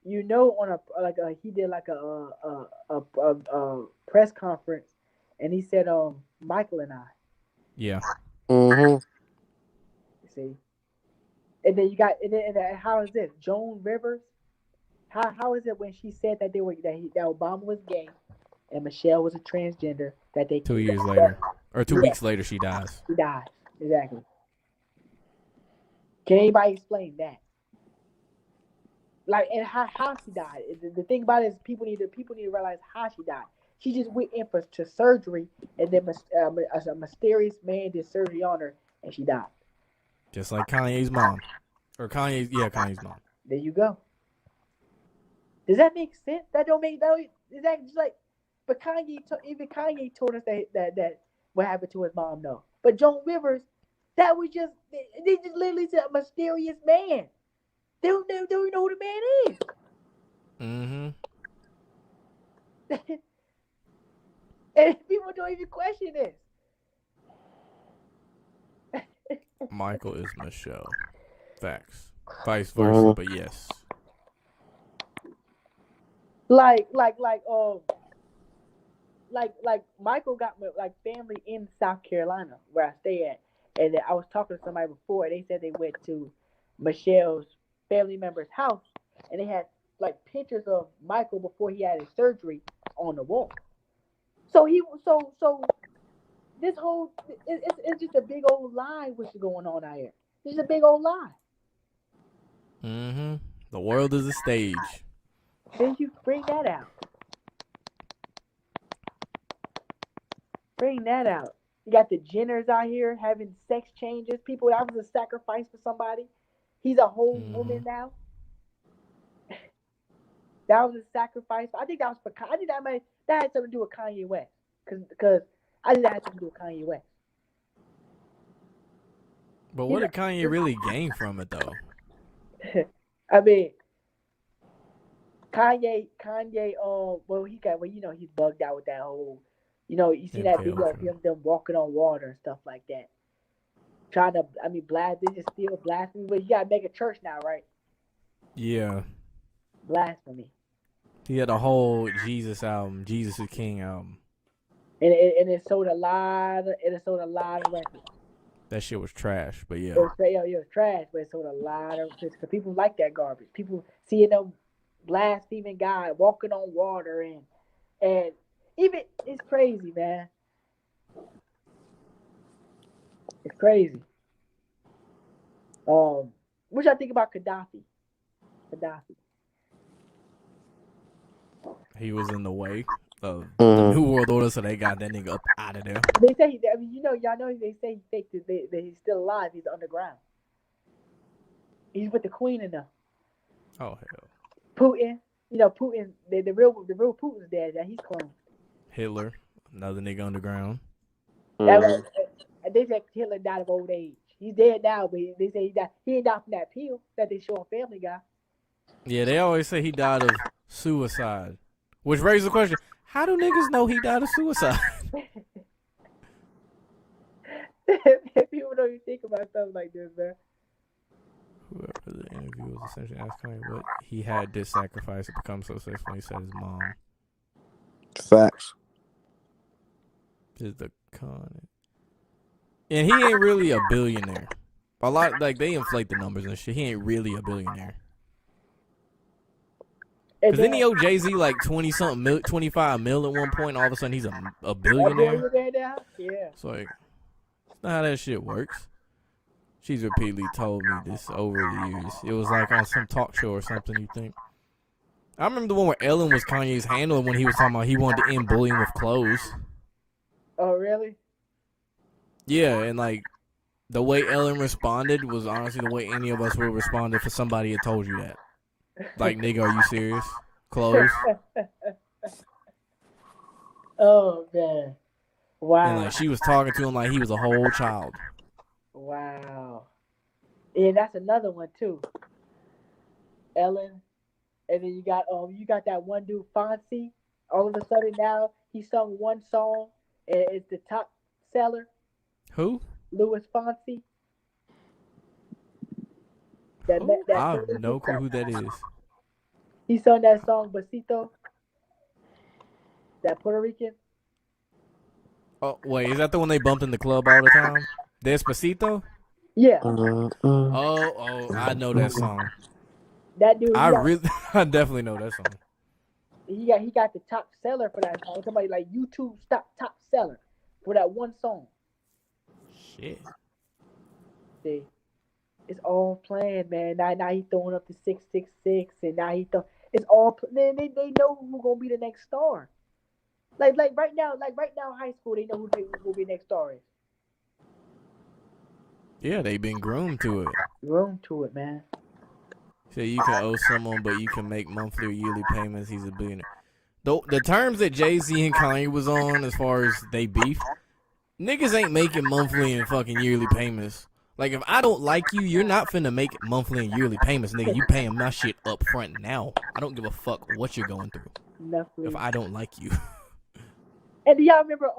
On he did like a press conference, and he said, Michael and I. Yeah. Mm-hmm. You see, and then you got, and how is this? Joan Rivers. How is it when she said that that Obama was gay and Michelle was a transgender that they 2 years later, or 2 weeks yeah, later, she dies. she dies exactly? Can anybody explain that? Like, and how she died. The thing about it is people need to realize how she died. She just went in for to surgery, and then a mysterious man did surgery on her, and she died. Just like Kanye's mom, or Kanye's mom. There you go. Does that make sense? That don't make that. Is that just like? But even Kanye told us that what happened to his mom. No, but Joan Rivers, that was just they just literally said a mysterious man. They don't know who the man is. Mm-hmm. And people don't even question this. Michael is Michelle. Facts. Vice versa, but yes. Like Michael got like family in South Carolina where I stay at, and I was talking to somebody before. They said they went to Michelle's family member's house, and they had like pictures of Michael before he had his surgery on the wall. So this whole it's just a big old lie what's going on out here. It's just a big old lie. Mm-hmm. The world is a stage. Then you bring that out. Bring that out. You got the Jenners out here having sex changes. People, that was a sacrifice for somebody. He's a whole woman now. That was a sacrifice. I think that was for. I think that had something to do with Kanye West. Because I think that had something to do with Kanye West. But what did Kanye really gain from it, though? I mean, Kanye, he's bugged out with that whole, you see that video of him them walking on water and stuff like that. Trying to, blast, they just still blasphemy, but you gotta make a church now, right? Yeah. Blasphemy. He had a whole Jesus album, Jesus is King album. And it sold a lot of records. That shit was trash, but yeah. It was trash, but it sold a lot of records because people like that garbage. People seeing them blaspheming God walking on water and even it's crazy, man. It's crazy. What y'all think about Gaddafi? He was in the way of the New World Order, so they got that nigga up out of there. They say y'all know they say that he's still alive. He's underground. He's with the Queen and them. Oh hell. Putin, Putin, the real Putin's dead. That he's cloned. Hitler, another nigga underground. They said Hitler died of old age. He's dead now, but they say he died. He ain't died from that pill that they show on Family Guy. Yeah, they always say he died of suicide, which raises the question: how do niggas know he died of suicide? People don't even think about stuff like this, man. Whoever the interview was essentially asking what he had to sacrifice to become so successful. He said his mom. Facts. Is the con. And he ain't really a billionaire. A lot, like, they inflate the numbers and shit. He ain't really a billionaire. Because then he owed Jay-Z like 20-something mil, 25 mil at one point. And all of a sudden, he's a billionaire. Yeah. It's like, that's not how that shit works. She's repeatedly told me this over the years. It was like on some talk show or something, you think. I remember the one where Ellen was Kanye's handler when he was talking about he wanted to end bullying with clothes. Oh, really? Yeah, and like, the way Ellen responded was honestly the way any of us would have responded if somebody had told you that. Like, nigga, are you serious? Clothes? Oh, man. Wow. And like, she was talking to him like he was a whole child. Wow. Yeah, that's another one too. Ellen, and then you got that one dude Fonzie. All of a sudden now he sung one song and it's the top seller. Who? Louis Fonzie. I have no clue who that is. He sung that song Besito. That Puerto Rican. Oh wait, is that the one they bumped in the club all the time? Despacito? Yeah, I know that song. that dude. I really, I definitely know that song. He got the top seller for that song. Somebody like YouTube top seller for that one song. Shit. See, it's all planned, man. Now he throwing up the 666, and now it's all. Man, they know who's gonna be the next star. Like right now, high school they know who will be the next star is. Yeah, they been groomed to it. Room to it, man. So you can owe someone, but you can make monthly or yearly payments. He's a billionaire. The terms that Jay-Z and Kanye was on as far as they beef, niggas ain't making monthly and fucking yearly payments. Like, if I don't like you, you're not finna make monthly and yearly payments, nigga. You paying my shit up front now. I don't give a fuck what you're going through. Nothing. If I don't like you. And do y'all remember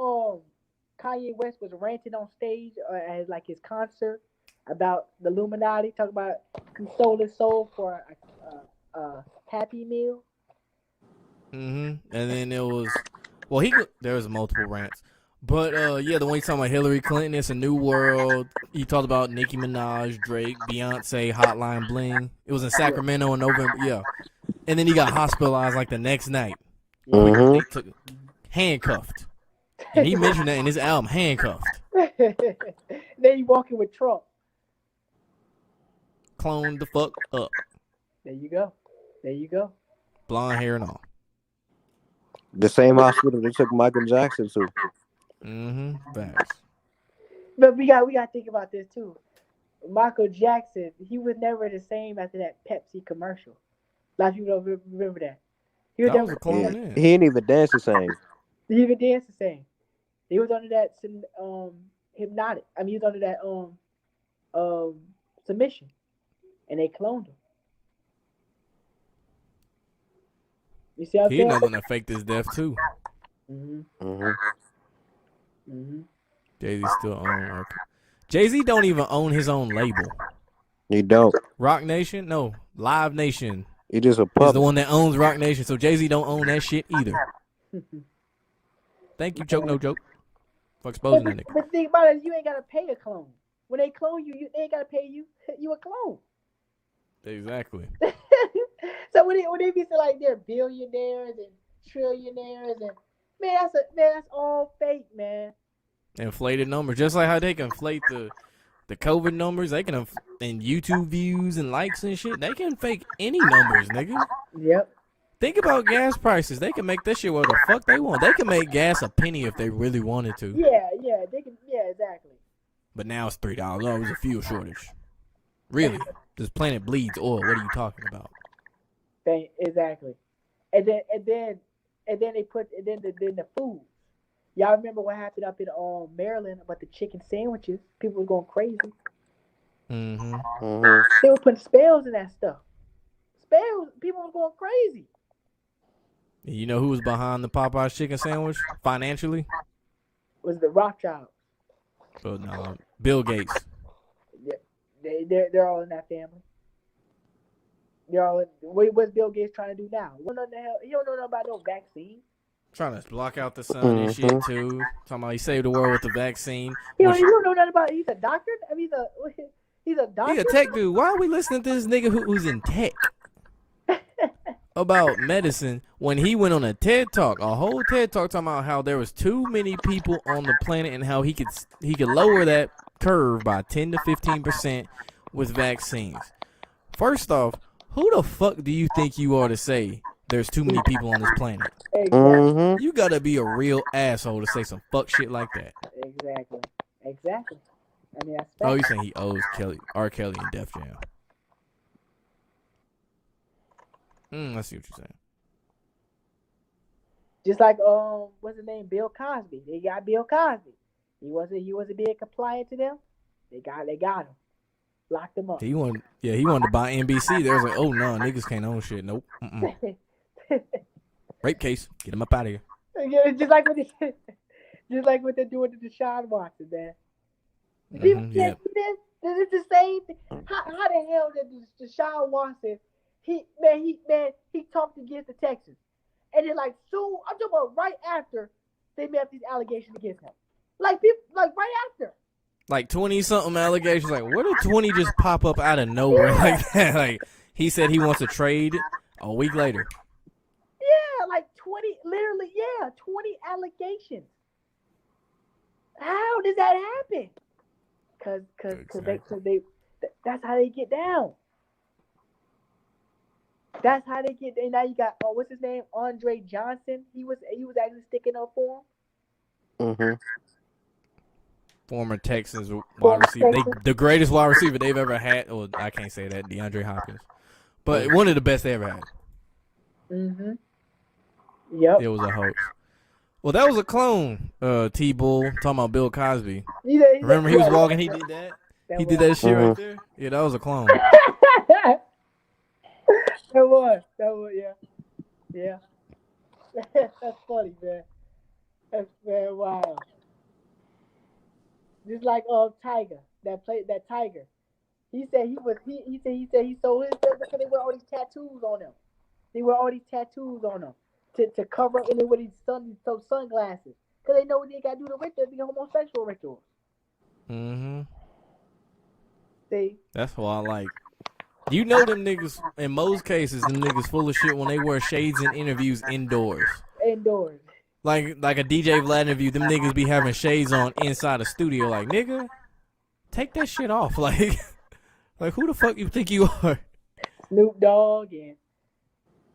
Kanye West was ranting on stage at like his concert about the Illuminati, talking about console his soul for a Happy Meal. And then there was, there was multiple rants. But, the one he talking about Hillary Clinton, It's a New World. He talked about Nicki Minaj, Drake, Beyonce, Hotline Bling. It was in Sacramento in November, yeah. And then he got hospitalized like the next night. They took handcuffed. And he mentioned that in his album, Handcuffed. Then he walking with Trump. Cloned the fuck up. There you go. Blonde hair and all. The same hospital they took Michael Jackson to. Facts. But we got to think about this too. Michael Jackson, he was never the same after that Pepsi commercial. A lot of people don't remember that. He was That was a clone. He ain't even dance the same. He even danced the same. He was under that hypnotic. I mean, he was under that submission, and they cloned him. You see how I'm He saying? not gonna fake his death too. Jay-Z still own. Jay-Z don't even own his own label. He don't. Rock Nation? No. Live Nation. He just a Is puppet. the one that owns Rock Nation. So Jay-Z don't own that shit either. Thank you, Choke No Joke, for exposing that nigga. But the thing about it is you ain't gotta pay a clone. When they clone you, they ain't gotta pay you. You a clone. Exactly. So when they be saying like they're billionaires and trillionaires and that's all fake, man. Inflated numbers. Just like how they can inflate the COVID numbers, they can and YouTube views and likes and shit. They can fake any numbers, nigga. Yep. Think about gas prices. They can make that shit what the fuck they want. They can make gas a penny if they really wanted to. Yeah, they can. Yeah, exactly. But now it's $3. Oh, it was a fuel shortage. Really? This planet bleeds oil. What are you talking about? Exactly. And then they put the food. Y'all remember what happened up in Maryland about the chicken sandwiches? People were going crazy. They were putting spells in that stuff. Spells. People were going crazy. You know who was behind the Popeye's chicken sandwich financially? Was the Rothschilds. Oh no, Bill Gates. They're all in that family. They're all. What's Bill Gates trying to do now? He don't know nothing about no vaccine. Trying to block out the sun and shit too. Talking about he saved the world with the vaccine. He don't know nothing about. He's a doctor. I mean, he's a doctor. He a tech dude. Why are we listening to this nigga who's in tech about medicine when he went on a TED Talk, a whole TED Talk talking about how there was too many people on the planet and how he could lower that curve by 10 to 15% with vaccines. First off, who the fuck do you think you are to say there's too many people on this planet? Exactly. You gotta be a real asshole to say some fuck shit like that. Exactly. I mean, that's fact. Oh, you saying he owes R. Kelly and Def Jam? I see what you're saying. Just like what's his name, Bill Cosby. They got Bill Cosby. He wasn't being compliant to them. They got him, locked him up. He wanted to buy NBC. They was like, oh no, niggas can't own shit. Nope. Rape case. Get him up out of here. Yeah, just like what they're doing to Deshaun Watson, man. People can't do this. It's the same thing. How the hell did Deshaun Watson? He talked against the Texans, and then like soon I'm talking about right after they made up these allegations against him. Like people, like right after. Like 20-something allegations. Like, where did 20 just pop up out of nowhere like that? Like, he said he wants to trade a week later. Yeah, like 20, literally, 20 allegations. How does that happen? Cause they, that's how they get down. That's how they get. And now you got what's his name, Andre Johnson. He was actually sticking up for him. Mm-hmm. Former Texans wide receiver. The greatest wide receiver they've ever had. Well, I can't say that, DeAndre Hopkins, but one of the best they ever had. Mm-hmm. Yep. It was a hoax. Well, that was a clone. T-Bull talking about Bill Cosby. Remember he was walking. He did that. He did that shit right there. Yeah, that was a clone. That was, yeah. That's funny, man. That's very wild. Just like Tiger, that Tiger. He said he sold his stuff because they wear all these tattoos on him. They wear all these tattoos on them to cover up, and they wear these sunglasses because they know what they got to do to rituals, the homosexual rituals. Mm-hmm. See, that's why I like. You know them niggas, in most cases, them niggas full of shit when they wear shades in interviews indoors. Indoors. Like a DJ Vlad interview, them niggas be having shades on inside a studio. Like, nigga, take that shit off. Like who the fuck you think you are? Snoop Dogg and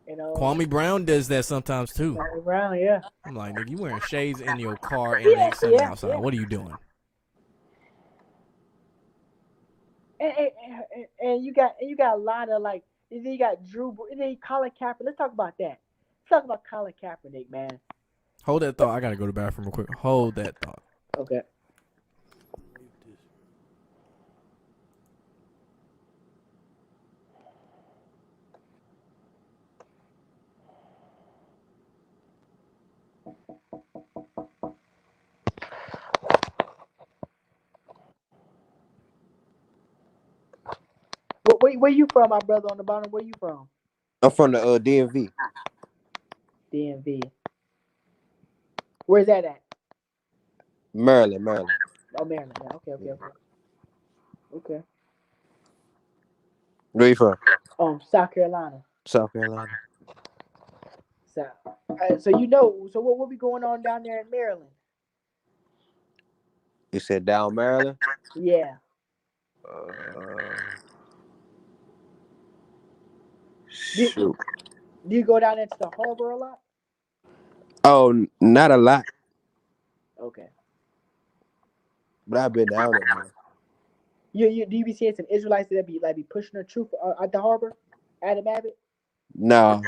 Kwame Brown does that sometimes too. Kwame Brown, yeah. I'm like, nigga, you wearing shades in your car and ain't sunny outside. Yeah. What are you doing? And you got a lot of like, and then you got Drew, and then Colin Kaepernick. Let's talk about that. Let's talk about Colin Kaepernick, man. Hold that thought. I gotta go to the bathroom real quick. Hold that thought. Okay. Where you from, my brother on the bottom? Where you from? I'm from the DMV. DMV. Where's that at? Maryland. Oh, Maryland. Okay. Where you from? South Carolina. South Carolina. So what be going on down there in Maryland? You said down Maryland? Yeah. Shoot. Do you go down into the harbor a lot? Oh, not a lot. Okay. But I've been down there, man. Do you be seeing some Israelites that be pushing their truth at the harbor? Adam Abbott? No.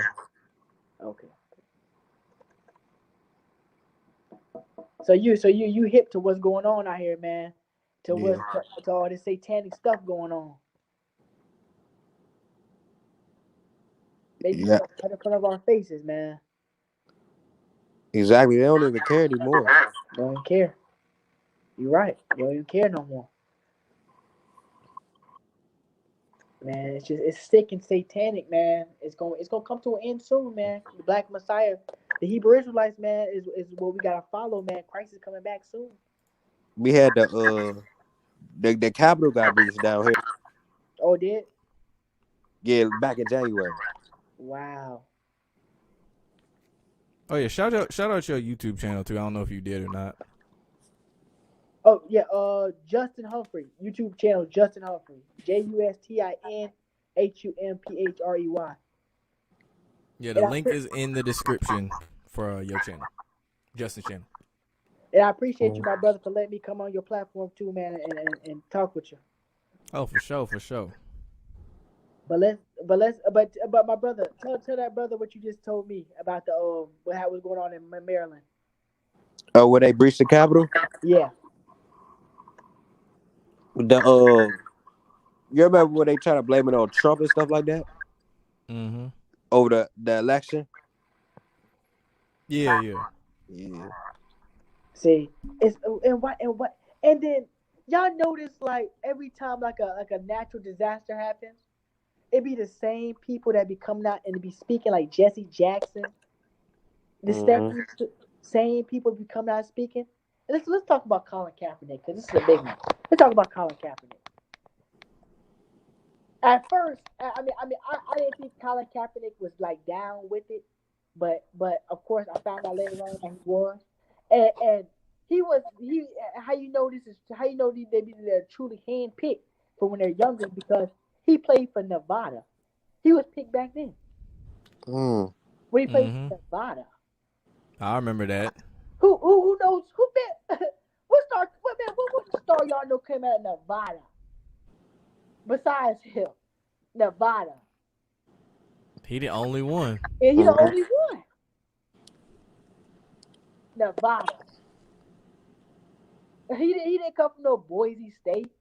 Okay. So you hip to what's going on out here, man. To all this satanic stuff going on. They do right in front of our faces, man. Exactly. They don't even care anymore. They don't even care. You're right. They don't even care no more. Man, it's sick and satanic, man. It's gonna come to an end soon, man. The Black Messiah, the Hebrew Israelites, man, is what we gotta follow, man. Christ is coming back soon. We had the Capitol got breached down here. Oh, it did? Yeah, back in January. Wow. Oh yeah, shout out your YouTube channel too. I don't know if you did or not. Oh yeah, Justin Humphrey YouTube channel. Justin Humphrey, JustinHumprey. Yeah, the link is in the description for your channel, Justin's channel. And I appreciate you, my brother, for letting me come on your platform too, man, and talk with you. Oh, for sure. But my brother, tell that brother what you just told me about the what was going on in Maryland. Oh, where they breached the Capitol? Yeah. You remember when they try to blame it on Trump and stuff like that? Mm-hmm. Over the election? Yeah. See, it's and then y'all notice like every time like a natural disaster happens, it be the same people that be coming out and be speaking, like Jesse Jackson. The same people be coming out speaking. Let's talk about Colin Kaepernick because this is a big one. Let's talk about Colin Kaepernick. At first, I didn't think Colin Kaepernick was like down with it, but of course I found out later on that he was, and he. How you know this is how you know they're truly handpicked for when they're younger because he played for Nevada. He was picked back then Mm. when he played for Nevada. I remember that. Who knows who been what star y'all know came out of Nevada besides him? Nevada. He the only one. And he the only one. Nevada. He didn't come from no Boise State.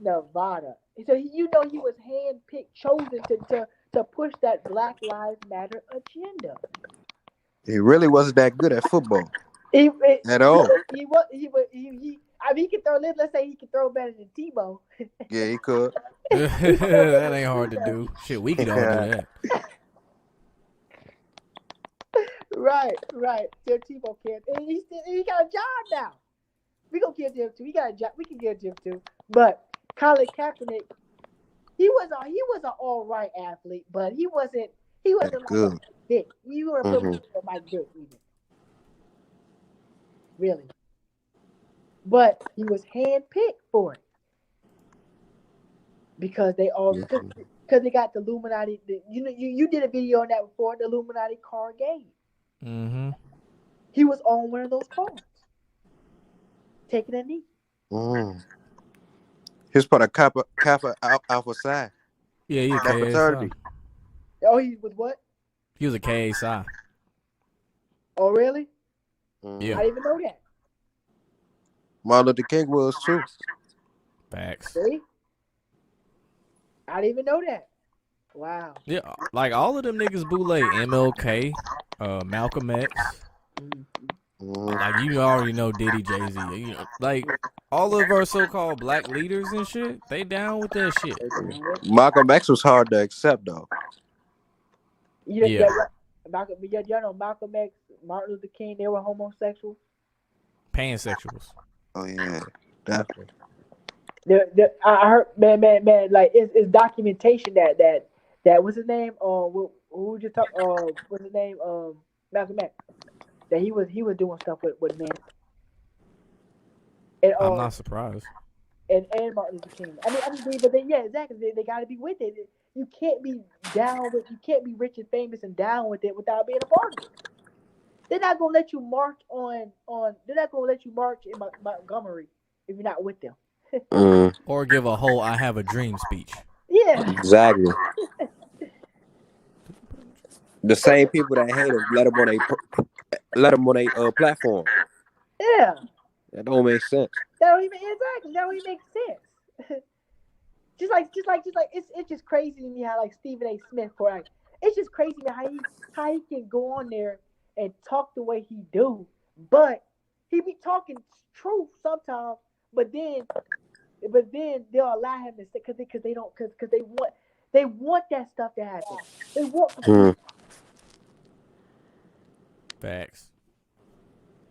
Nevada. So you know he was handpicked, chosen to push that Black Lives Matter agenda. He really wasn't that good at football at all. I mean, he could throw. Let's say he could throw better than Tebow. Yeah, he could. That ain't hard to do. Shit, we could all do that. Right. Till Tebow can't. And he got a job now. We gonna give him too. He got a job. We can give him too. But Colin Kaepernick, he was an all right athlete, but he wasn't like good. Mike Vick. You were put him for Mike Vick even. Really. But he was handpicked for it. Because they all because they got the Illuminati. You did a video on that before, the Illuminati card game. Mm-hmm. He was on one of those cards. Taking a knee. Mm. He was part of Kappa Alpha Psi. Yeah, he was That fraternity. Oh, he was what? He was a KSI. Oh, really? Yeah. I didn't even know that. Martin Luther King was too. Facts. See? I didn't even know that. Wow. Yeah, like all of them niggas bootleg MLK, Malcolm X. Like you already know Diddy, Jay-Z. You know, like all of our so-called black leaders and shit, they down with that shit. Malcolm X was hard to accept though. Yeah. Y'all know Malcolm X, Martin Luther King, they were homosexuals. Pansexuals. Oh yeah, definitely. I heard, man, like it's documentation that what's his name? Who just talk? What's his name? Malcolm X. That he was doing stuff with men. And, I'm not surprised. And Martin Luther King. I mean, but exactly. They got to be with it. You can't be rich and famous and down with it without being a part of it. They're not gonna let you march They're not gonna let you march in Montgomery if you're not with them. Or give a whole "I have a dream" speech. Yeah. Exactly. The same people that hate him let him on a platform. Yeah. That don't make sense. That don't even make sense. just like it's just crazy to me how like Stephen A. Smith it's just crazy how he can go on there and talk the way he do, but he be talking truth sometimes, but then they'll allow him to say because they want that stuff to happen. They want Facts.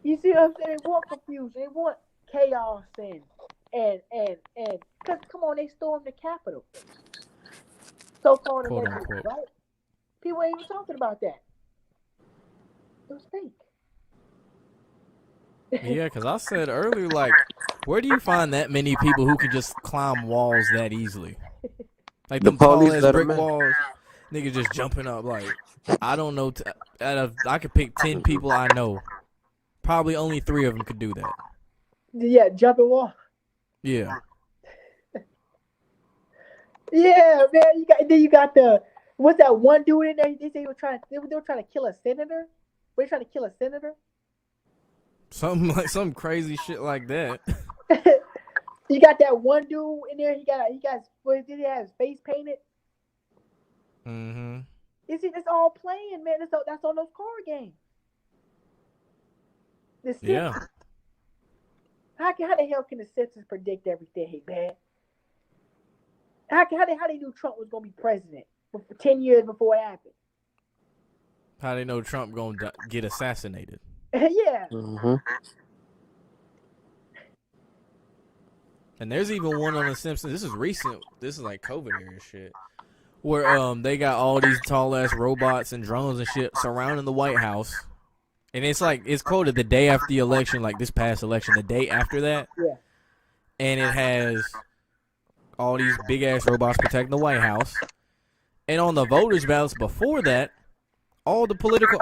You see what I'm saying? They want confusion. They want chaos and because come on, they stormed the Capitol. So-called elections, right? People ain't even talking about that. It was fake. Yeah, because I said earlier, like, where do you find that many people who can just climb walls that easily? Like them tall ass brick walls, niggas just jumping up. Like, I don't know. I could pick 10 people I know. Probably only 3 of them could do that. Yeah, jumping wall. Yeah. Yeah, man. You got the what's that one dude in there? They say they were trying to kill a senator. Were they trying to kill a senator? Some crazy shit like that. You got that one dude in there. He did he have his face painted? Mm-hmm. It's all playing, man. That's on those card games. Yeah. How the hell can the Simpsons predict everything, man? How they knew Trump was gonna be president for 10 years before it happened? How they know Trump gonna get assassinated? Yeah. Mm-hmm. And there's even one on The Simpsons. This is recent. This is like COVID era shit. Where they got all these tall ass robots and drones and shit surrounding the White House. And it's like it's quoted the day after the election, like this past election, the day after that. Yeah. And it has all these big ass robots protecting the White House. And on the voters' ballots before that, all the political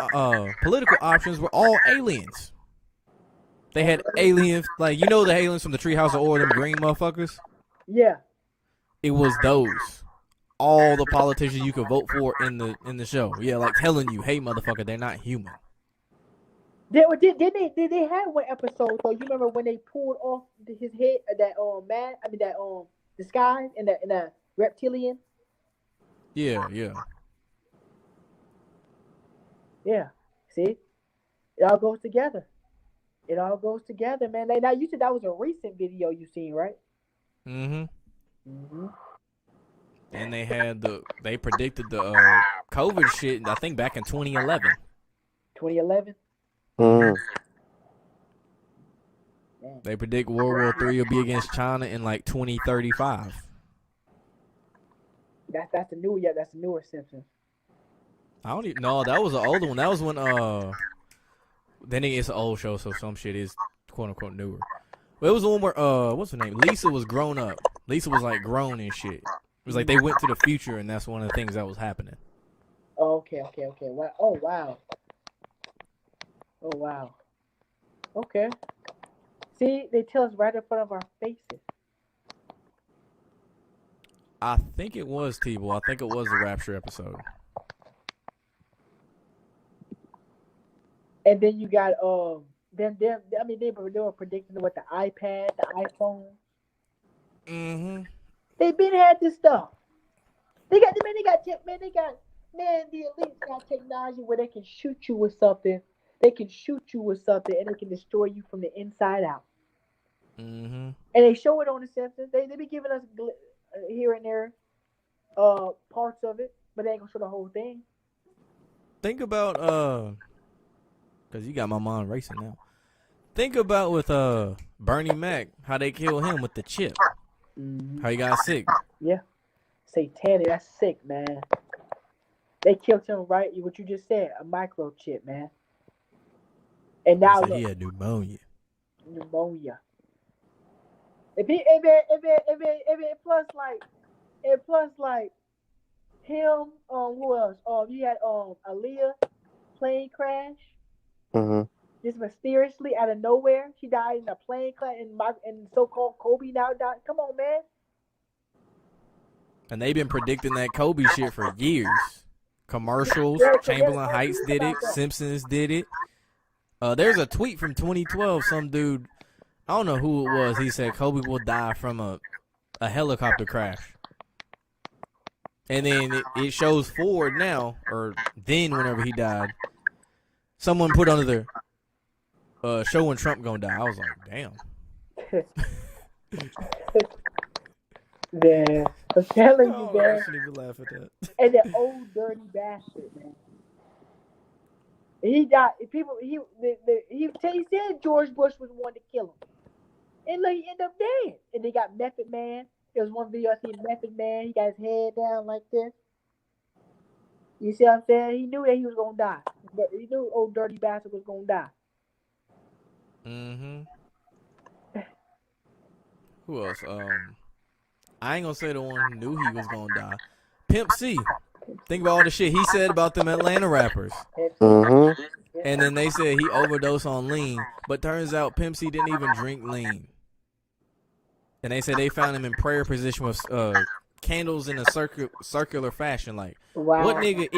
options were all aliens. They had aliens, like the aliens from the Treehouse of Horror, them green motherfuckers. Yeah. It was those. All the politicians you could vote for in the show. Yeah, like telling you, hey motherfucker, they're not human. Did they have one episode though? You remember when they pulled off his head, that disguise and the reptilian? Yeah. Yeah. See, it all goes together. It all goes together, man. Now you said that was a recent video you seen, right? Mm-hmm. And they predicted the COVID shit, I think back in 2011. 2011. They predict World War III will be against China in like 2035. That's the newer Simpsons. I don't even know. That was an older one. That was when then it's an old show, so some shit is quote unquote newer. But it was the one where what's her name? Lisa was grown up. Lisa was like grown and shit. It was like they went to the future, and that's one of the things that was happening. Oh, okay. Wow. Oh wow. Okay. See, they tell us right in front of our faces. I think it was T-Ball. I think it was the Rapture episode. And then you got they were predicting what the iPad, the iPhone. Mm-hmm. They been had this stuff. The elites got technology where they can shoot you with something. They can shoot you with something and they can destroy you from the inside out. Mm-hmm. And they show it on the Simpsons. They be giving us here and there parts of it, but they ain't gonna show the whole thing. Think about because you got my mind racing now. Think about with Bernie Mac, how they killed him with the chip. Mm-hmm. How he got sick. Yeah. Satanic, that's sick, man. They killed him right, what you just said, a microchip, man. And now he had pneumonia. If it plus like him, who else? You had Aaliyah plane crash. Mm-hmm. Just mysteriously out of nowhere, she died in a plane crash, and so-called Kobe now died. Come on, man. And they've been predicting that Kobe shit for years. Commercials, Chamberlain Heights did it, Simpsons did it. There's a tweet from 2012. Some dude, I don't know who it was. He said Kobe will die from a helicopter crash. And then it shows forward now, or then whenever he died, someone put under there, showing Trump gonna die. I was like, damn. Man, I'm telling you, man. I shouldn't even laugh at that. And that old dirty bastard, man. He died. He said George Bush was the one to kill him, and look, he ended up dead. And they got Method Man. There was one video I seen Method Man. He got his head down like this. You see what I'm saying? He knew that he was gonna die, but he knew old dirty bastard was gonna die. Mm-hmm. Who else? I ain't gonna say the one who knew he was gonna die. Pimp C. Think about all the shit he said about them Atlanta rappers. Mm-hmm. And then they said he overdosed on lean, but turns out Pimp C didn't even drink lean. And they said they found him in prayer position with candles in a circular fashion. Like, Wow. what nigga?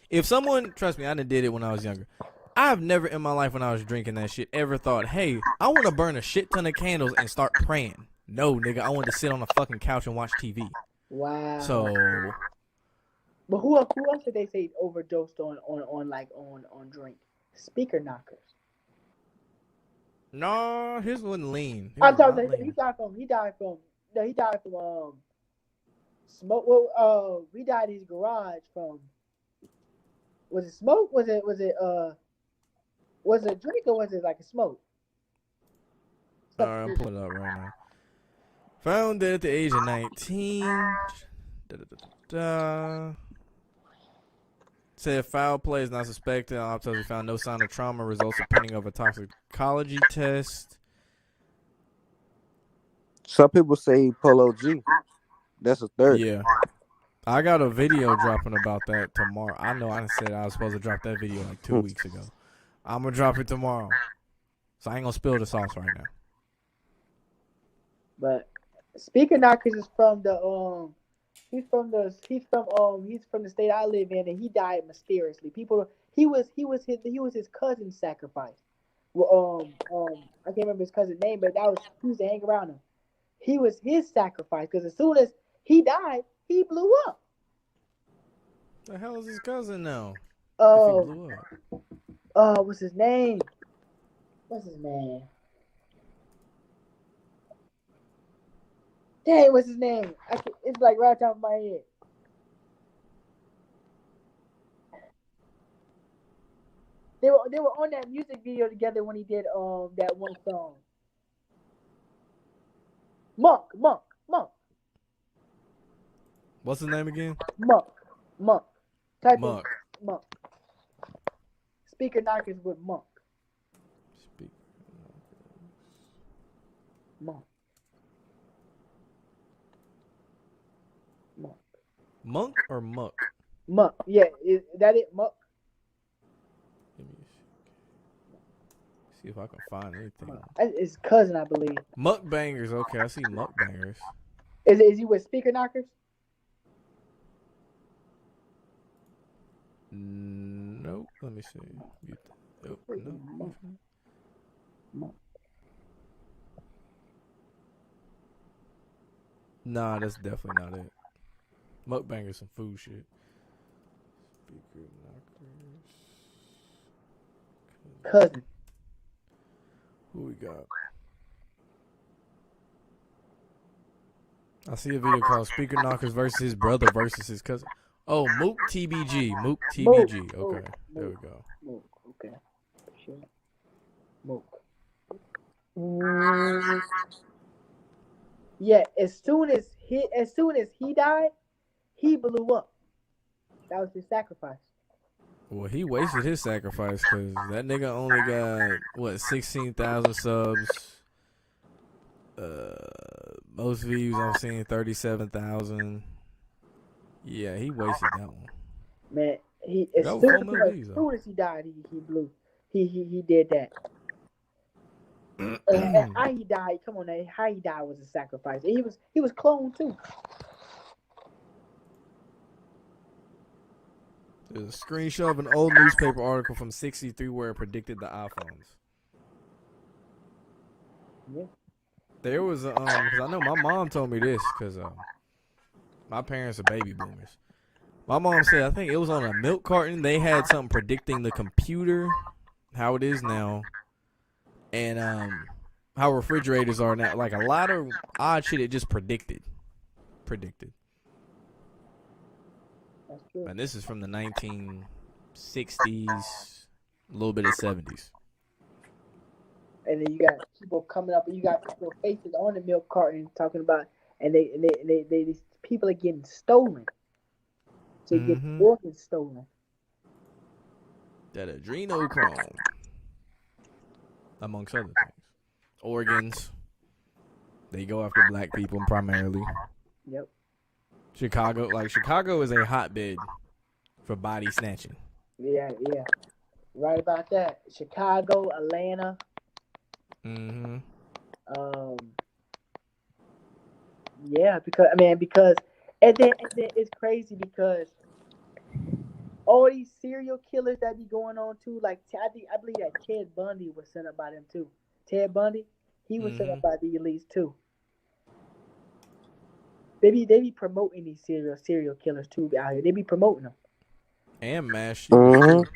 If someone, trust me, I done did it when I was younger. I've never in my life when I was drinking that shit ever thought, hey, I want to burn a shit ton of candles and start praying. No, nigga, I want to sit on a fucking couch and watch TV. Wow. So, but who else did they say overdosed on drink? Speaker knockers. no, his wasn't lean. I'm talking about he died from smoke. Well, he died in his garage from. Was it smoke? Was it a drink or was it like a smoke? All right, I'm pulling it up right now. Found dead at the age of 19. Da. Said foul play is not suspected. Autopsy found no sign of trauma. Results of pending of a toxicology test. Some people say Polo G. That's a third. Yeah. I got a video dropping about that tomorrow. I know I said I was supposed to drop that video like 2 weeks ago. I'm going to drop it tomorrow. So I ain't going to spill the sauce right now. But Speaker Knockers is from the he's from the state I live in, and he died mysteriously. He was his cousin's sacrifice. Well, I can't remember his cousin's name, but he used to hang around him. He was his sacrifice because as soon as he died, he blew up. The hell is his cousin now? Oh, If he blew up. What's his name? Dang, what's his name? It's like right off my head. They were on that music video together when he did that one song. Monk. What's his name again? Monk. Type Monk. in Monk. Speaker Knockers with Monk. Monk. Monk or Muck? Monk. Yeah, is that it? Monk. Let me see if I can find anything. His cousin, I believe. Mukbangers. Okay, I see Mukbangers. Is he with Speaker Knockers? Nope. Let me see. Nope. No. Monk. Nah, that's definitely not it. Mukbangers, some food shit. Speaker Knockers. Cousin. Who we got? I see a video called Speaker Knockers versus his brother versus his cousin. Oh, Mook TBG. Mook TBG. Okay, there we go. Mook. Okay. Sure. Mook. Yeah, as soon as he died, he blew up. That was his sacrifice. Well, he wasted his sacrifice because that nigga only got 16,000 subs. Most views I've seen 37,000. Yeah, he wasted that one. Man, as soon as he died, he blew. He did that. and how he died? Come on, now, how he died was a sacrifice. And he was cloned too. There's a screenshot of an old newspaper article from '63 where it predicted the iPhones. Yeah. There was because I know my mom told me this because my parents are baby boomers. My mom said I think it was on a milk carton. They had something predicting the computer, how it is now, and how refrigerators are now. Like a lot of odd shit it just predicted. That's true. And this is from the 1960s, a little bit of 70s. And then you got people coming up, and you got people faces on the milk carton talking about, and these people are getting stolen. To get organs stolen. That adrenochrome, amongst other things. Organs. They go after black people primarily. Yep. Chicago is a hotbed for body snatching. Yeah. Right about that. Chicago, Atlanta. Yeah, because and then it's crazy because all these serial killers that be going on too, like I believe that Ted Bundy was set up by them too. Ted Bundy, he was set up by the elites too. They be promoting these serial killers too out here. They be promoting them. And mass shooters.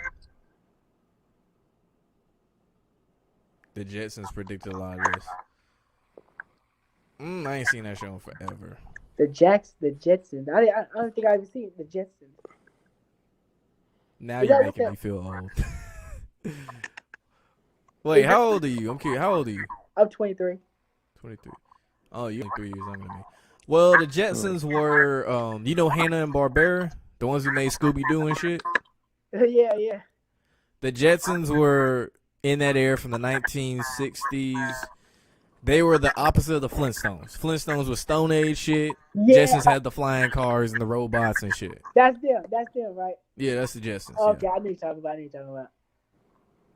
The Jetsons predicted a lot of this. I ain't seen that show in forever. The Jetsons. I don't think I've ever seen the Jetsons. Now you're making me feel old. Wait, how old are you? I'm curious. How old are you? I'm 23. 23. Oh, you only 3 years younger than me. Well, the Jetsons were, you know, Hanna and Barbera, the ones who made Scooby Doo and shit. Yeah. The Jetsons were in that era from the 1960s. They were the opposite of the Flintstones. Flintstones was Stone Age shit. Yeah, Jetsons had the flying cars and the robots and shit. that's them. That's them, right? Yeah, that's the Jetsons. Okay, Yeah. I need to talk about.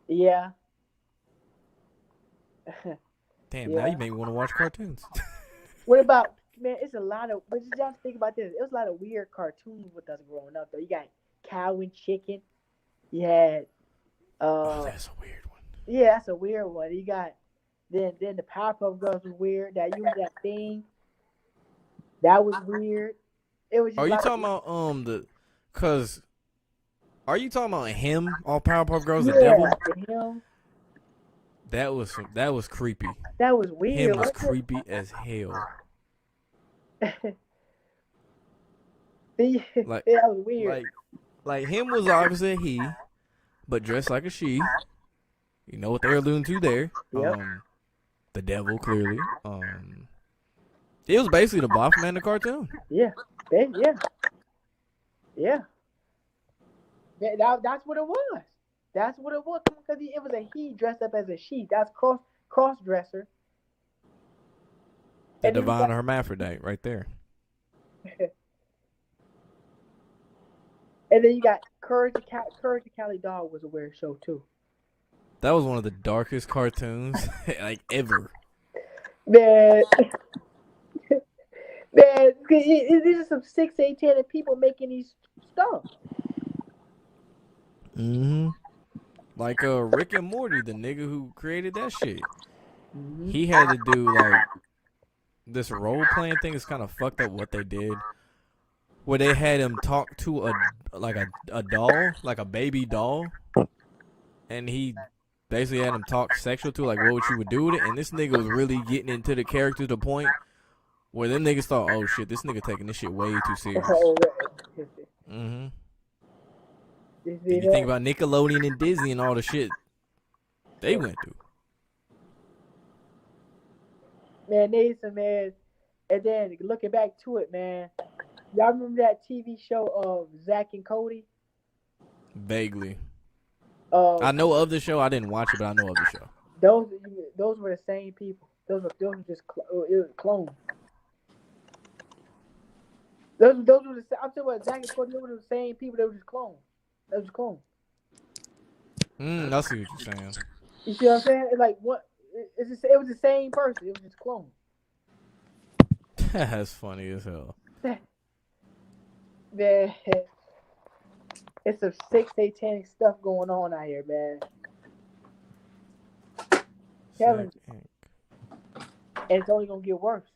Yeah. Damn, Yeah. now you make me want to watch cartoons. What about, man? It's a lot of. But just think about this. It was a lot of weird cartoons with us growing up. Though you got Cow and Chicken. You had. Oh, that's a weird one. Yeah, that's a weird one. You got. Then the Powerpuff Girls was weird. That used that thing. That was weird. It was. Just Are a you lot talking of, about cause are you talking about him? All Powerpuff Girls, yeah, the devil? him. That was creepy. That was weird. Him was creepy as hell. Yeah, Like, that was weird. like him was obviously a he, but dressed like a she. You know what they're alluding to there. Yep. The devil, clearly. It was basically the Bafman the cartoon. Yeah. That's what it was. That's what it was. Because it was a he dressed up as a she. That's cross dresser. The divine hermaphrodite right there. And then you got Courage the Cali Dog was a weird show too. That was one of the darkest cartoons like ever. Man, these are some 6, 8, 10 people making these stuff. Mm-hmm. Like Rick and Morty, the nigga who created that shit. Mm-hmm. He had to do like this role playing thing. Is kind of fucked up what they did, where they had him talk to a doll, like a baby doll, and he basically had him talk sexual to like what you would do with it. And this nigga was really getting into the character to the point where them niggas thought, oh shit, this nigga taking this shit way too serious. Mm-hmm. You think about Nickelodeon and Disney and all the shit they went through. Man, man. And then looking back to it, man, y'all remember that TV show of Zack and Cody? Vaguely. I know of the show. I didn't watch it, but I know of the show. Those were the same people. Those were just clones. Those were the. I'm talking about Zack and Cody. They were the same people. They were just clones. That was clone. I see what you're saying. You see what I'm saying? It's like what? It was the same person. It was just clone. That's funny as hell. Man, it's some sick satanic stuff going on out here, man. Kevin, and it's only gonna get worse.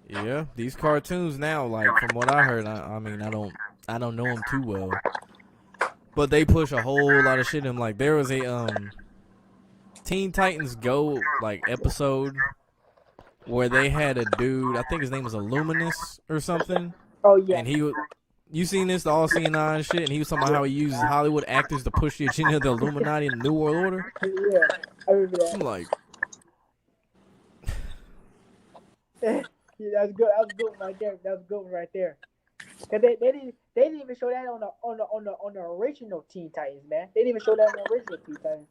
Yeah, these cartoons now, like from what I heard, I mean, I don't know them too well, but they push a whole lot of shit in them. Like there was a Teen Titans Go like episode where they had a dude, I think his name was Illuminous or something. Oh yeah. And you seen this, the all seeing eye and shit, and he was talking about how he uses Hollywood actors to push the agenda of the Illuminati and the New World Order. Yeah, I remember that. I'm like, yeah, that's good. That was good right there. That was good right there. Cause they didn't even show that on the original Teen Titans, man. They didn't even show that on the original Teen Titans.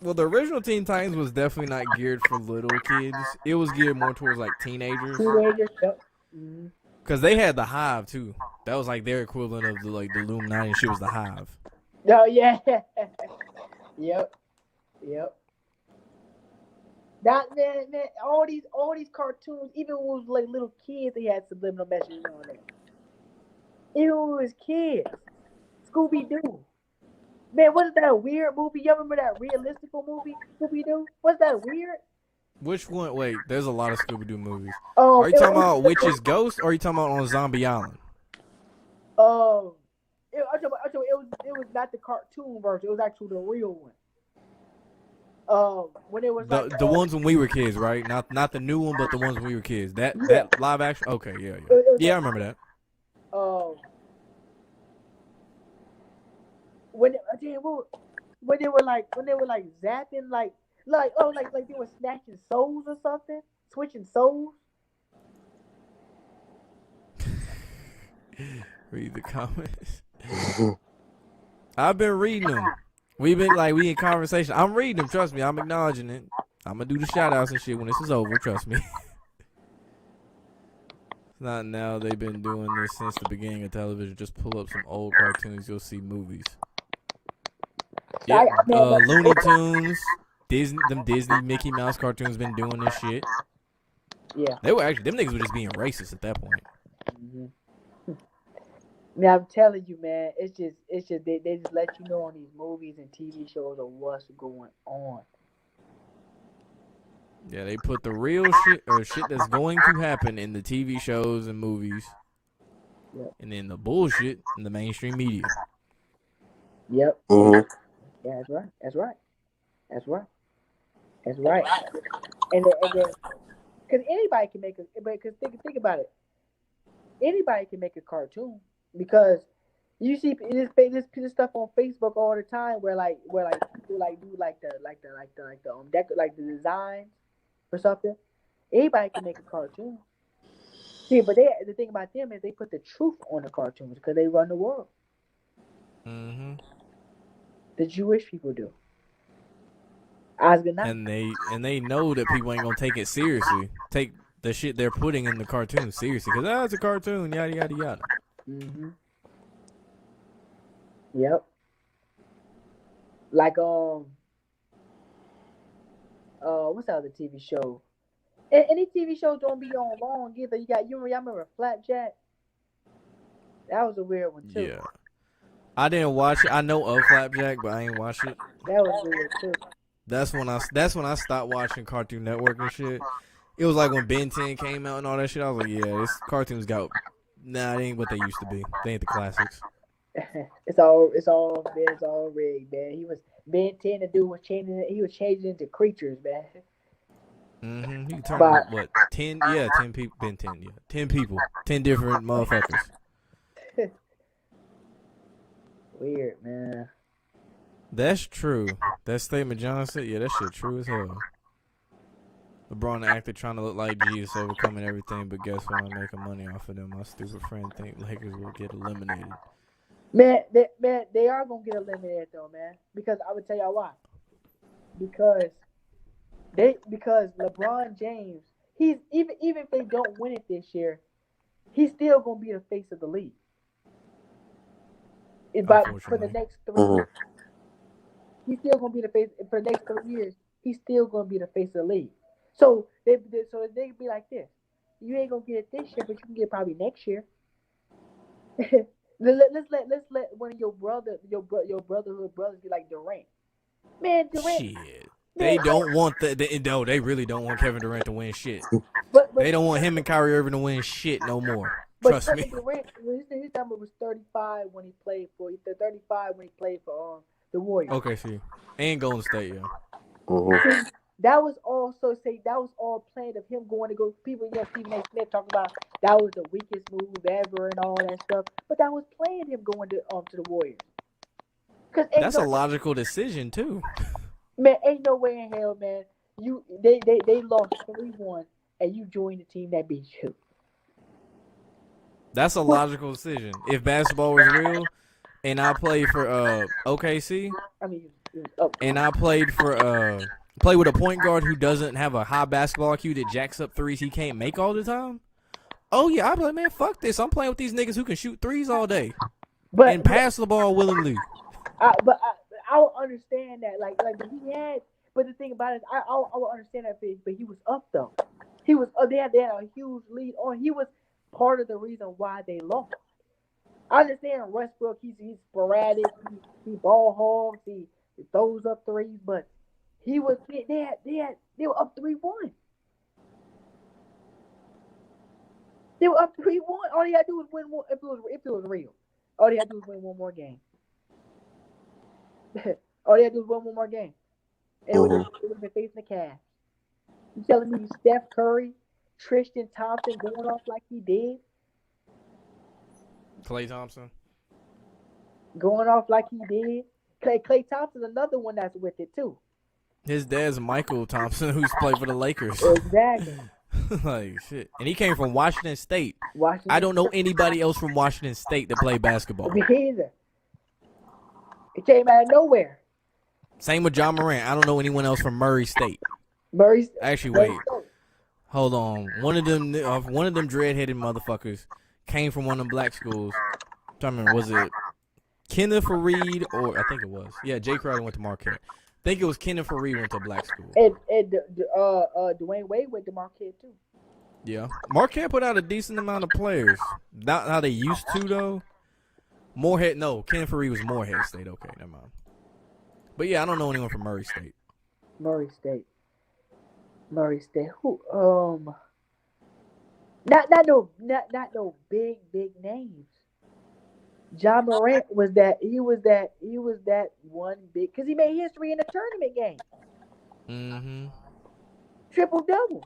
well, the original Teen Titans was definitely not geared for little kids. It was geared more towards like teenagers. Yep. Mm-hmm. Cause they had the Hive too. That was like their equivalent of the Illuminati and shit was the Hive. Oh yeah. Yep. That man, all these cartoons, even when it was like little kids, they had subliminal messages on it. Even when it was kids, Scooby Doo. Man, wasn't that a weird movie? You remember that realistic movie, Scooby Doo? Was that weird? Which one? Wait, there's a lot of Scooby Doo movies. Oh, are you talking about Witch's Ghost, or are you talking about on Zombie Island? It was not the cartoon version. It was actually the real one. When it was the ones when we were kids, right? Not the new one, but the ones when we were kids. That live action. Okay, yeah, I remember that. When they were like zapping like they were snatching souls or something switching souls. Read the comments. I've been reading them. We in conversation. I'm reading them. Trust me. I'm acknowledging it. I'm gonna do the shout outs and shit when this is over. Trust me. It's not now. They've been doing this since the beginning of television. Just pull up some old cartoons. You'll see movies. Yeah, Looney Tunes, Disney Mickey Mouse cartoons been doing this shit. Yeah. They were actually, them niggas were just being racist at that point. Mm-hmm. Now I'm telling you, man, it's just they just let you know on these movies and TV shows of what's going on. Yeah, they put the real shit or shit that's going to happen in the TV shows and movies. Yep. And then the bullshit in the mainstream media. Yep. Mm-hmm. Yeah, that's right. That's right. That's right. That's right. And then, because anybody can make because think about it. Anybody can make a cartoon because you see this stuff on Facebook all the time where people do the designs or something. Anybody can make a cartoon. See, but the thing about them is they put the truth on the cartoons because they run the world. Mm-hmm. The Jewish people do. Osgood And they know that people ain't gonna take it seriously. Take the shit they're putting in the cartoon seriously because it's a cartoon, yada yada yada. Mm-hmm. Yep. Like what's the other TV show? Any TV shows don't be on long either. You remember Flapjack? That was a weird one too. Yeah. I didn't watch it. I know of Flapjack, but I ain't watched it. That was weird too. That's when I stopped watching Cartoon Network and shit. It was like when Ben 10 came out and all that shit. I was like, yeah, this cartoon's got it ain't what they used to be. They ain't the classics. It's all rigged, man. He was Ben 10. The dude was changing it. He was changing into creatures, man. Mm-hmm. He turned what 10? Yeah, 10 people. Ben 10. Yeah, 10 people. 10 different motherfuckers. Weird, man. That's true. That statement John said, yeah, that shit true as hell. LeBron the actor trying to look like Jesus overcoming everything, but guess what? I'm making money off of them. My stupid friend think Lakers will get eliminated. Man, they are gonna get eliminated though, man. Because I would tell y'all why. Because LeBron James, he's even if they don't win it this year, he's still gonna be the face of the league. For the next 3 years. He's still gonna be the face for the next 3 years. He's still gonna be the face of the league. So they be like this. You ain't gonna get it this year, but you can get it probably next year. let's let one of your brotherhood brothers be like Durant. Man, Durant. Shit. They don't want that. They really don't want Kevin Durant to win shit. But they don't want him and Kyrie Irving to win shit no more. Trust me. Durant, his number was 35 when he played for the Warriors. Okay, see, and Golden State, yeah. Mm-hmm. That was all planned of him going to go. People, Stephen A. Smith talking about that was the weakest move ever and all that stuff. But that was planned him going to the Warriors. That's a logical decision too. Man, ain't no way in hell, man. They lost 3-1, and you joined the team that beat you. That's a logical decision. If basketball was real, and I played for OKC, and I played for play with a point guard who doesn't have a high basketball IQ that jacks up threes he can't make all the time. Oh yeah, I'd be like, man, fuck this. I'm playing with these niggas who can shoot threes all day and pass the ball willingly. I would understand that, but the thing about it, I would understand that, but he was up though. He was. They had a huge lead on. He was part of the reason why they lost. I understand Westbrook. He's sporadic. He ball hogs. He throws up threes, but he was. They were up 3-1. They were up 3-1. All they had to do was win one. If it was real, all they had to do was win one more game. All they had to do was win one more game. And it would have been facing the Cavs. You telling me Steph Curry, Tristan Thompson going off like he did? Klay Thompson. Going off like he did? Klay Thompson's another one that's with it too. His dad's Michael Thompson, who's played for the Lakers. Exactly. Like shit. And he came from Washington State. Washington. I don't know anybody else from Washington State that played basketball. Me either. It came out of nowhere. Same with John Morant. I don't know anyone else from Murray State. Actually, wait. Hold on. One of them dreadheaded motherfuckers came from one of them black schools. I'm trying to remember, was it Kenneth Fareed or I think it was. Yeah, Jay Crowder went to Marquette. I think it was Kenneth Fareed went to a black school. And Dwayne Wade went to Marquette too. Yeah, Marquette put out a decent amount of players. Not how they used to though. Kenneth Fareed was Morehead State. Okay, never mind. But yeah, I don't know anyone from Murray State. Murray State. Who? Not no big names. John Morant was that. He was that one big because he made history in the tournament game. Mm-hmm. Triple doubles.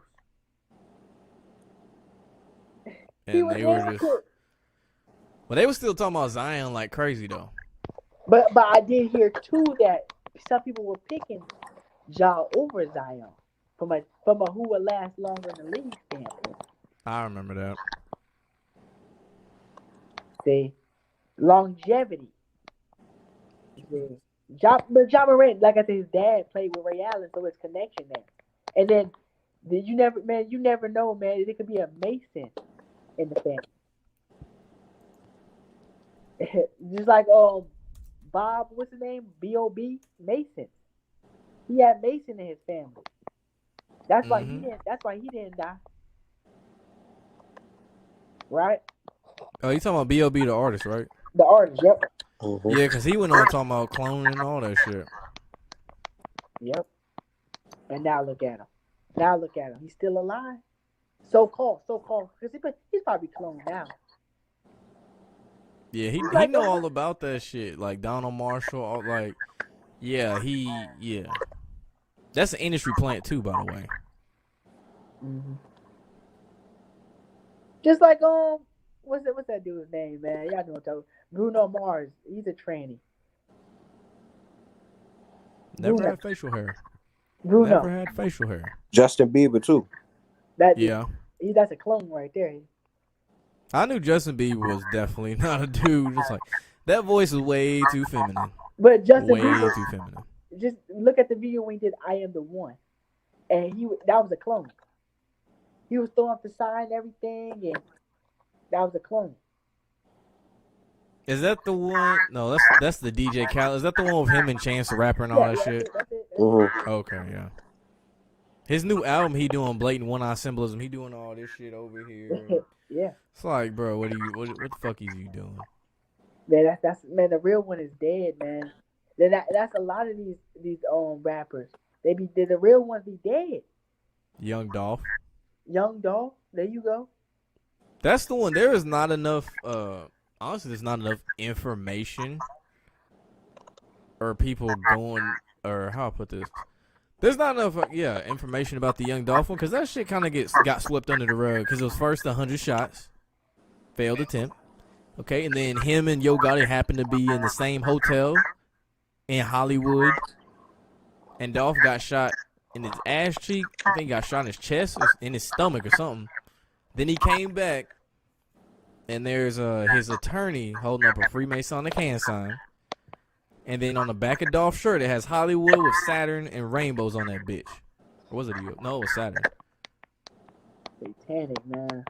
And they were just. Well, they were still talking about Zion like crazy though. But I did hear too that some people were picking Ja over Zion from a who will last longer in the league standpoint. I remember that. See, longevity. But Ja Morant, like I said, his dad played with Ray Allen, so it's connection there. And then you never know, man. It could be a Mason in the family. Just like Bob, what's his name? B.O.B. Mason. He had Mason in his family. That's why he didn't. That's why he didn't die. Right? Oh, you talking about B.O.B. the artist, right? The artist, yep. Mm-hmm. Yeah, because he went on talking about cloning and all that shit. Yep. And now look at him. He's still alive. So called. Because he's probably cloned now. Yeah, he know all about that shit. Like Donald Marshall, yeah. That's an industry plant too, by the way. Mm-hmm. Just like what's that dude's name, man? Y'all know what I'm talking about. Bruno Mars. He's a tranny. Never had facial hair. Bruno. Never had facial hair. Justin Bieber too. That's a clone right there. I knew Justin Bieber was definitely not a dude. Just like that voice is way too feminine. But Justin Bieber, way too feminine. Just look at the video when he did "I Am the One," and that was a clone. He was throwing up the sign and everything, and that was a clone. Is that the one? No, that's the DJ Khaled. Is that the one with him and Chance the Rapper and all that shit? That's it. Mm-hmm. Okay, yeah. His new album, he doing blatant one-eye symbolism. He doing all this shit over here. Yeah. It's like, bro, what the fuck is you doing? Man, that's the real one is dead, man. That's a lot of these rappers. The real ones be dead. Young Dolph. There you go. That's the one. There is not enough. Honestly, there's not enough information or people going, or how I put this. There's not enough, information about the Young Dolphin because that shit kind of got swept under the rug because it was first 100 shots, failed attempt, okay, and then him and Yo Gotti happened to be in the same hotel in Hollywood, and Dolph got shot in his ass cheek. I think he got shot in his chest or in his stomach or something. Then he came back, and there's his attorney holding up a Freemasonic hand sign. And then on the back of Dolph's shirt, it has Hollywood with Saturn and rainbows on that bitch. Or was it? No, it was Saturn. Satanic, man.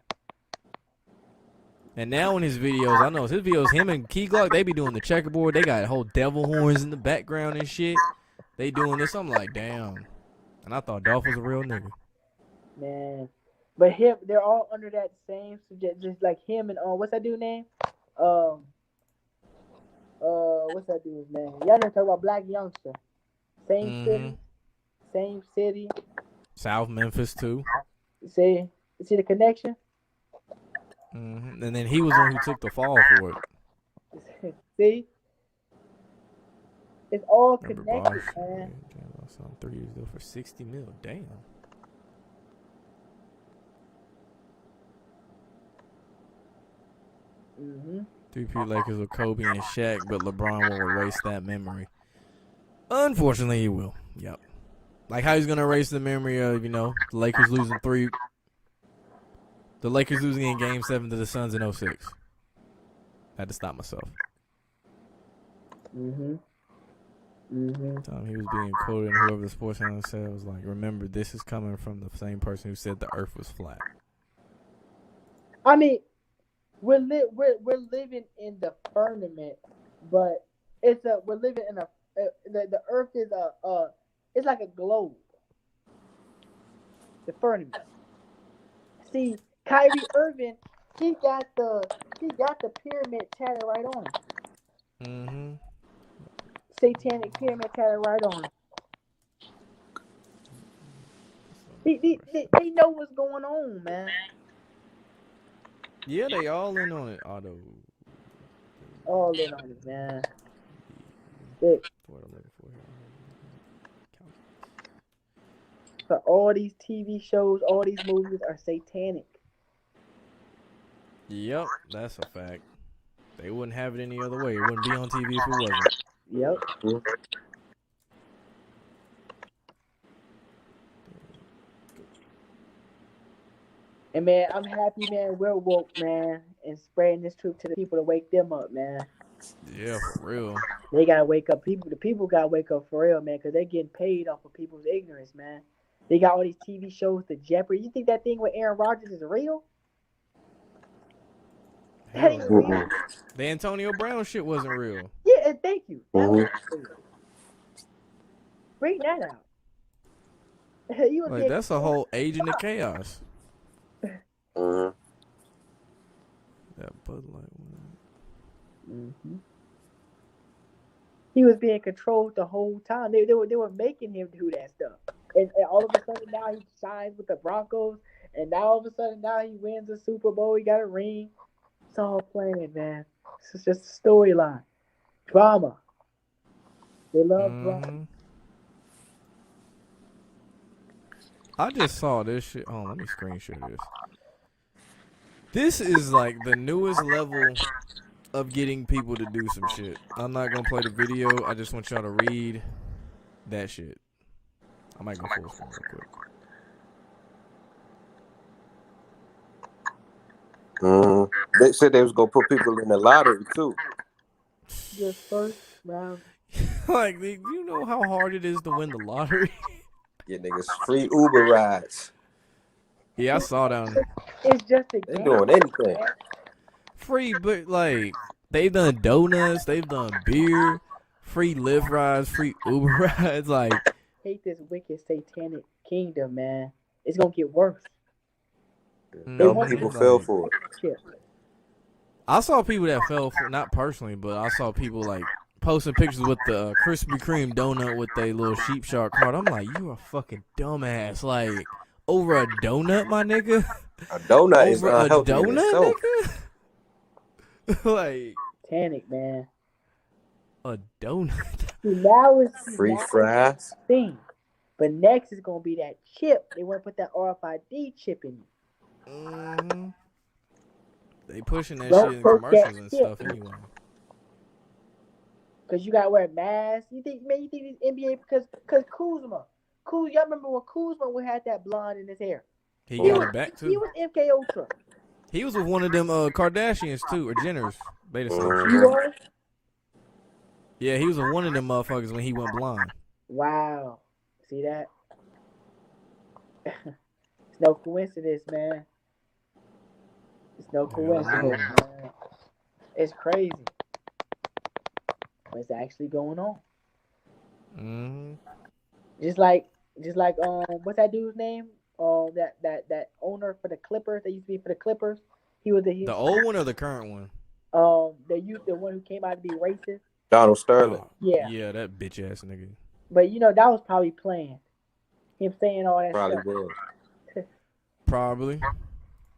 And now in his videos, I know his videos, him and Key Glock, they be doing the checkerboard. They got whole devil horns in the background and shit. They doing this. I'm like, damn. And I thought Dolph was a real nigga. Man. But they're all under that same subject, just like him and what's that dude's name? What's that dude's name? Y'all never talk about Black Youngster. Same city. South Memphis too. See the connection? Mm-hmm. And then he was the one who took the fall for it. See? It's all Remember connected, Bosch, man. On 3 years ago for $60 million. Damn. Mm-hmm. 3P Lakers with Kobe and Shaq, but LeBron will erase that memory. Unfortunately, he will. Yep. Like how he's gonna erase the memory of the Lakers losing 3 The Lakers losing in Game 7 to the Suns in 06. Had to stop myself. Mm-hmm. Time he was being quoted, and whoever the sports analyst said was like, "Remember, this is coming from the same person who said the Earth was flat." I mean, we're living in the firmament, but we're living in the Earth is it's like a globe. The firmament. See, Kyrie Irving, he got the pyramid tatted right on him. Mm-hmm. Satanic pyramid tatted right on him. They know what's going on, man. Yeah, they all in on it. Auto. All in on it, man. What I'm looking for here. So all these TV shows, all these movies are satanic. Yep, that's a fact. They wouldn't have it any other way. It wouldn't be on TV if it wasn't. Yep. And man, I'm happy, man. We're woke, man, and spreading this truth to the people to wake them up, man. Yeah, for real. They gotta wake up. The people gotta wake up for real, man, because they're getting paid off of people's ignorance, man. They got all these TV shows, the Jeopardy. You think that thing with Aaron Rodgers is real? That ain't real. The Antonio Brown shit wasn't real. Yeah, and thank you. That was real. Bring that out. Like, that's a whole agent of chaos. That Bud Light one. Mm-hmm. He was being controlled the whole time. They were making him do that stuff. And all of a sudden now he signs with the Broncos. And now all of a sudden now he wins a Super Bowl. He got a ring. It's all playing, man. It's just a storyline. Drama. They love drama. I just saw this shit. Oh, let me screenshot this. This is like the newest level of getting people to do some shit. I'm not gonna play the video. I just want y'all to read that shit. I might go full screen real quick. They said they was gonna put people in the lottery too. Just first round. Like, do you know how hard it is to win the lottery? Yeah, niggas free Uber rides. Yeah, I saw that. It's just a They game. doing anything. Free, but like they've done donuts, they've done beer, free Lyft rides, free Uber rides. Like, hate this wicked satanic kingdom, man. It's gonna get worse. People fell for it. I saw people that fell for, not personally, but I saw people like posting pictures with the Krispy Kreme donut with a little sheep shark card. I'm like, you a fucking dumbass. Like, over a donut, my nigga? A donut is over a unhealthy in donut, itself. nigga? Like, Satanic, man. A donut. See, now it's free fries. Thing. But next is gonna be that chip. They want to put that RFID chip in you. Mm-hmm. They pushing that shit in commercials and stuff anyway. Cause you gotta wear a mask. You think these NBA because Kuzma, y'all remember when Kuzma had that blonde in his hair? He got it back too. He was MK Ultra. He was with one of them Kardashians too, or Jenners. They the same shit. You was? Yeah, he was with one of them motherfuckers when he went blind. Wow. See that? It's no coincidence, man. It's no coincidence, man. It's crazy. But it's actually going on. Mm-hmm. Just like what's that dude's name? That owner for the Clippers. They used to be for the Clippers. He was the old one or the current one? The one who came out to be racist. Donald Sterling. Yeah, that bitch ass nigga. But that was probably planned. Him saying all that probably stuff. was. Probably.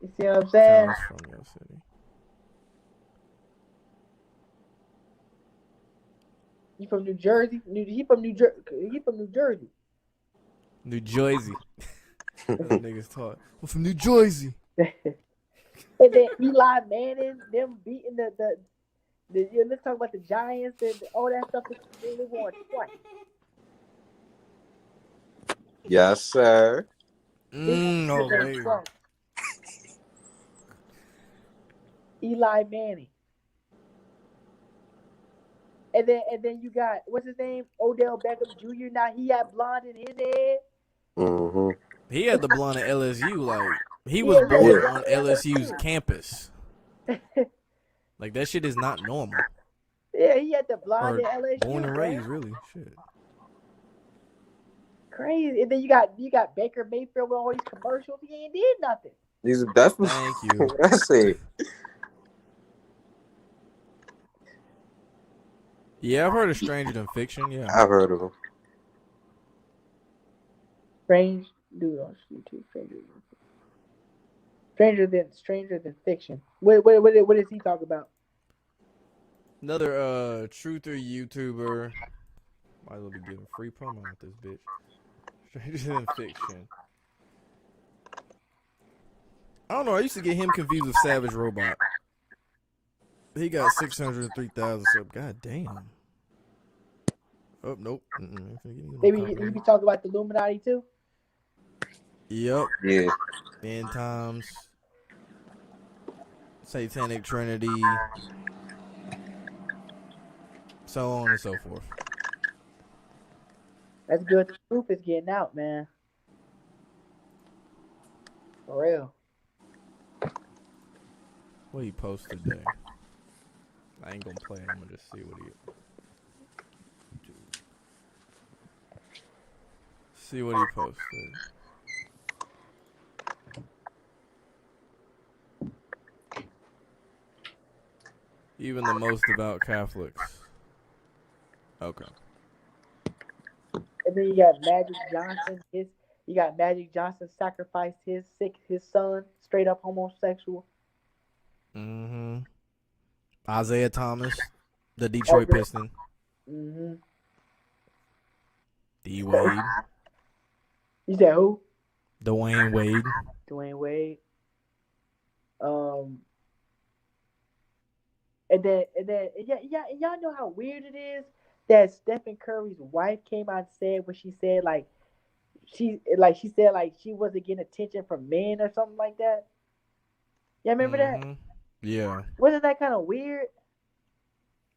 You see what I'm saying? From your city. You from New Jersey? He from New Jersey. He from New Jersey. New Jersey. Niggas talk. I'm from New Jersey. And then Eli Manning, them beating the let's talk about the Giants and all that stuff. They won twice. Yes, sir. No way. Eli Manning. And then you got what's his name? Odell Beckham Jr. Now he had blonde in his head. Mm-hmm. He had the blonde at LSU. Like he was Yeah, born yeah, on LSU's campus. Like that shit is not normal. yeah, he had the blonde Or at LSU. born and bro. raised, really. Shit. Crazy. And then you got Baker Mayfield with all these commercials. He ain't did nothing. Thank you. That's it. Yeah, I've heard of Stranger Than Fiction. Yeah. I've heard of him. Strange dude on YouTube. Stranger than fiction. What does he talk about? Another truther YouTuber. Might as well be giving free promo with this bitch. Stranger Than Fiction. I don't know. I used to get him confused with Savage Robot. He got 603,000 subs. God damn. Oh, nope. Maybe he be talking about the Illuminati too. Yep. Yeah. End times. Satanic Trinity. So on and so forth. That's good. The truth is getting out, man. For real. What he posted today? I ain't gonna play it. I'm gonna just see what he. See what he posted. Even the most devout Catholics. Okay. And then you got Magic Johnson. You got Magic Johnson sacrificed his son, straight up homosexual. Mm-hmm. Isaiah Thomas, the Detroit Piston. Mm-hmm. D Wade. You said who? Dwayne Wade. Dwayne Wade. And then y'all know how weird it is that Stephen Curry's wife came out and said what she said, she said she wasn't getting attention from men or something like that. Y'all remember that? Yeah. Wasn't that kind of weird?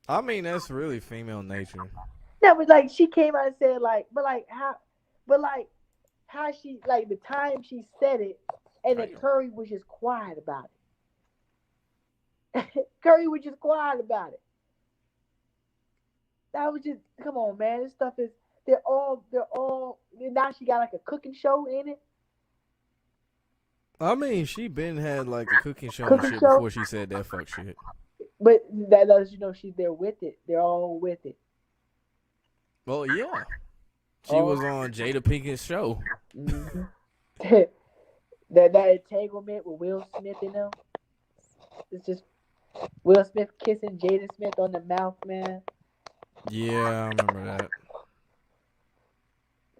I mean, that's really female nature. No, but she came out and said how she the time she said it, and then Curry was just quiet about it. Curry was just quiet about it. That was just, come on, man. This stuff is, they're all now she got a cooking show in it. I mean, she been had a cooking show and shit before she said that fuck shit. But that lets you know they're with it. They're all with it. Well, yeah. She was on Jada Pinkett's show. Mm-hmm. that entanglement with Will Smith in them. It's just Will Smith kissing Jada Smith on the mouth, man. Yeah, I remember that.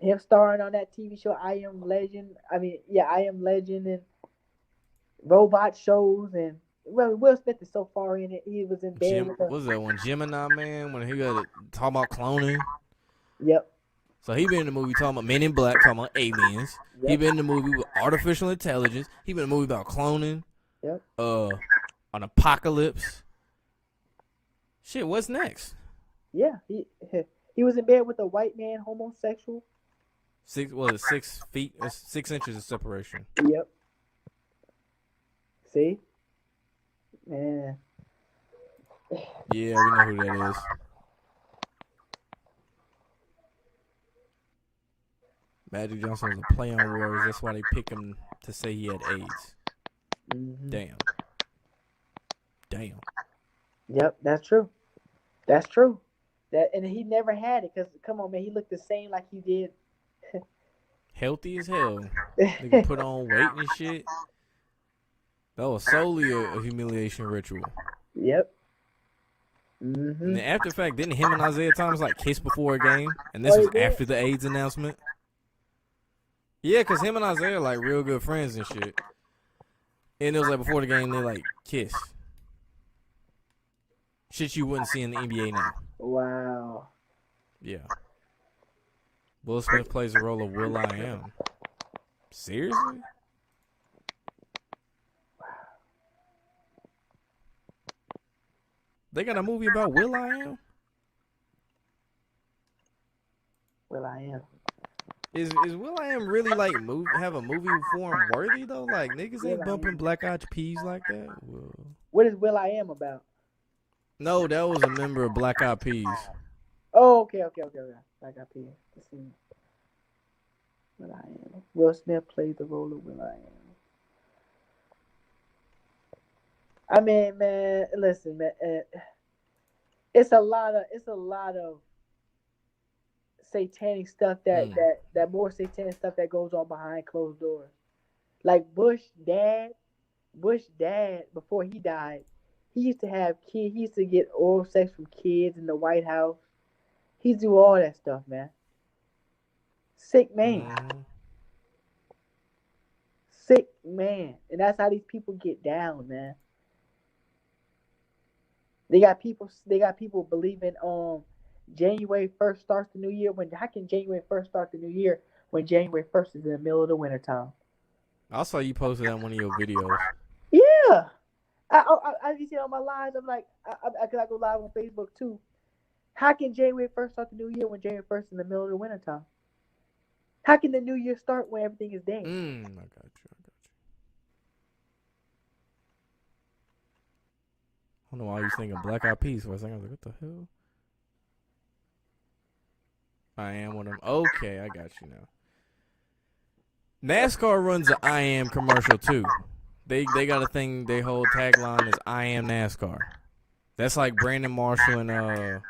Him starring on that TV show, I Am Legend. I Am Legend and robot shows. And Will Smith is so far in it. He was in bed with her. What was that one? Gemini Man, when he got to talk about cloning? Yep. So he been in the movie talking about Men in Black, talking about aliens. Yep. He been in the movie with artificial intelligence. He been in the movie about cloning. Yep. An apocalypse. Shit, what's next? Yeah, he was in bed with a white man, homosexual. 6 feet, 6 inches of separation. Yep. See? Man. Yeah, we know who that is. Magic Johnson was a play on words. That's why they picked him to say he had AIDS. Mm-hmm. Damn. Yep, that's true. And he never had it because, come on, man, he looked the same like he did. Healthy as hell. Nigga put on weight and shit. That was solely a humiliation ritual. Yep. Mm-hmm. And then after the fact, didn't him and Isaiah Thomas kiss before a game? And this was after the AIDS announcement? Yeah, because him and Isaiah are real good friends and shit. And it was before the game, they kiss. Shit you wouldn't see in the NBA now. Wow. Yeah. Will Smith plays the role of Will.I.Am. Seriously? They got a movie about Will.i.am? Will.i.am. Is Will.i.am really like have a movie form worthy though? Like niggas ain't bumping Black Eyed Peas like that. Well, What is Will.i.am about? no, that was a member of Black Eyed Peas. Oh, okay. Black Eyed Peas. Let's see. Will.i.am. Will Smith played the role of Will.i.am. I mean, man, listen, man, it's a lot of satanic stuff that more satanic stuff that goes on behind closed doors. Like Bush dad before he died, he used to have kids. He used to get oral sex from kids in the White House. He do all that stuff, man. Sick man. Mm-hmm. Sick man. And that's how these people get down, man. They got people believing January 1st starts the new year. How can January 1st start the new year when January 1st is in the middle of the winter time? I saw you posted that in one of your videos. Yeah. I see it on my lives. I'm like, I go live on Facebook too. How can January 1st start the new year when January 1st is in the middle of the winter time? How can the new year start when everything is dead? I got you. I don't know why you thinking Black Eyed Peas for a second. I was like, what the hell? I am one of them. Okay, I got you now. NASCAR runs an I am commercial too. They got a thing. Their whole tagline is I am NASCAR. That's like Brandon Marshall and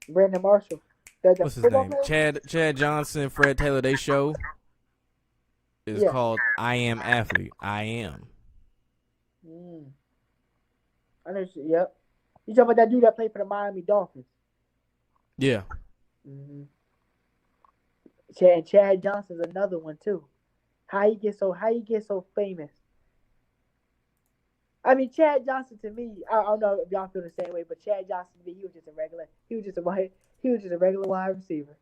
Brandon Marshall. what's his name? Chad Johnson, Fred Taylor. They show is called I Am Athlete. I am. I know. Yep. You talking about that dude that played for the Miami Dolphins? Yeah. Mm-hmm. Chad Johnson's another one too. How he get so famous? I mean, Chad Johnson to me, I don't know if y'all feel the same way, but Chad Johnson to me, he was just a regular wide receiver.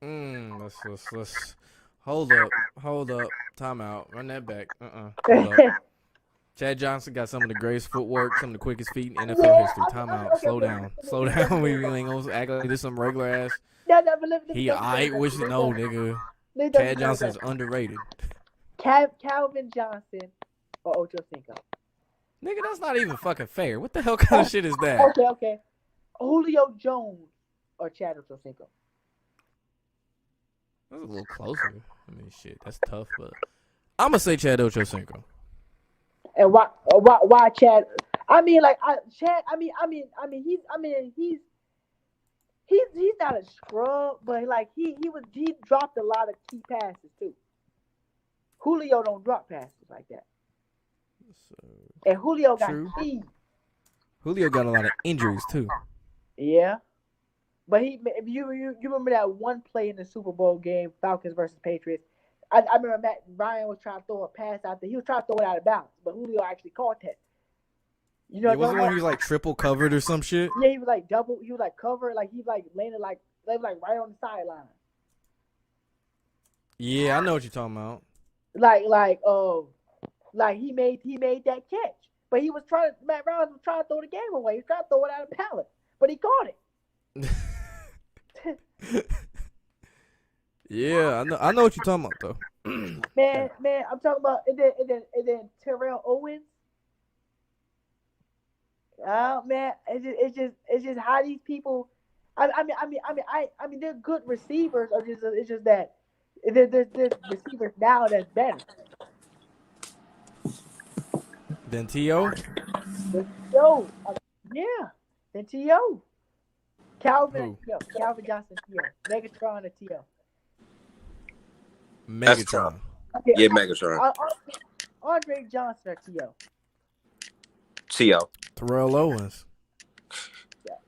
Let's hold up, time out, run that back. Hold up. Chad Johnson got some of the greatest footwork, some of the quickest feet in NFL history. Time out, slow down. We ain't gonna act like this some regular ass. Nigga. Chad Johnson is underrated. Calvin Johnson or Ocho Cinco. Nigga, that's not even fucking fair. What the hell kind of shit is that? Okay. Julio Jones or Chad Ochocinco. That's a little closer. I mean, shit, that's tough, but I'm gonna say Chad Ochocinco. And why Chad? I mean, like Chad. I mean, he's not a scrub, but like he dropped a lot of key passes too. Julio don't drop passes like that. And Julio got speed. Julio got a lot of injuries too. Yeah, but if you remember that one play in the Super Bowl game, Falcons versus Patriots. I remember Matt Ryan was trying to throw a pass out there. He was trying to throw it out of bounds, but Julio actually caught that. You know, wasn't one he was like triple covered or some shit? Yeah, he was like double. He was like covered, like he like landed like right on the sideline. Yeah, I know what you're talking about. Like he made that catch, but Matt Ryan was trying to throw the game away. He was trying to throw it out of bounds, but he caught it. Yeah, I know what you're talking about though. man, I'm talking about and then Terrell Owens. Oh man, it's just how these people. I mean, they're good receivers. It's just that there's receivers now that's better than T.O. Than T.O. Calvin Johnson, T.O. Megatron or T.O. Megatron. Okay. Yeah, Megatron. Andre Johnson or T.O. T.O. Terrell Owens.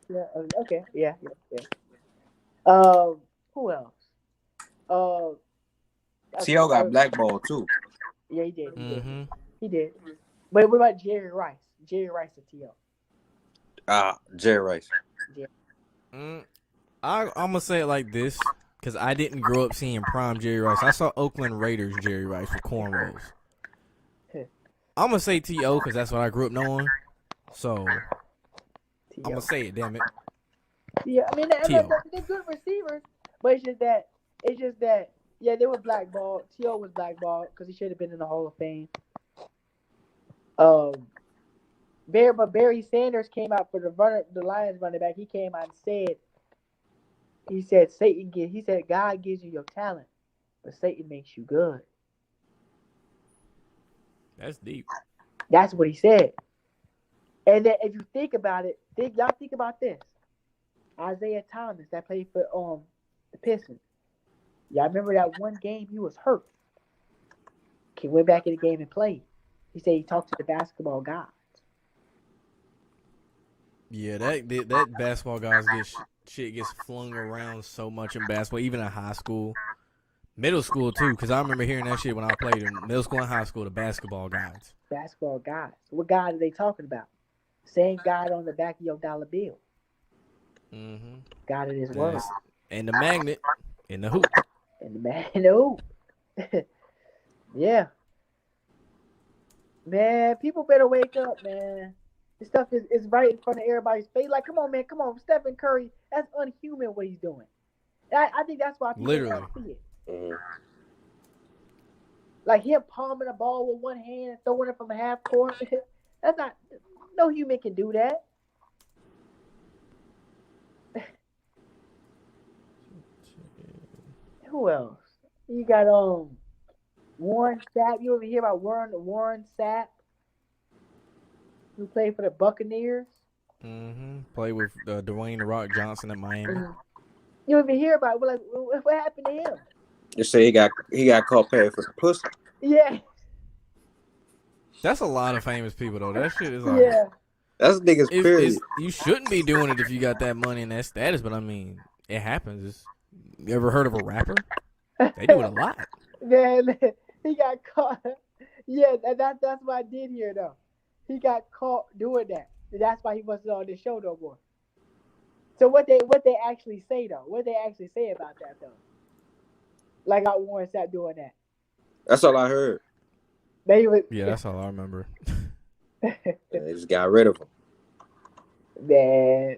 Yeah. Okay. Yeah. Who else? T.O. got blackballed too. Yeah, he did. He did. But what about Jerry Rice? Jerry Rice or T.O.? Jerry Rice. Yeah. I'm gonna say it like this because I didn't grow up seeing prime Jerry Rice. I saw Oakland Raiders Jerry Rice with cornrows. I'm gonna say T.O. because that's what I grew up knowing. So I'm gonna say it. Damn it. Yeah, I mean they're good receivers, but it's just that yeah, they were blackballed. T.O. was blackballed because he should have been in the Hall of Fame. But Barry Sanders came out for the Lions running back. He came out and said God gives you your talent, but Satan makes you good. That's deep. That's what he said. And then if you think about it, think about this. Isaiah Thomas that played for the Pistons. Y'all remember that one game he was hurt. He went back in the game and played. He said he talked to the basketball gods. Yeah, that basketball guys shit gets flung around so much in basketball, even in high school, middle school too. Because I remember hearing that shit when I played in middle school and high school. The basketball guys. Basketball gods. What God are they talking about? Same God on the back of your dollar bill. Mm-hmm. God in His word. And the magnet in the hoop. And the man in the hoop. Yeah. Man, people better wake up, man. This stuff is right in front of everybody's face. Like, come on, man, come on. Stephen Curry, that's unhuman what he's doing. I think that's why people don't see it. Mm-hmm. Like him palming a ball with one hand and throwing it from a half court. That's not, no human can do that. Who else? You got Warren Sapp. You ever hear about Warren Sapp? Who played for the Buccaneers? Mm-hmm. Played with Dwayne "The Rock" Johnson at Miami. You ever hear about what happened to him? They say he got caught paying for some pussy. Yeah. That's a lot of famous people though. That shit is like That's niggas period. You shouldn't be doing it if you got that money and that status, but I mean, it happens. You ever heard of a rapper? They do it a lot. Man, he got caught. Yeah, that's what I did hear though. He got caught doing that. That's why he wasn't on the show no more. So what they actually say though? What they actually say about that though? Like I Warren Sapp doing that. That's all I heard. Yeah, that's all I remember. They just got rid of him. Man.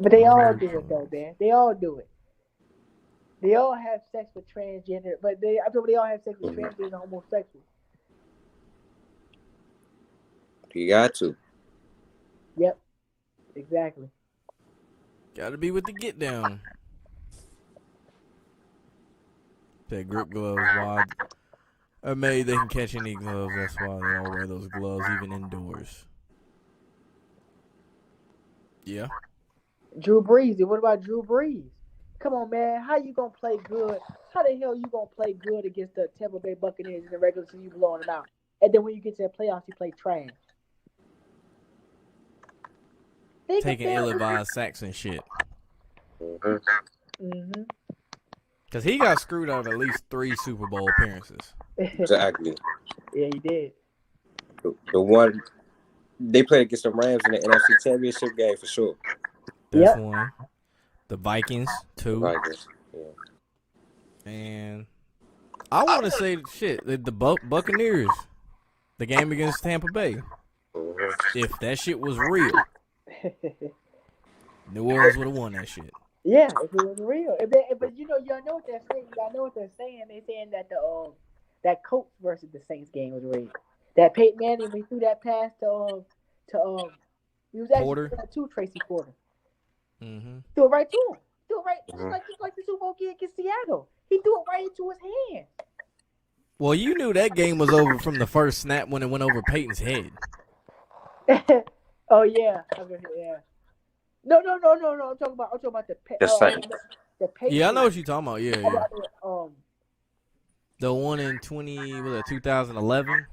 But they all do it though, man. They all do it. They all have sex with transgender, but they all have sex with transgender and homosexuals. You got to. Yep. Exactly. Gotta be with the get down. That grip gloves wide. Are made they can catch any gloves. That's why they all wear those gloves even indoors. Yeah. Drew Brees. What about Drew Brees? Come on, man. How you gonna play good? How the hell you gonna play good against the Tampa Bay Buccaneers in the regular season? You blowing them out, and then when you get to the playoffs, you play trash. Taking ill-advised sacks and shit. Mm-hmm. Because he got screwed out of at least 3 Super Bowl appearances. Exactly. Yeah, he did. The one they played against the Rams in the NFC Championship game for sure. That's one. The Vikings, 2. Vikings. Yeah. And I want to say shit. The Buccaneers, the game against Tampa Bay. If that shit was real, New Orleans would have won that shit. Yeah, if it was real. But y'all know what they're saying. Y'all know what they're saying. They're saying that that Colts versus the Saints game was rigged. That Peyton Manning, we threw that pass to he was actually to Tracy Porter. Mm-hmm. Threw it right to him. Threw it right, just like the Super Bowl game against Seattle. He threw it right into his hand. Well, you knew that game was over from the first snap when it went over Peyton's head. Oh yeah, yeah. No. I'm talking about the Saints. The Patriots. Yeah, I know what you're talking about. Yeah. About the one in 2011.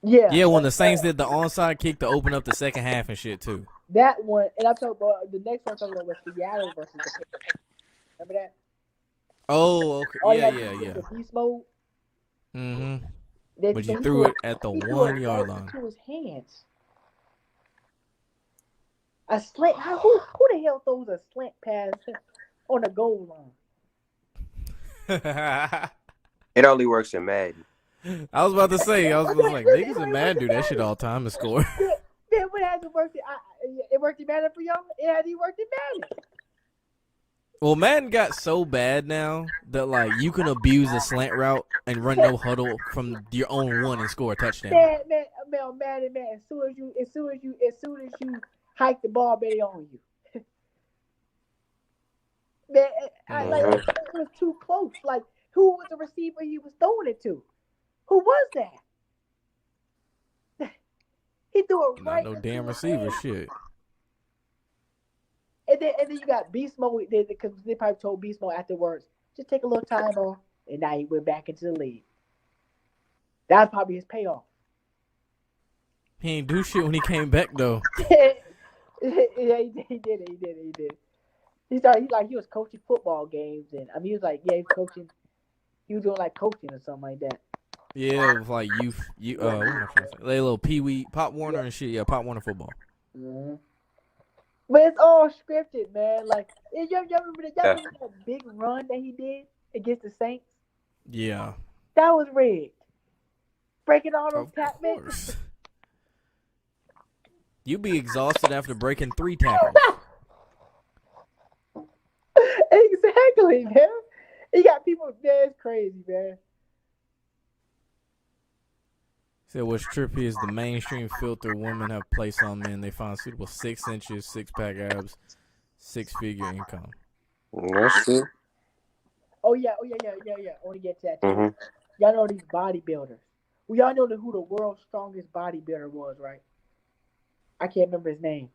Yeah. Yeah, when the Saints did the onside kick to open up the second half and shit too. That one, and I'm talking about the next one. I'm talking about was Seattle versus the Patriots. Remember that? Oh, okay. Yeah. The beast mode. Mm-hmm. But you threw it at the 1 yard line. To his hands. A slant. Who the hell throws a slant pass on the goal line? It only works in Madden. I was about to say, like, Really, niggas in it Madden worked do in that shit Madden. all the time and score. Man, what hasn't worked? It worked in Madden for y'all. It hasn't worked in Madden. Well, Madden got so bad now that like you can abuse a slant route and run no huddle from your own one and score a touchdown. Man, Madden, man. As soon as you hike the ball, man, they on you. Man, Mhm. it was too close. Like, who was the receiver he was throwing it to? Who was that? He threw it Not right no into damn his receiver hand. shit. And then you got Beast Mode because they probably told Beast Mode afterwards, just take a little time off, and now he went back into the league. That's probably his payoff. He ain't do shit when he came back though. Yeah, he did. He started he was coaching football games, and I mean he was like he was coaching. He was doing like coaching or something like that. Yeah, it was like you what am I trying to say? Like a little Pee Wee, Pop Warner and shit. Yeah, Pop Warner football. Mm-hmm. But it's all scripted, man. Like y'all remember that big run that he did against the Saints? Yeah, That was rigged. Breaking all those of tackles. course. You be exhausted after breaking 3 tackles. Exactly, man. He got people. Man, it's crazy, man. Said what's trippy is the mainstream filter women have placed on men they find suitable: 6 inches, 6-pack abs, 6-figure income. That's true. Oh yeah. I want to get to that too. Mm-hmm. Y'all know these bodybuilders. Well, y'all know who the world's strongest bodybuilder was, right? I can't remember his name.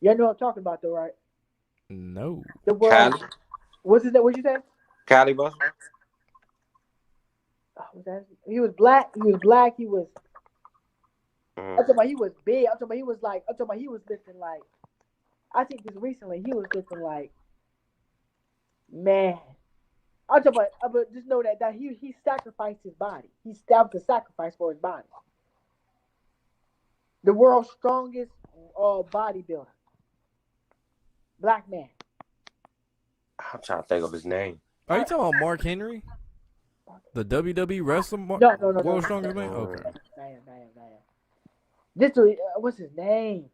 Y'all know what I'm talking about, though, right? No. The world. Cali. What's his name? What'd you say? Cali Buster. Oh, was that? He was black. He was black. He was. Mm-hmm. I'm talking about he was big. I'm talking about he was like. I'm talking about he was lifting like. I think just recently he was lifting like. Man. I'm talking about. But just know that he sacrificed his body. He stabbed the sacrifice for his body. The world's strongest bodybuilder. Black man. I'm trying to think of his name. Are you talking about Mark Henry? The WWE wrestler? No. World's strongest man? Okay. Damn. This what's his name?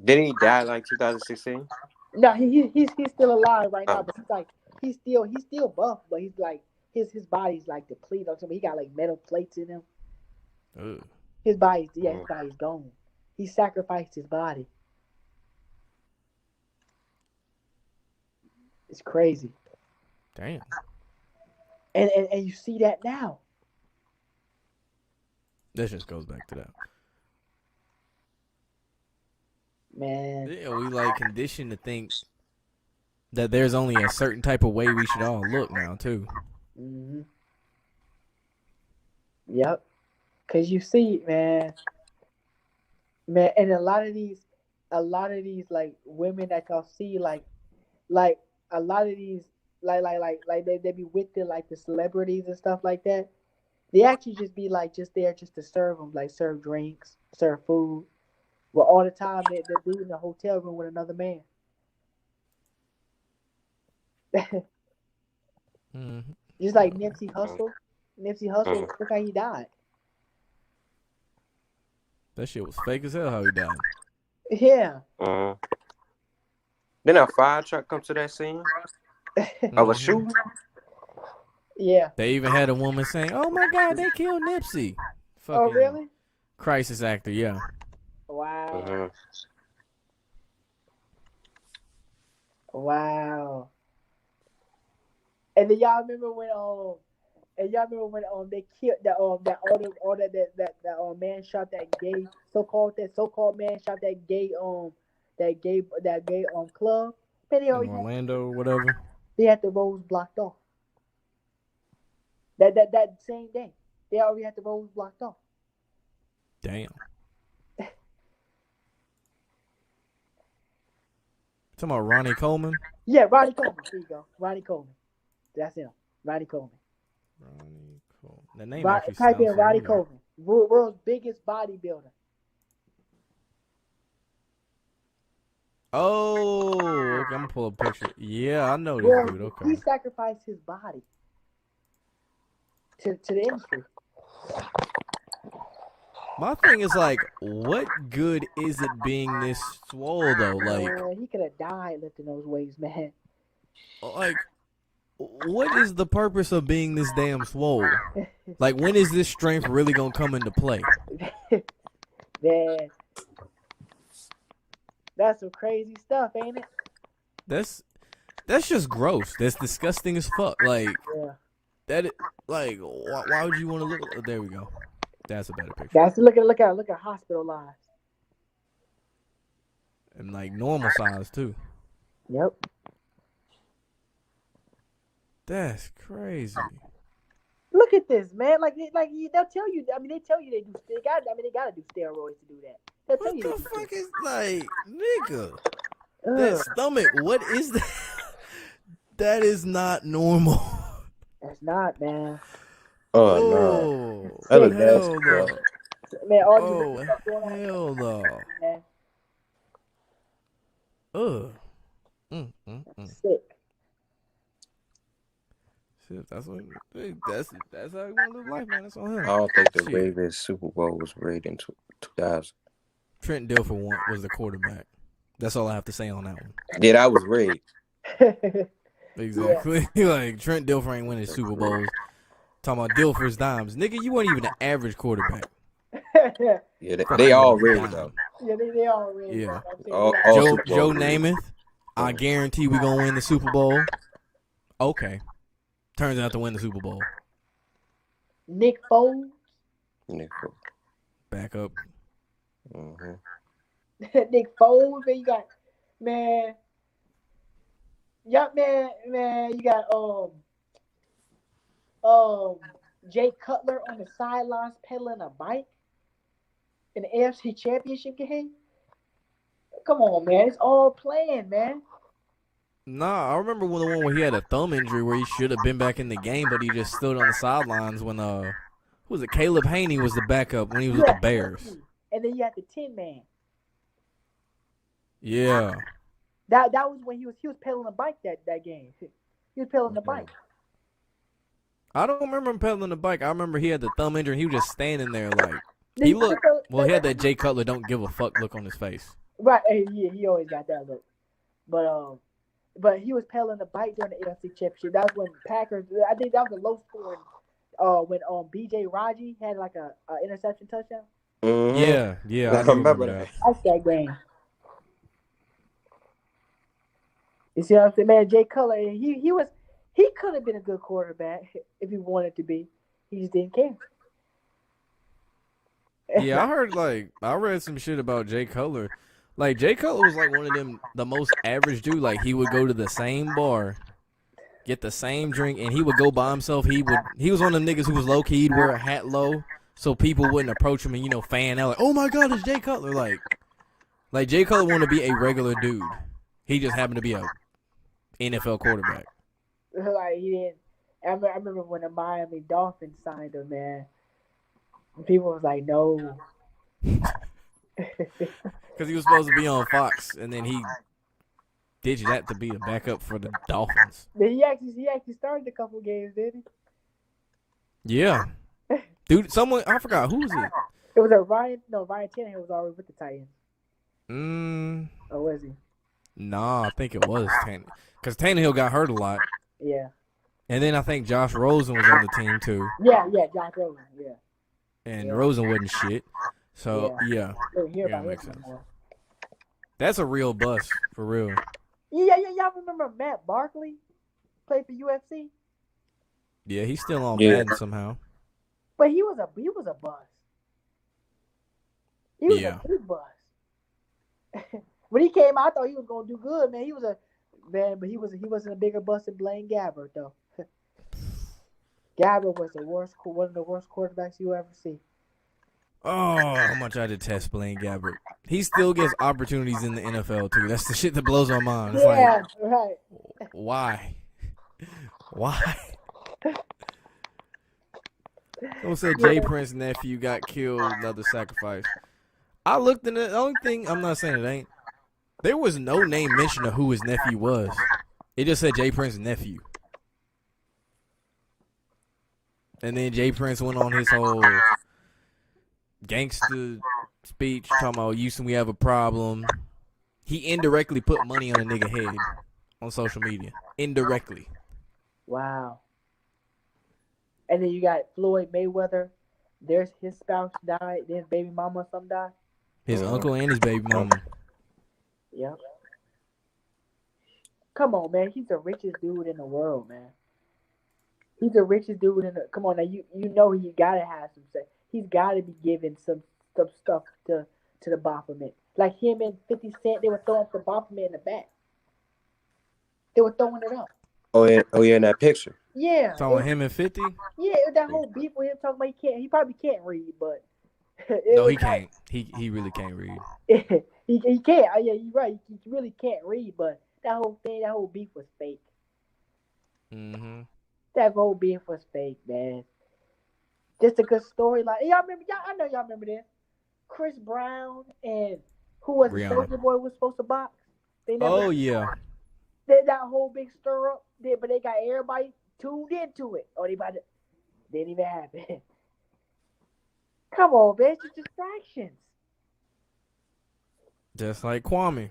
Didn't he die like 2016? No, he's still alive right now, Oh. but he's still buff, but he's like his body's like depleted. Or something. He got like metal plates in him. Ugh. His body's gone. He sacrificed his body. It's crazy. Damn. And you see that now. That just goes back to that. Man. Yeah, we like conditioned to think that there's only a certain type of way we should all look now too. Mm-hmm. Yep. Cause you see, man, and a lot of these like women that y'all see, like a lot of these, like they be with the celebrities and stuff like that. They actually just be like just there just to serve them, like serve drinks, serve food. Well, all the time they're in the hotel room with another man. Mm-hmm. Just like Nipsey Hussle. Look how he died. That shit was fake as hell how he died. Yeah. Then a fire truck come to that scene of a shooting. Yeah. They even had a woman saying, "Oh my God, they killed Nipsey." Fucking Oh really? crisis actor, yeah. Wow. Mm-hmm. Wow. And then y'all remember when they killed that man shot that gay so-called man shot that gay club. Man, In Orlando or whatever. they had the roads blocked off. That same day. They already had the roads blocked off. Damn. Talking about Ronnie Coleman? Yeah, Ronnie Coleman. There you go. Ronnie Coleman. That's him. Ronnie Coleman. Ronnie Coleman. That name actually type sounds in Ronnie familiar. Coleman. World's biggest bodybuilder. Oh, okay. I'm gonna pull a picture. Yeah, I know this Well, dude. Okay. he sacrificed his body to the industry. My thing is like, what good is it being this swole though? Man, he could have died lifting those weights, man. Like, what is the purpose of being this damn swole? Like, when is this strength really gonna come into play? Man, that's some crazy stuff, ain't it? That's just gross. That's disgusting as fuck. Like, Yeah. like, why would you want to look? There we go. That's a better picture. That's look at hospitalized. And like normal size too. Yep. That's crazy. Look at this, man. They'll tell you. I mean, they tell you they gotta do steroids to do that. They'll tell What you the they do fuck this. is like, nigga? Ugh. That stomach. What is that? That is not normal. That's not, man. Oh no. Oh, That look hell nasty, no. bro. Man, all Oh, this stuff going on, hell no. man. Sick. Shit, that's how you want to live life, man. That's on him. I don't think the Shit. Ravens Super Bowl was rigged in 2000. Trent Dilfer was the quarterback. That's all I have to say on that one. Yeah, that was rigged. Exactly. Like, Trent Dilfer ain't winning Super Bowls. Talking about Dilfer's dimes. Nigga, you weren't even an average quarterback. Yeah, they all rigged Dime. though. Yeah, they all ready. Yeah. All Joe Super Bowl Joe rigged. Namath, I guarantee we gonna win the Super Bowl. Okay. Turns out to win the Super Bowl. Nick Foles. Nick. Back up. Mm-hmm. Nick Foles, man, you got man. Yup, man, you got Jay Cutler on the sidelines pedaling a bike in the AFC Championship game. Come on, man, it's all playing, man. Nah, I remember when the one where he had a thumb injury where he should have been back in the game, but he just stood on the sidelines when who was it? Caleb Haney was the backup when he was with the Bears. And then you had the 10-man. Yeah. That was when he was pedaling a bike that game. He was pedaling the bike. I don't remember him pedaling the bike. I remember he had the thumb injury and he was just standing there like he looked. Well, he had that Jay Cutler don't give a fuck look on his face. Right, yeah, he always got that look. But he was pedaling the bike during the AFC Championship. That was when Packers. I think that was a low scoring. When B.J. Raji had like a interception touchdown. Mm-hmm. Yeah, I remember that. That's that game. You see what I'm saying, man? Jay Cutler, he could have been a good quarterback if he wanted to be. He just didn't care. Yeah, I read some shit about Jay Cutler. Like, Jay Cutler was like one of them, the most average dude. Like, he would go to the same bar, get the same drink, and he would go by himself. He was one of them niggas who was low key. He'd wear a hat low so people wouldn't approach him and fan out like, oh my god, it's Jay Cutler. Like Jay Cutler wanted to be a regular dude. He just happened to be a NFL quarterback. Like he didn't. I remember when the Miami Dolphins signed him, man. People was like, no. Because he was supposed to be on Fox, and then he ditched that to be a backup for the Dolphins. He actually started a couple games, didn't he? Yeah. Dude, I forgot, who was it? It was Ryan Tannehill was already with the Titans. Or was he? Nah, I think it was Tannehill. Because Tannehill got hurt a lot. Yeah. And then I think Josh Rosen was on the team, too. Yeah, Josh Rosen, yeah. And Rosen wasn't shit. So, yeah. Yeah, makes sense. That's a real bust, for real. Yeah. Y'all remember Matt Barkley played for UFC? Yeah, he's still on Madden somehow. But he was a bust. He was a big bust. When he came out, I thought he was gonna do good, man. But he wasn't a bigger bust than Blaine Gabbert though. Gabbert was one of the worst quarterbacks you ever see. Oh, how much I detest Blaine Gabbert. He still gets opportunities in the NFL too. That's the shit that blows my mind. It's right. Why? Someone said Jay Prince's nephew got killed, another sacrifice. I looked in it. The only thing, I'm not saying it ain't. There was no name mentioned of who his nephew was. It just said Jay Prince's nephew. And then Jay Prince went on his whole gangster speech talking about Houston, we have a problem. He indirectly put money on a nigga head on social media. Indirectly. Wow. And then you got Floyd Mayweather. There's his spouse died. Then his baby mama or something died. His uncle and his baby mama. Yep. Come on, man. He's the richest dude in the world, man. He's the richest dude in the. Come on, now you know he gotta have some say. He's gotta be giving some stuff to the Baphomet. Like him and 50 Cent, they were throwing the Baphomet in the back. They were throwing it up. Oh yeah, in that picture. Yeah. Talking him and 50? Yeah, that whole beef with him talking about he probably can't read, but no, he can't. He really can't read. he can't. Yeah, you're right. He really can't read, but that whole beef was fake. Mm-hmm. That whole beef was fake, man. Just a good storyline. Y'all remember? I know y'all remember this. Chris Brown and who was the Soulja Boy was supposed to box. Yeah. That whole big stir up. But they got everybody tuned into it. Or didn't even happen. Come on, man. It's just distractions. Just like Kwame.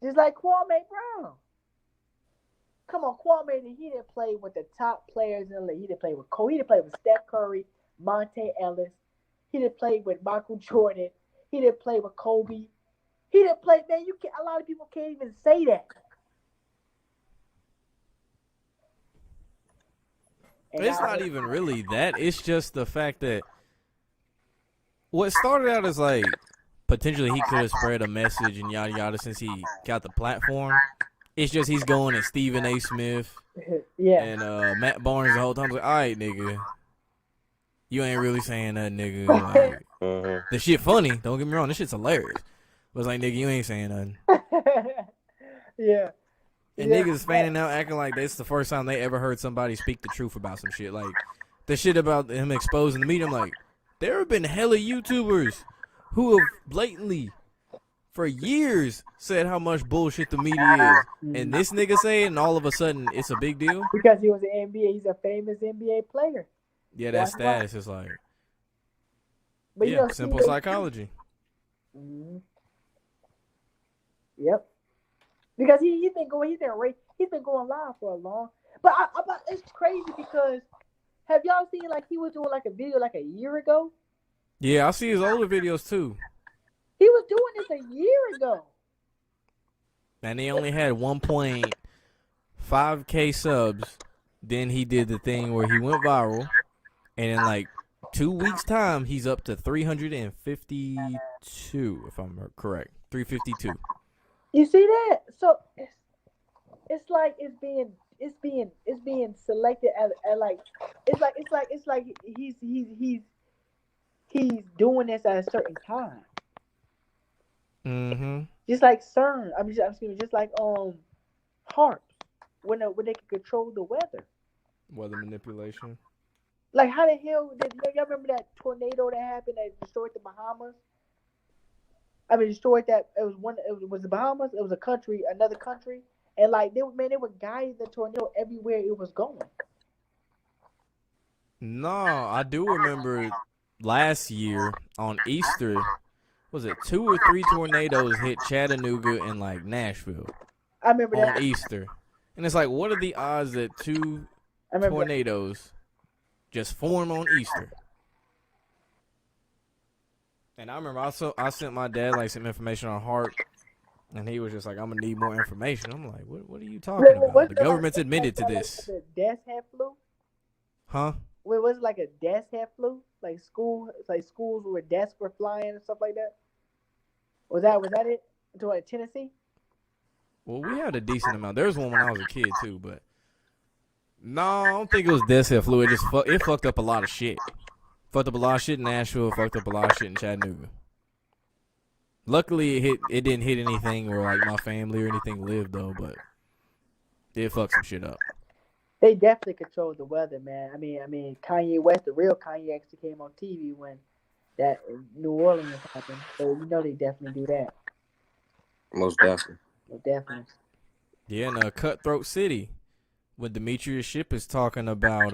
Just like Kwame Brown. Come on, Kwame, he didn't play with the top players in the league. He didn't play with Cole. He didn't play with Steph Curry, Monte Ellis. He didn't play with Michael Jordan. He didn't play with Kobe. He didn't play, man, a lot of people can't even say that. And it's not even really that. It's just the fact that what started out as like potentially he could have spread a message and yada yada since he got the platform. It's just he's going at Stephen A. Smith and Matt Barnes the whole time. Like, all right, nigga, you ain't really saying that, nigga. Like, the shit funny. Don't get me wrong. This shit's hilarious. But it's like, nigga, you ain't saying nothing. Yeah. And niggas fanning out acting like this the first time they ever heard somebody speak the truth about some shit. Like, the shit about him exposing the media. I'm like, there have been hella YouTubers who have blatantly for years said how much bullshit the media is. And this nigga say it, and all of a sudden it's a big deal? Because he was an NBA. He's a famous NBA player. Yeah, that status is like, but yeah, simple psychology. Mm-hmm. Yep. Because he's been going live for a long. But it's crazy because have y'all seen like he was doing like a video like a year ago? Yeah, I see his older videos too. He was doing this a year ago. And he only had 1.5K subs. Then he did the thing where he went viral. And in like 2 weeks' time, he's up to 352, if I'm correct. 352. You see that? So it's like it's being selected as like it's like he's doing this at a certain time. Mm-hmm. Just like CERN. Just like HARP when they can control the weather. Weather manipulation. Like how the hell did y'all remember that tornado that happened that destroyed the Bahamas? Destroyed that. It was the Bahamas. It was another country, and like they were guiding the tornado everywhere it was going. No, I do remember last year on Easter. Was it 2 or 3 tornadoes hit Chattanooga and like Nashville? I remember that on Easter, and it's like, what are the odds that 2 tornadoes just form on Easter? And I remember I sent my dad like some information on HARP, and he was just like, I'm gonna need more information. I'm like, what are you talking about? The government's admitted to this. The death head flu? Huh? Wait, was it like a death head flu? Like schools where deaths were flying and stuff like that? Was that it? To like Tennessee? Well, we had a decent amount. There was one when I was a kid too, but no, I don't think it was death head flu. It fucked up a lot of shit. Fucked up a lot of shit in Nashville. Fucked up a lot of shit in Chattanooga. Luckily, it didn't hit anything where like my family or anything lived though, but it fucked some shit up. They definitely control the weather, man. I mean, Kanye West, the real Kanye, actually came on TV when that New Orleans happened. So you know they definitely do that. Most definitely. Well, definitely. Yeah, in Cutthroat City, when Demetrius Shipp is talking about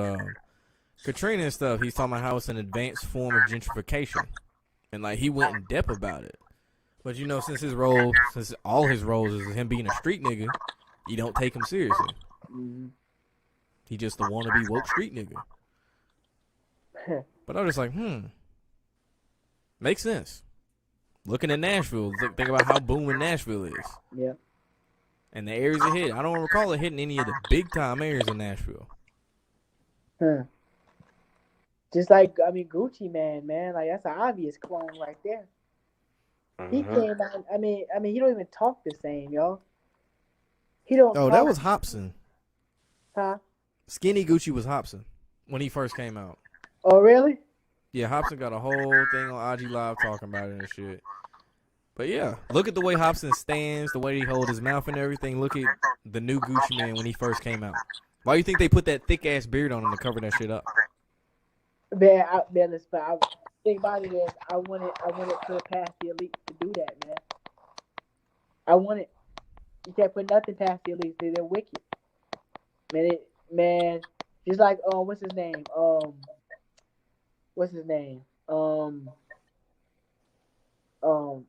Katrina and stuff, he's talking about how it's an advanced form of gentrification, and like he went in depth about it. But you know, since all his roles is him being a street nigga, you don't take him seriously. Mm-hmm. He just the wannabe woke street nigga. But I'm just like, makes sense. Looking at Nashville, think about how booming Nashville is. Yeah. And the areas it hit. I don't recall it hitting any of the big time areas in Nashville. Just like Gucci man, like that's an obvious clone right there. He came out. I mean, he don't even talk the same, yo. He don't. Oh, that was Hobson. Huh? Skinny Gucci was Hobson when he first came out. Oh, really? Yeah, Hobson got a whole thing on IG Live talking about it and shit. But yeah, look at the way Hobson stands, the way he holds his mouth and everything. Look at the new Gucci man when he first came out. Why do you think they put that thick ass beard on him to cover that shit up? Man, I think about it is I wanted to pass the elite to do that, man. I wanted. You can't put nothing past the elite. They're wicked. Man, just like what's his name?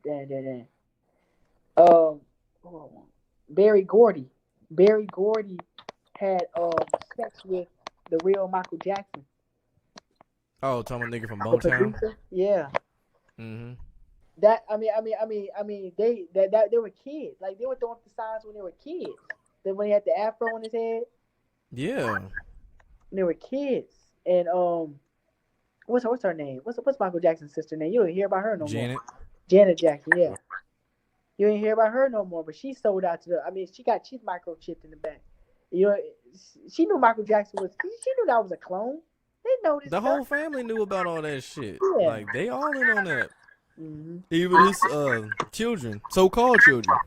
Damn. Hold on. Barry Gordy. Barry Gordy had sex with the real Michael Jackson. Oh, talking about nigga from The Motown. producer? Yeah. Mm-hmm. That they were kids. Like they were throwing up the signs when they were kids. Then when he had the afro on his head. Yeah. When they were kids. And what's her name? What's Michael Jackson's sister name? You don't hear about her no Janet. more. Janet Jackson, yeah. You ain't hear about her no more, but she sold out to she's microchipped in the back. You know, she knew Michael Jackson was. She knew that was a clone. They know this. The stuff. whole family knew about all that shit. Yeah. Like they all in on that. Mm-hmm. Even his children, so-called children.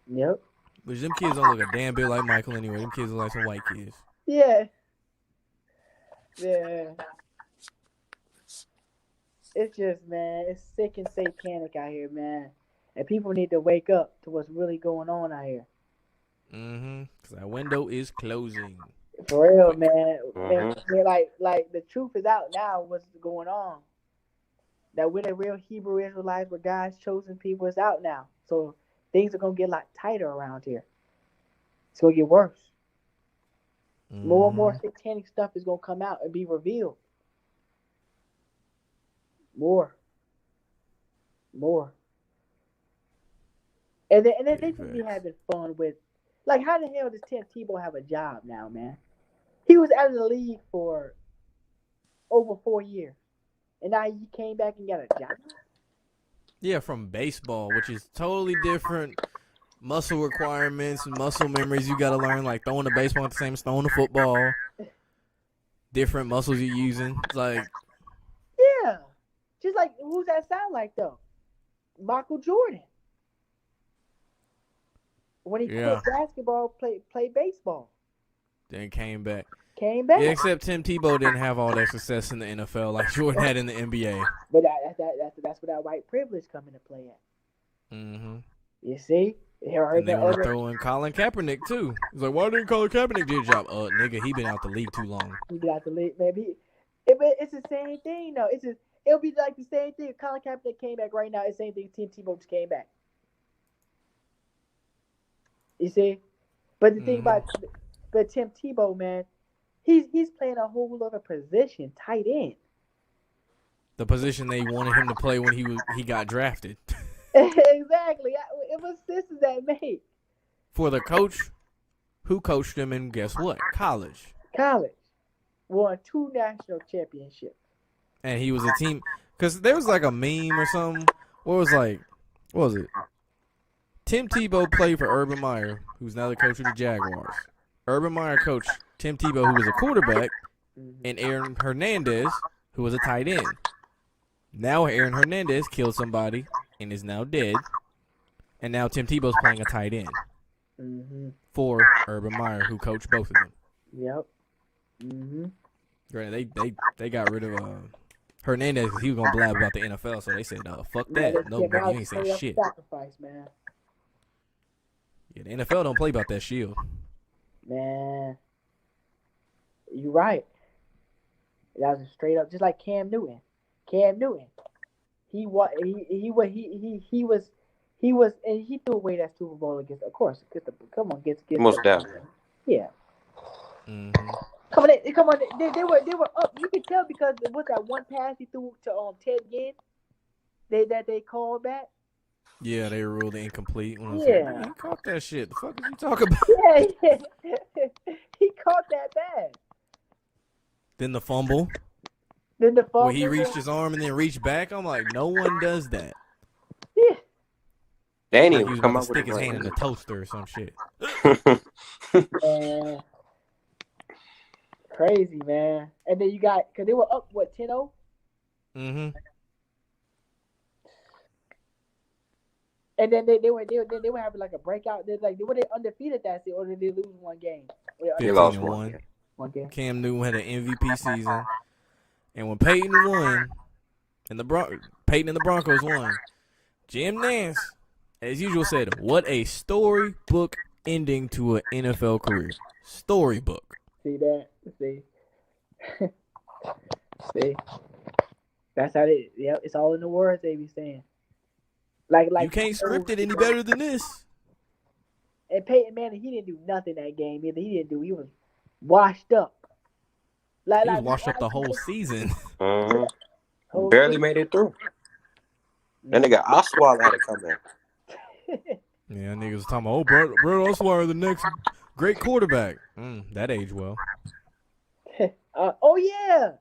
Yep. Which them kids don't look a damn bit like Michael anyway. Them kids look like some white kids. Yeah. Yeah. It's just, man, it's sick and satanic out here, man. And people need to wake up to what's really going on out here. Mm-hmm. Because that window is closing. For real, man. Mm-hmm. And like the truth is out now. What's going on? That we're the real Hebrew Israelites, were God's chosen people, is out now. So things are gonna get a lot tighter around here. It's gonna get worse. Mm-hmm. More and more satanic stuff is gonna come out and be revealed. More. And then they just be having fun with, like, how the hell does Tim Tebow have a job now, man? He was out of the league for over 4 years, and now he came back and got a job. Yeah, from baseball, which is totally different muscle requirements and muscle memories you got to learn, like throwing the baseball at the same as throwing the football. Different muscles you're using. It's like, yeah, just like, who's that sound like though? Michael Jordan. When he quit basketball, played baseball. Then came back. Yeah, except Tim Tebow didn't have all that success in the NFL like Jordan had in the NBA. But that's where that white privilege come into play at. Mm-hmm. You see? And they want to throw in Colin Kaepernick too. He's like, why didn't Colin Kaepernick do a job? Nigga, he been out the league too long. He been out the league, maybe. It's the same thing though. It'll be like the same thing. If Colin Kaepernick came back right now, it's the same thing. Tim Tebow just came back. You see? But the thing about Tim Tebow, man, he's playing a whole other position, tight end. The position they wanted him to play when he got drafted. Exactly. It was sisters that made. For the coach who coached him in, guess what? College. Won 2 national championships. And he was a team. Because there was like a meme or something. What was it? Tim Tebow played for Urban Meyer, who's now the coach of the Jaguars. Urban Meyer coached Tim Tebow, who was a quarterback, and Aaron Hernandez, who was a tight end. Now Aaron Hernandez killed somebody and is now dead. And now Tim Tebow's playing a tight end for Urban Meyer, who coached both of them. Yep. Mm-hmm. Granted, they got rid of Hernandez because he was gonna blab about the NFL, so they said, "No, fuck that. No, bro, you ain't saying shit." Sacrifice, man. Yeah, the NFL don't play about that shield. Man, you right. That was straight up, just like Cam Newton. Cam Newton, he was, and he threw away that Super Bowl against, of course, against Most the, definitely. yeah. Mm-hmm. Come on, they were up. You could tell because with that one pass he threw to Ted Ginn, they called back. Yeah, they ruled it incomplete. When I was like, Yeah. man, he caught that shit. The fuck is you talking about? Yeah, he caught that bad. Then the fumble, Then the fumble. where he reached his arm and then reached back. I'm like, no one does that. Yeah. They ain't Like he even was come about to up with stick his hand in a toaster or some shit. Man. Crazy, man. And then you got, because they were up, what, 10-0? Mm-hmm. And then they were having like a breakout. Were they undefeated that season, or did they lose one game? They lost 15-1. One game. Cam Newton had an MVP season, and when Peyton won, and Peyton and the Broncos won, Jim Nance, as usual, said, "What a storybook ending to an NFL career." Storybook. See that? See. See. That's how they. Yep, it's all in the words they be saying. Like You can't script it any better than this. And Peyton Manning, he didn't do nothing that game either. He was washed up. He was washed up the whole season. Mm-hmm. Barely made it through. That nigga Osweiler had to come in. Yeah, niggas was talking about, oh, Brett Osweiler, the next great quarterback. That aged well. Oh yeah.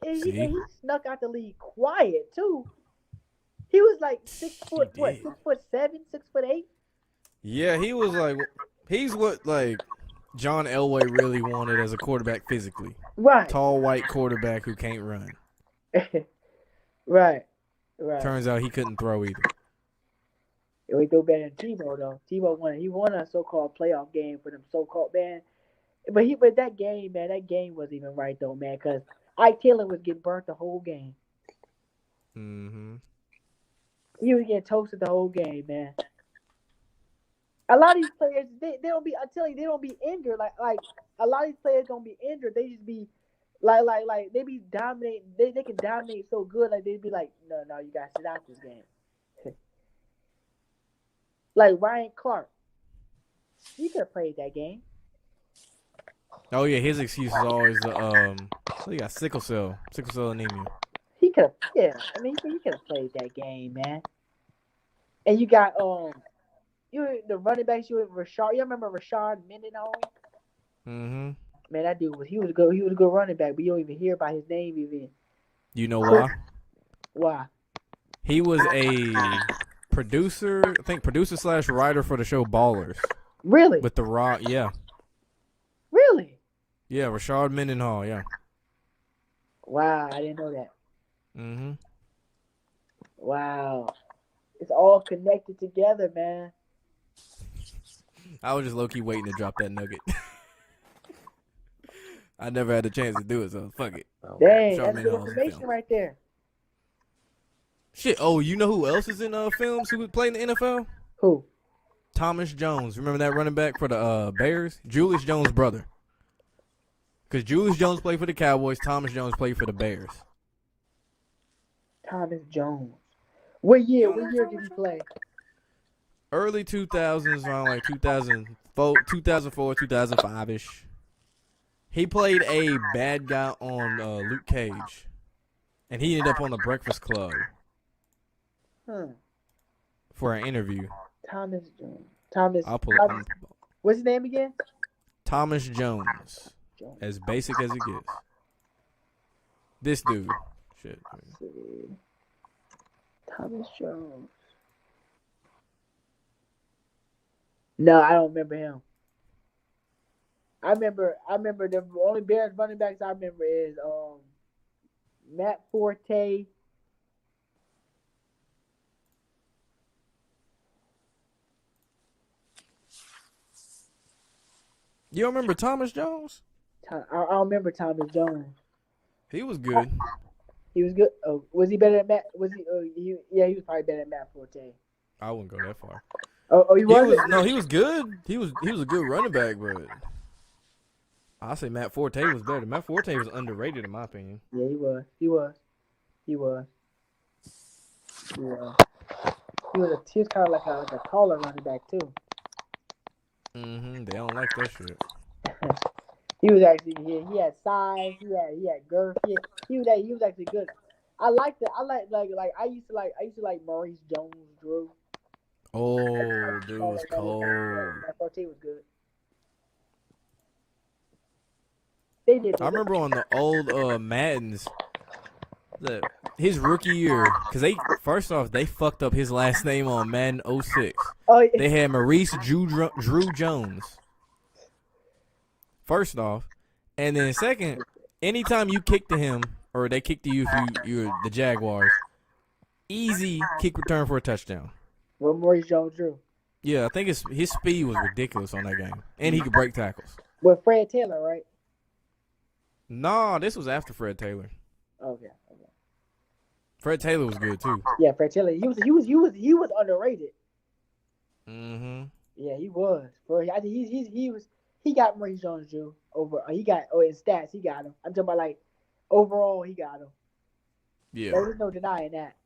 And See? he snuck out the league quiet too. He was like 6 foot, what? 6'7", 6'8". Yeah, he was like, he's what like John Elway really wanted as a quarterback physically. Right. Tall white quarterback who can't run. Right. Turns out he couldn't throw either. He threw better than Tebow though. Tebow won. He won a so-called playoff game for them so-called, man. But that game, man, that game wasn't even right though, man, because Ike Taylor was getting burnt the whole game. Mm-hmm. He was getting toasted the whole game, man. A lot of these players, they don't be. I tell you, they don't be injured. Like a lot of these players don't be injured. They just be like they be dominating. They can dominate so good. Like they'd be like, no, you gotta sit out this game. Like Ryan Clark, he could have played that game. Oh yeah, his excuse is always he got sickle cell anemia. He could have, yeah. I mean, he could have played that game, man. And you got the running backs. You with Rashard. You remember Rashard Mendenhall? Mm-hmm. Man, that dude was a good running back, but you don't even hear about his name even. You know why? Why? He was a producer / writer for the show Ballers. Really? With The Rock, yeah. Really? Yeah, Rashard Mendenhall, yeah. Wow, I didn't know that. Mm-hmm. Wow. It's all connected together, man. I was just low-key waiting to drop that nugget. I never had a chance to do it, so fuck it. Dang, Rashard that's good Mendenhall's in information film. right there. Shit, oh, you know who else is in films who would play in the NFL? Who? Thomas Jones. Remember that running back for the Bears? Julius Jones' brother. Because Julius Jones played for the Cowboys, Thomas Jones played for the Bears. Thomas Jones. What year did he play? Early 2000s, around like 2004, 2005-ish. He played a bad guy on Luke Cage. And he ended up on the Breakfast Club for an interview. Thomas Jones. I'll pull it. What's his name again? Thomas Jones. As basic as it gets. This dude. Shit. Let's see. Thomas Jones. No, I don't remember him. I remember the only Bears running backs I remember is Matt Forte. You don't remember Thomas Jones? I remember Thomas Jones. He was good. He was good. Oh, was he better than Matt? Was he? Yeah, he was probably better than Matt Forte. I wouldn't go that far. Oh, he He was. was he was good. He was a good running back, but I say Matt Forte was better. Matt Forte was underrated in my opinion. Yeah, he was. He was. He was. Yeah. He was kind of like a taller running back too. They don't like that shit. He was actually he had size. He had girth. He was actually good. I liked it. I used to like Maurice Jones-Drew. Oh, dude was cold. Matt Forte was good. They did. I remember on the old Maddens, his rookie year, because first off, they fucked up his last name on Madden 06. Oh, yeah. They had Maurice Drew Jones. First off. And then second, anytime you kick to him, or they kick to you if you're the Jaguars, easy kick return for a touchdown. Well, Maurice Jones-Drew. Yeah, I think his speed was ridiculous on that game. And he could break tackles. With Fred Taylor, right? Nah, this was after Fred Taylor. Okay. Fred Taylor was good too. Yeah, Fred Taylor. He was underrated. Yeah, he was. Bro, I think he got Maurice Jones-Drew over. He got in stats. He got him. I'm talking about like overall. He got him. Yeah. There's no denying that.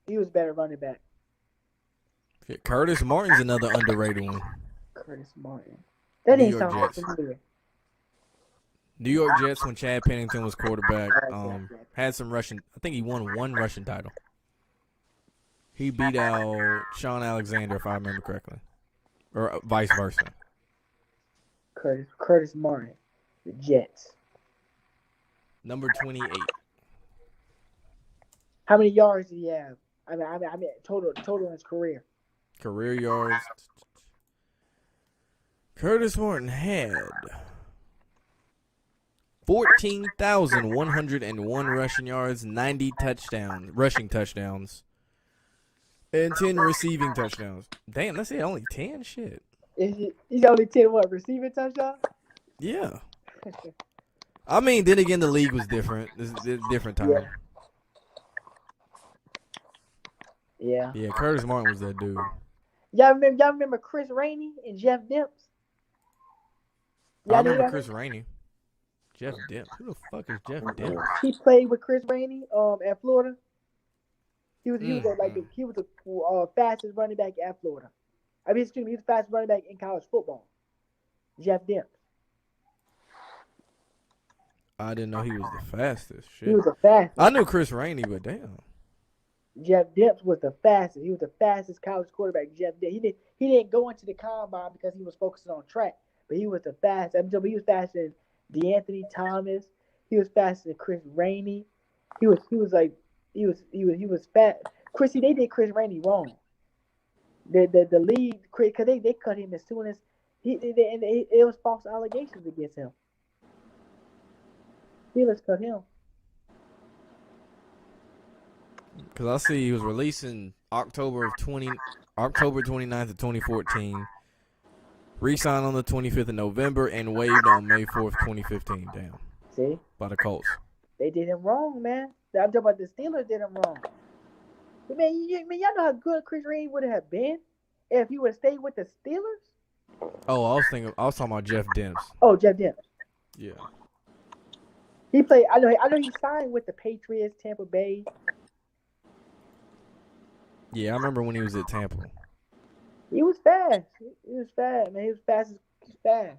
He was better running back. Yeah, Curtis Martin's another underrated one. Curtis Martin. That New ain't York something Jets. familiar. New York Jets when Chad Pennington was quarterback, had some rushing. I think he won one rushing title. He beat out Sean Alexander, if I remember correctly, or vice versa. Curtis Martin, the Jets. Number 28. How many yards did he have? I mean, total in his career. Career yards. Curtis Martin had 14,101 rushing yards, 90 rushing touchdowns, and 10 receiving touchdowns. Damn, that's it. Only 10? Shit. He's only 10 receiving touchdowns? Yeah. I mean, then again, the league was different. It's a different time. Yeah. Yeah, Curtis Martin was that dude. Y'all remember Chris Rainey and Jeff Demps? I remember Chris Rainey. Jeff Demps. Who the fuck is Jeff Demps? He played with Chris Rainey at Florida. He was the fastest running back at Florida. I mean, excuse me, he was the fastest running back in college football. Jeff Demps. I didn't know he was the fastest. Shit. He was the fastest. I knew Chris Rainey, but damn. Jeff Demps was the fastest. He was the fastest college quarterback. Jeff Demps. He didn't go into the combine because he was focusing on track, but he was the fastest. I mean, he was faster than DeAnthony Thomas. He was faster than Chris Rainey. He was fast. Chrissy, they did Chris Rainey wrong. The league, because they cut him as soon as it was false allegations against him. Steelers cut him. Because I see he was released in October 29th of 2014. Re-signed on the 25th of November and waived on May 4th, 2015. Damn. See? By the Colts. They did him wrong, man. I'm talking about the Steelers did him wrong. But man, y'all know how good Chris Rainey would have been if he would have stayed with the Steelers? Oh, I was talking about Jeff Demps. Oh, Jeff Demps. Yeah. He played. I know he signed with the Patriots, Tampa Bay. Yeah, I remember when he was at Tampa. He was fast. He was fast, man. He was fast. He's fast.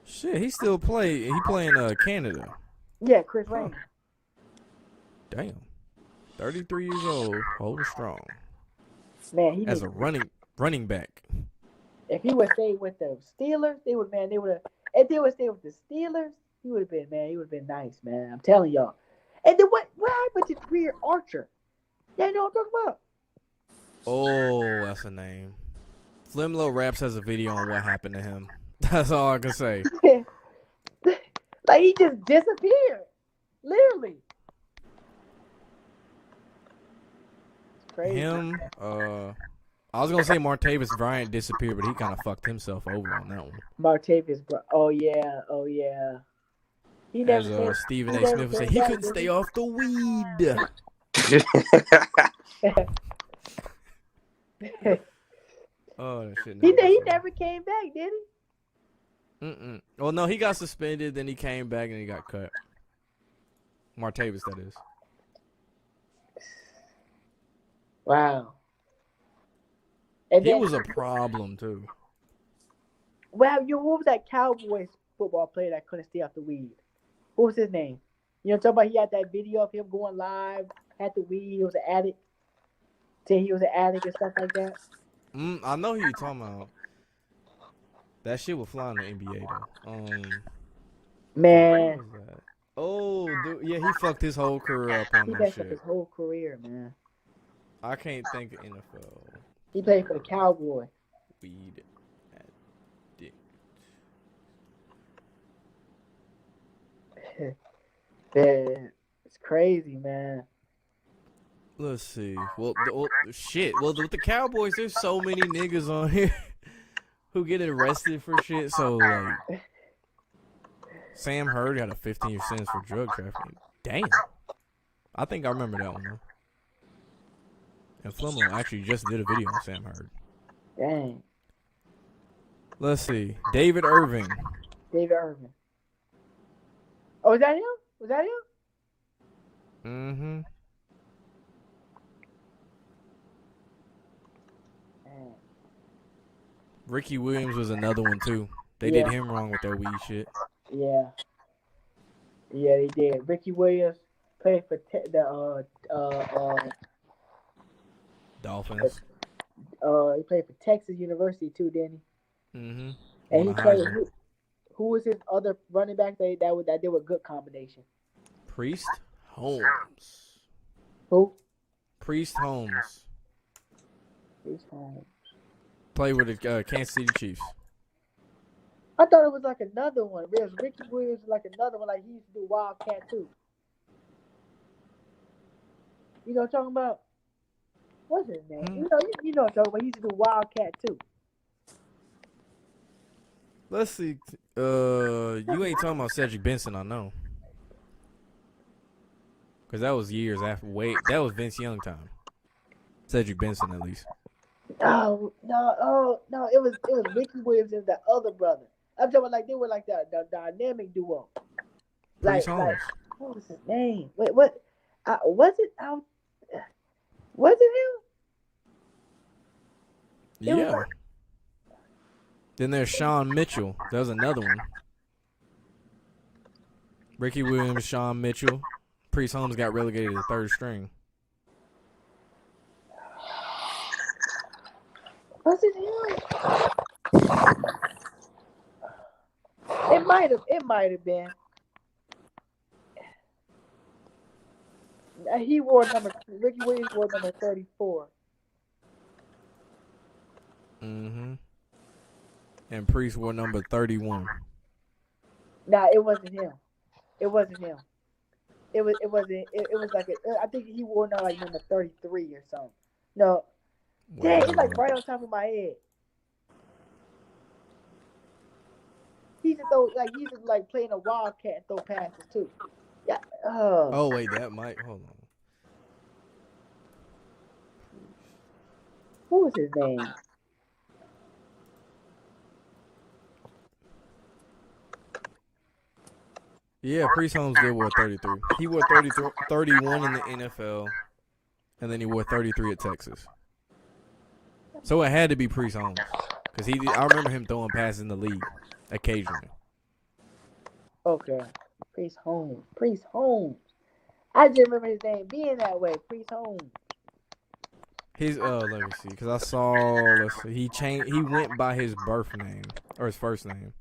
Shit, he still play. He play in Canada. Yeah, Chris Rainey. Damn. 33 years old, holding strong. Man, he as a running back. If he would stay with the Steelers, they would have. If they would stay with the Steelers, he would have been nice, man. I'm telling y'all. And then what happened to Greer Archer? Yeah, you know what I'm talking about. Oh, that's a name. Flimlo Raps has a video on what happened to him. That's all I can say. Like, he just disappeared. Literally. It's crazy. Him, I was going to say Martavis Bryant disappeared, but he kind of fucked himself over on that one. Martavis Bryant. Oh, yeah. He never As Stephen A. Smith would say, he couldn't stay off the weed. Oh, that shit. He never came back, did he? Well, no, he got suspended, then he came back and he got cut. Martavis, that is. Wow. And He was a problem too. Well, what was that Cowboys football player that couldn't stay off the weed? What was his name? You know, talking about he had that video of him going live, had the weed, he was an addict, saying he was an addict and stuff like that. I know who you talking about. That shit would fly in the NBA though. Man, What was that? Oh, dude, yeah, he fucked his whole career up on he that messed shit. up his whole career, man. I can't think of NFL. He played for the Cowboys. Weed addict. Man, it's crazy, man. Let's see. Well, shit. Well, with the Cowboys, there's so many niggas on here who get arrested for shit. So, like, Sam Hurd got a 15-year sentence for drug trafficking. Damn. I think I remember that one, though. And Flemmo actually just did a video on Sam Hurd. Dang. Let's see. David Irving. David Irving. Oh, was that him? Was that him? Mm-hmm. Man. Ricky Williams was another one, too. They did him wrong with their weed shit. Yeah. Yeah, they did. Ricky Williams played for the Dolphins. He played for Texas University too, didn't he? Mm-hmm. And he played. Who was his other running back that did a good combination? Priest Holmes. Who? Priest Holmes. Priest Holmes. Played with the Kansas City Chiefs. I thought it was like another one. It was Ricky Williams, like another one, like he used to do Wildcat too. You know what I'm talking about? What's his name? You know what I'm talking about. He used to do Wildcat too. Let's see. You ain't talking about Cedric Benson, I know. Because that was years after. That was Vince Young time. Cedric Benson, at least. No. It was Ricky Williams and the other brother. I'm talking about like they were like the dynamic duo. Priest Holmes. What was his name? Wait, what? Was it out? Was it him? Yeah. Then there's Sean Mitchell. That was another one. Ricky Williams, Sean Mitchell. Priest Holmes got relegated to third string. Was it him? It might have been. Ricky Williams wore number 34. Mm-hmm. And Priest wore number 31. Nah, it wasn't him. It wasn't him. It was like I think he wore like number 33 or something. No. Dang, it's like right on top of my head. He's just like playing a wildcat and throw passes too. Yeah. Oh wait, that might hold on. What was his name? Yeah, Priest Holmes did wear 33. He wore 31 in the NFL, and then he wore 33 at Texas. So it had to be Priest Holmes, because I remember him throwing passes in the league occasionally. Okay, Priest Holmes. I just remember his name being that way. Priest Holmes. His let me see, because I saw. Let's see, he went by his birth name or his first name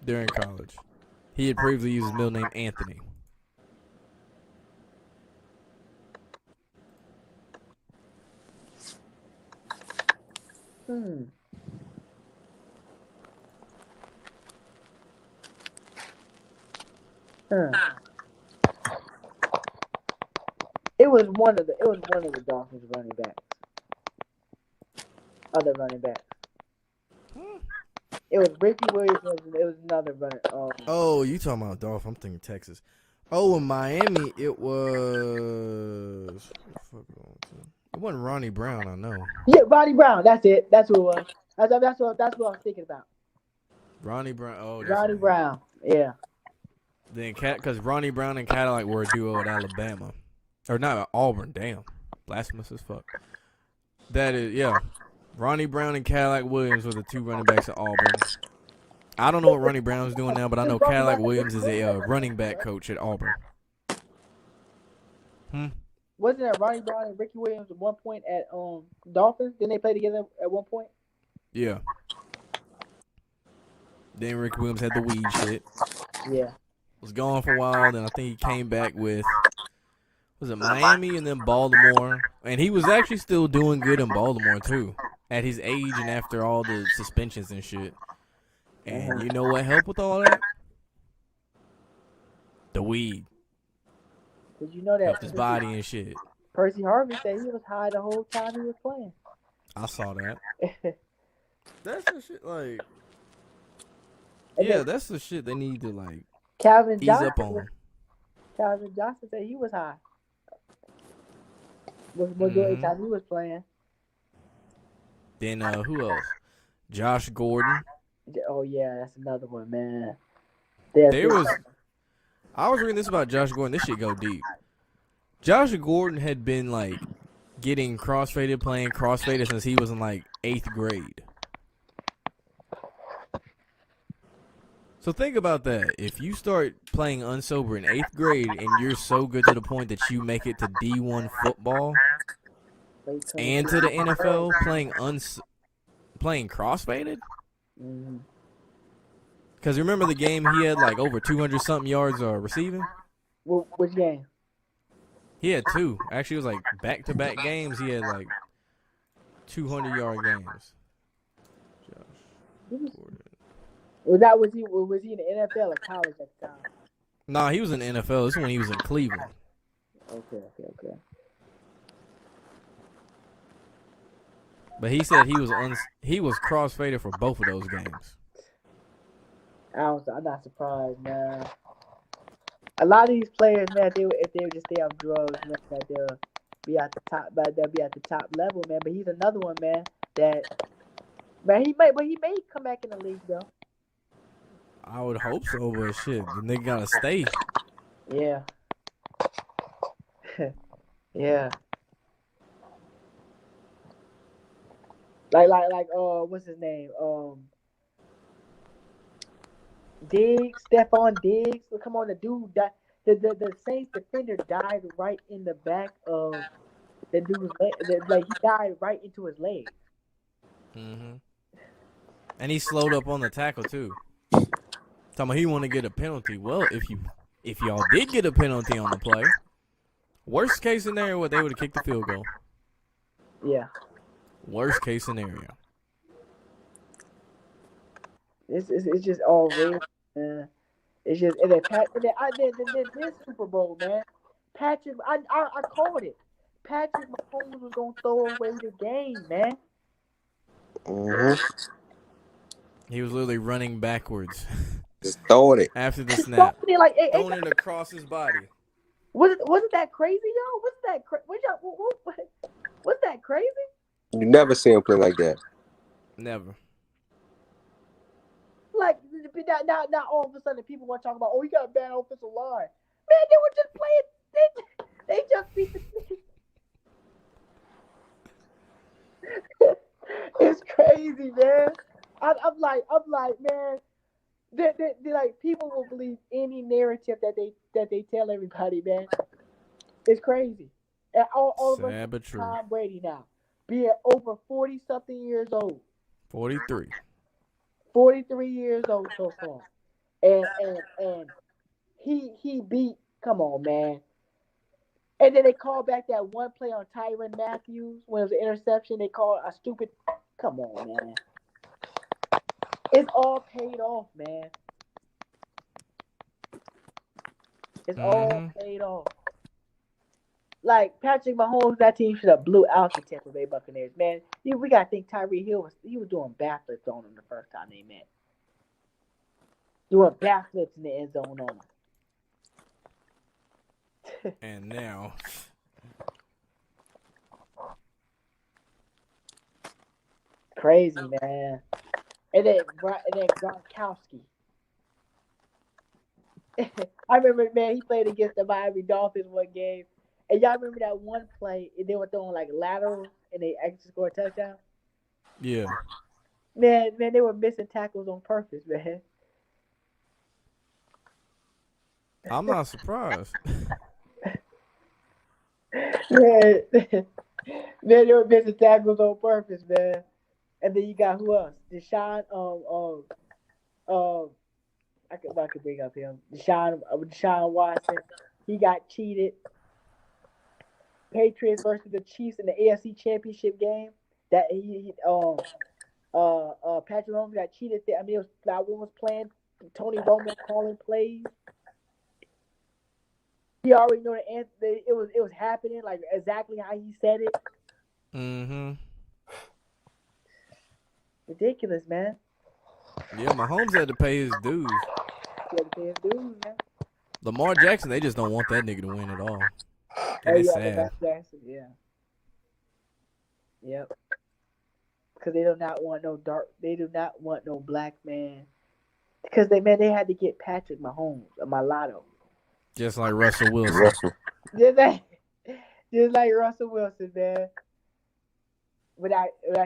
during college. He had previously used his middle name Anthony. It was one of the Dolphins running backs. Other running backs. It was Ricky Williams. It was another runner. Oh, you talking about Dolphins? I'm thinking Texas. Oh, in Miami, it was. It wasn't Ronnie Brown, I know. Yeah, Ronnie Brown. That's it. That's who it was. That's what I was thinking about. Ronnie Brown. Oh, that's Ronnie right. Brown. Yeah. Then because Ronnie Brown and Cadillac were a duo at Alabama, or not Auburn. Damn, blasphemous as fuck. That is, yeah. Ronnie Brown and Cadillac Williams were the two running backs at Auburn. I don't know what Ronnie Brown's doing now, but I know Cadillac Williams is a running back coach at Auburn. Wasn't that Ronnie Brown and Ricky Williams at one point at Dolphins? Didn't they play together at one point? Yeah. Then Ricky Williams had the weed shit. Yeah. Was gone for a while. Then I think he came back with, was it Miami and then Baltimore? And he was actually still doing good in Baltimore too, at his age and after all the suspensions and shit. And you know what helped with all that? The weed. Did you know that Helped his body and shit. Percy Harvin said he was high the whole time he was playing. I saw that. That's the shit, like, And yeah, then that's the shit they need to, like, Calvin ease Johnson. up on. Calvin Johnson said he was high. Majority of the time he was playing. Then who else? Josh Gordon. Oh yeah, that's another one, man. I was reading this about Josh Gordon. This shit go deep. Josh Gordon had been like getting crossfaded, playing crossfaded since he was in like 8th grade. So think about that. If you start playing unsober in 8th grade and you're so good to the point that you make it to D1 football and to the NFL playing crossfaded? Mm-hmm. Because remember the game he had like over 200-something yards receiving? Which game? He had 2. Actually, it was like back-to-back games. He had like 200-yard games. Josh Gordon. Was he in the NFL or college at the time? Nah, he was in the NFL. This is when he was in Cleveland. Okay. But he said he was crossfaded for both of those games. I'm not surprised, man. A lot of these players, man, if they would just stay off drugs, man, that they'll be at the top, but they'll be at the top level, man. But he's another one, man. He may come back in the league though. I would hope so, but shit, the nigga gotta stay. Yeah. Yeah. Like what's his name? Stephon Diggs. Come on, the dude that the Saints defender died right in the back of the dude's leg. Like he died right into his leg. Mm-hmm. And he slowed up on the tackle too. Talking about he want to get a penalty. Well, if y'all did get a penalty on the play, worst case scenario, what they would have kicked the field goal. Yeah. Worst case scenario. It's just all real. It's just and then this Super Bowl, man. Patrick, I called it. Patrick Mahomes was gonna throw away the game, man. Mm-hmm. He was literally running backwards. Just throwing it after the snap. Throwing it across his body. Wasn't that crazy, yo? Was that crazy? You never see him play like that. Never. Like now all of a sudden people want to talk about, oh, he got a bad offensive line. Man, they were just playing. They just beat the. It's crazy, man. I'm like, man. They like people will believe any narrative that they tell everybody, man. It's crazy. And all of us, Tom Brady now, being over 40-something years old. 43. 43 years old so far, and he beat. Come on, man. And then they called back that one play on Tyrann Matthews when it was an interception. They called a stupid. Come on, man. It's all paid off, man. It's all paid off. Like Patrick Mahomes, that team should have blew out the Tampa Bay Buccaneers, man. We gotta think Tyreek Hill was doing backflips on him the first time they met. Doing backflips in the end zone on him. And now Crazy, man. And then Gronkowski. I remember, man, he played against the Miami Dolphins one game. And y'all remember that one play, and they were throwing like laterals, and they actually scored a touchdown? Yeah. Man, they were missing tackles on purpose, man. I'm not surprised. Man, they were missing tackles on purpose, man. And then you got who else? I could bring up him. Deshaun Watson. He got cheated. Patriots versus the Chiefs in the AFC Championship game. That Patrick Mahomes got cheated there. I mean, it was Godwin was playing. Tony Romo calling plays. He already know the answer. It was happening like exactly how he said it. Mm-hmm. Ridiculous, man. Yeah, Mahomes had to pay his dues. He had to pay his dues, man. Lamar Jackson, they just don't want that nigga to win at all. And Oh it's yeah, sad. Lamar Jackson, yeah. Yep. Because they do not want no dark. They do not want no black man. Because they had to get Patrick Mahomes, a mulatto. Just like Russell Wilson. Just like Russell Wilson, man. But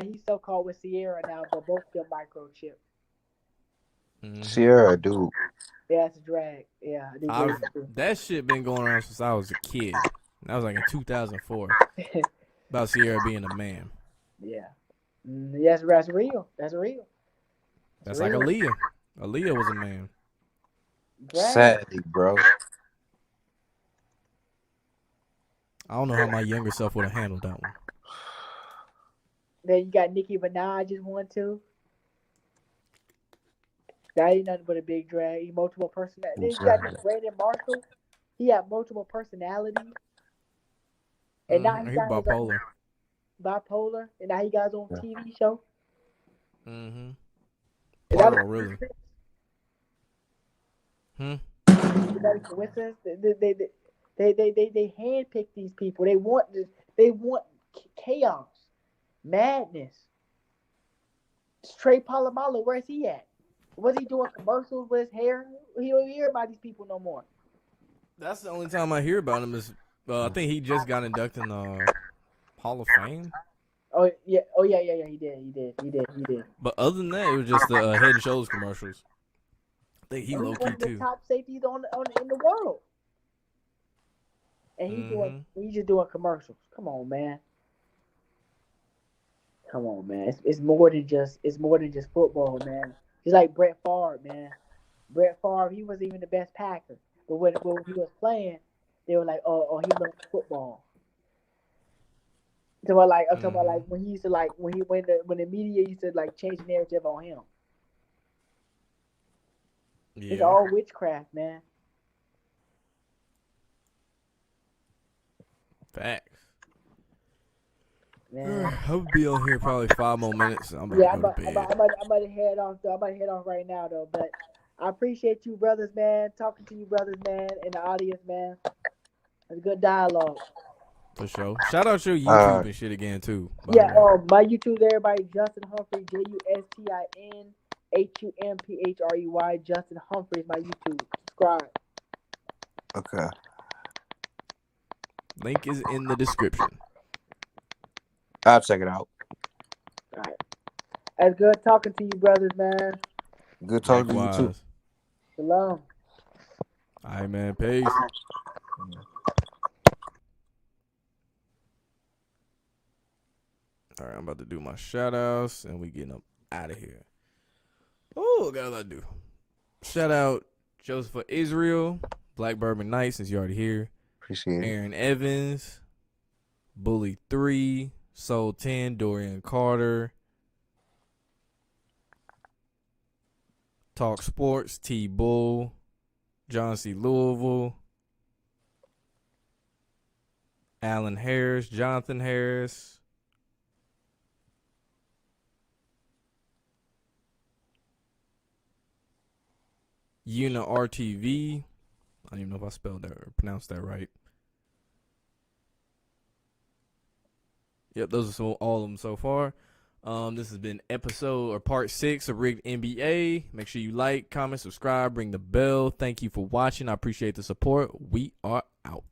he's so called with Sierra now, but both of them microchip. Mm-hmm. Sierra, dude. Yeah, it's a drag. Yeah, that shit been going around since I was a kid. That was like in 2004. About Sierra being a man. Yeah. Yes, that's real. That's real. That's like Aaliyah. Aaliyah was a man. Drag. Sadly, bro. I don't know how my younger self would have handled that one. Then you got Nicki Minaj is one too. That ain't nothing but a big drag. He multiple personality. Then you got Brandon Marshall. He had multiple personalities. And now he's bipolar. Bipolar. And now he got his own TV show. Mm-hmm. Poirot, really. Is that a coincidence? They handpick these people. They want chaos, madness. Trey Polamalu, where's he at? Was he doing commercials with his hair? He don't hear about these people no more. That's the only time I hear about him is I think he just got inducted in the Hall of Fame. Oh yeah, he did. But other than that, it was just the Head and Shoulders commercials. I think he low key one of the too. top safeties in the world. And he's just doing commercials. Come on, man. It's more than just football, man. Just like Brett Favre, man. Brett Favre, he wasn't even the best Packer, but when he was playing, they were like, oh, he loves football. So I'm talking about like when he used to like when the media used to like change the narrative on him. Yeah. It's all witchcraft, man. Facts. Man. I'll be on here probably 5 more minutes. I'm about to go to bed. I'm about to head off though. I'm about to head off right now though. But I appreciate you brothers, man. Talking to you brothers, man, in the audience, man. It's a good dialogue. For sure. Shout out your YouTube and shit again too. Yeah, my YouTube, everybody. Justin Humphrey, JustinHumphry. Justin Humphrey is my YouTube. Subscribe. Okay. Link is in the description. I'll check it out. All right. It's good talking to you, brothers, man. Good talking to you too. Shalom. All right, man. Peace. All right, I'm about to do my shout outs and we getting up out of here. Oh, got a lot to do. Shout out Joseph Israel, Black Bourbon Night, since you're already here. Appreciate it. Aaron Evans, Bully 3, Soul 10, Dorian Carter, Talk Sports, T Bull, John C. Louisville, Alan Harris, Jonathan Harris, Una RTV. I don't even know if I spelled that or pronounced that right. Yep, those are all of them so far. This has been episode or part 6 of Rigged NBA. Make sure you like, comment, subscribe, ring the bell. Thank you for watching. I appreciate the support. We are out.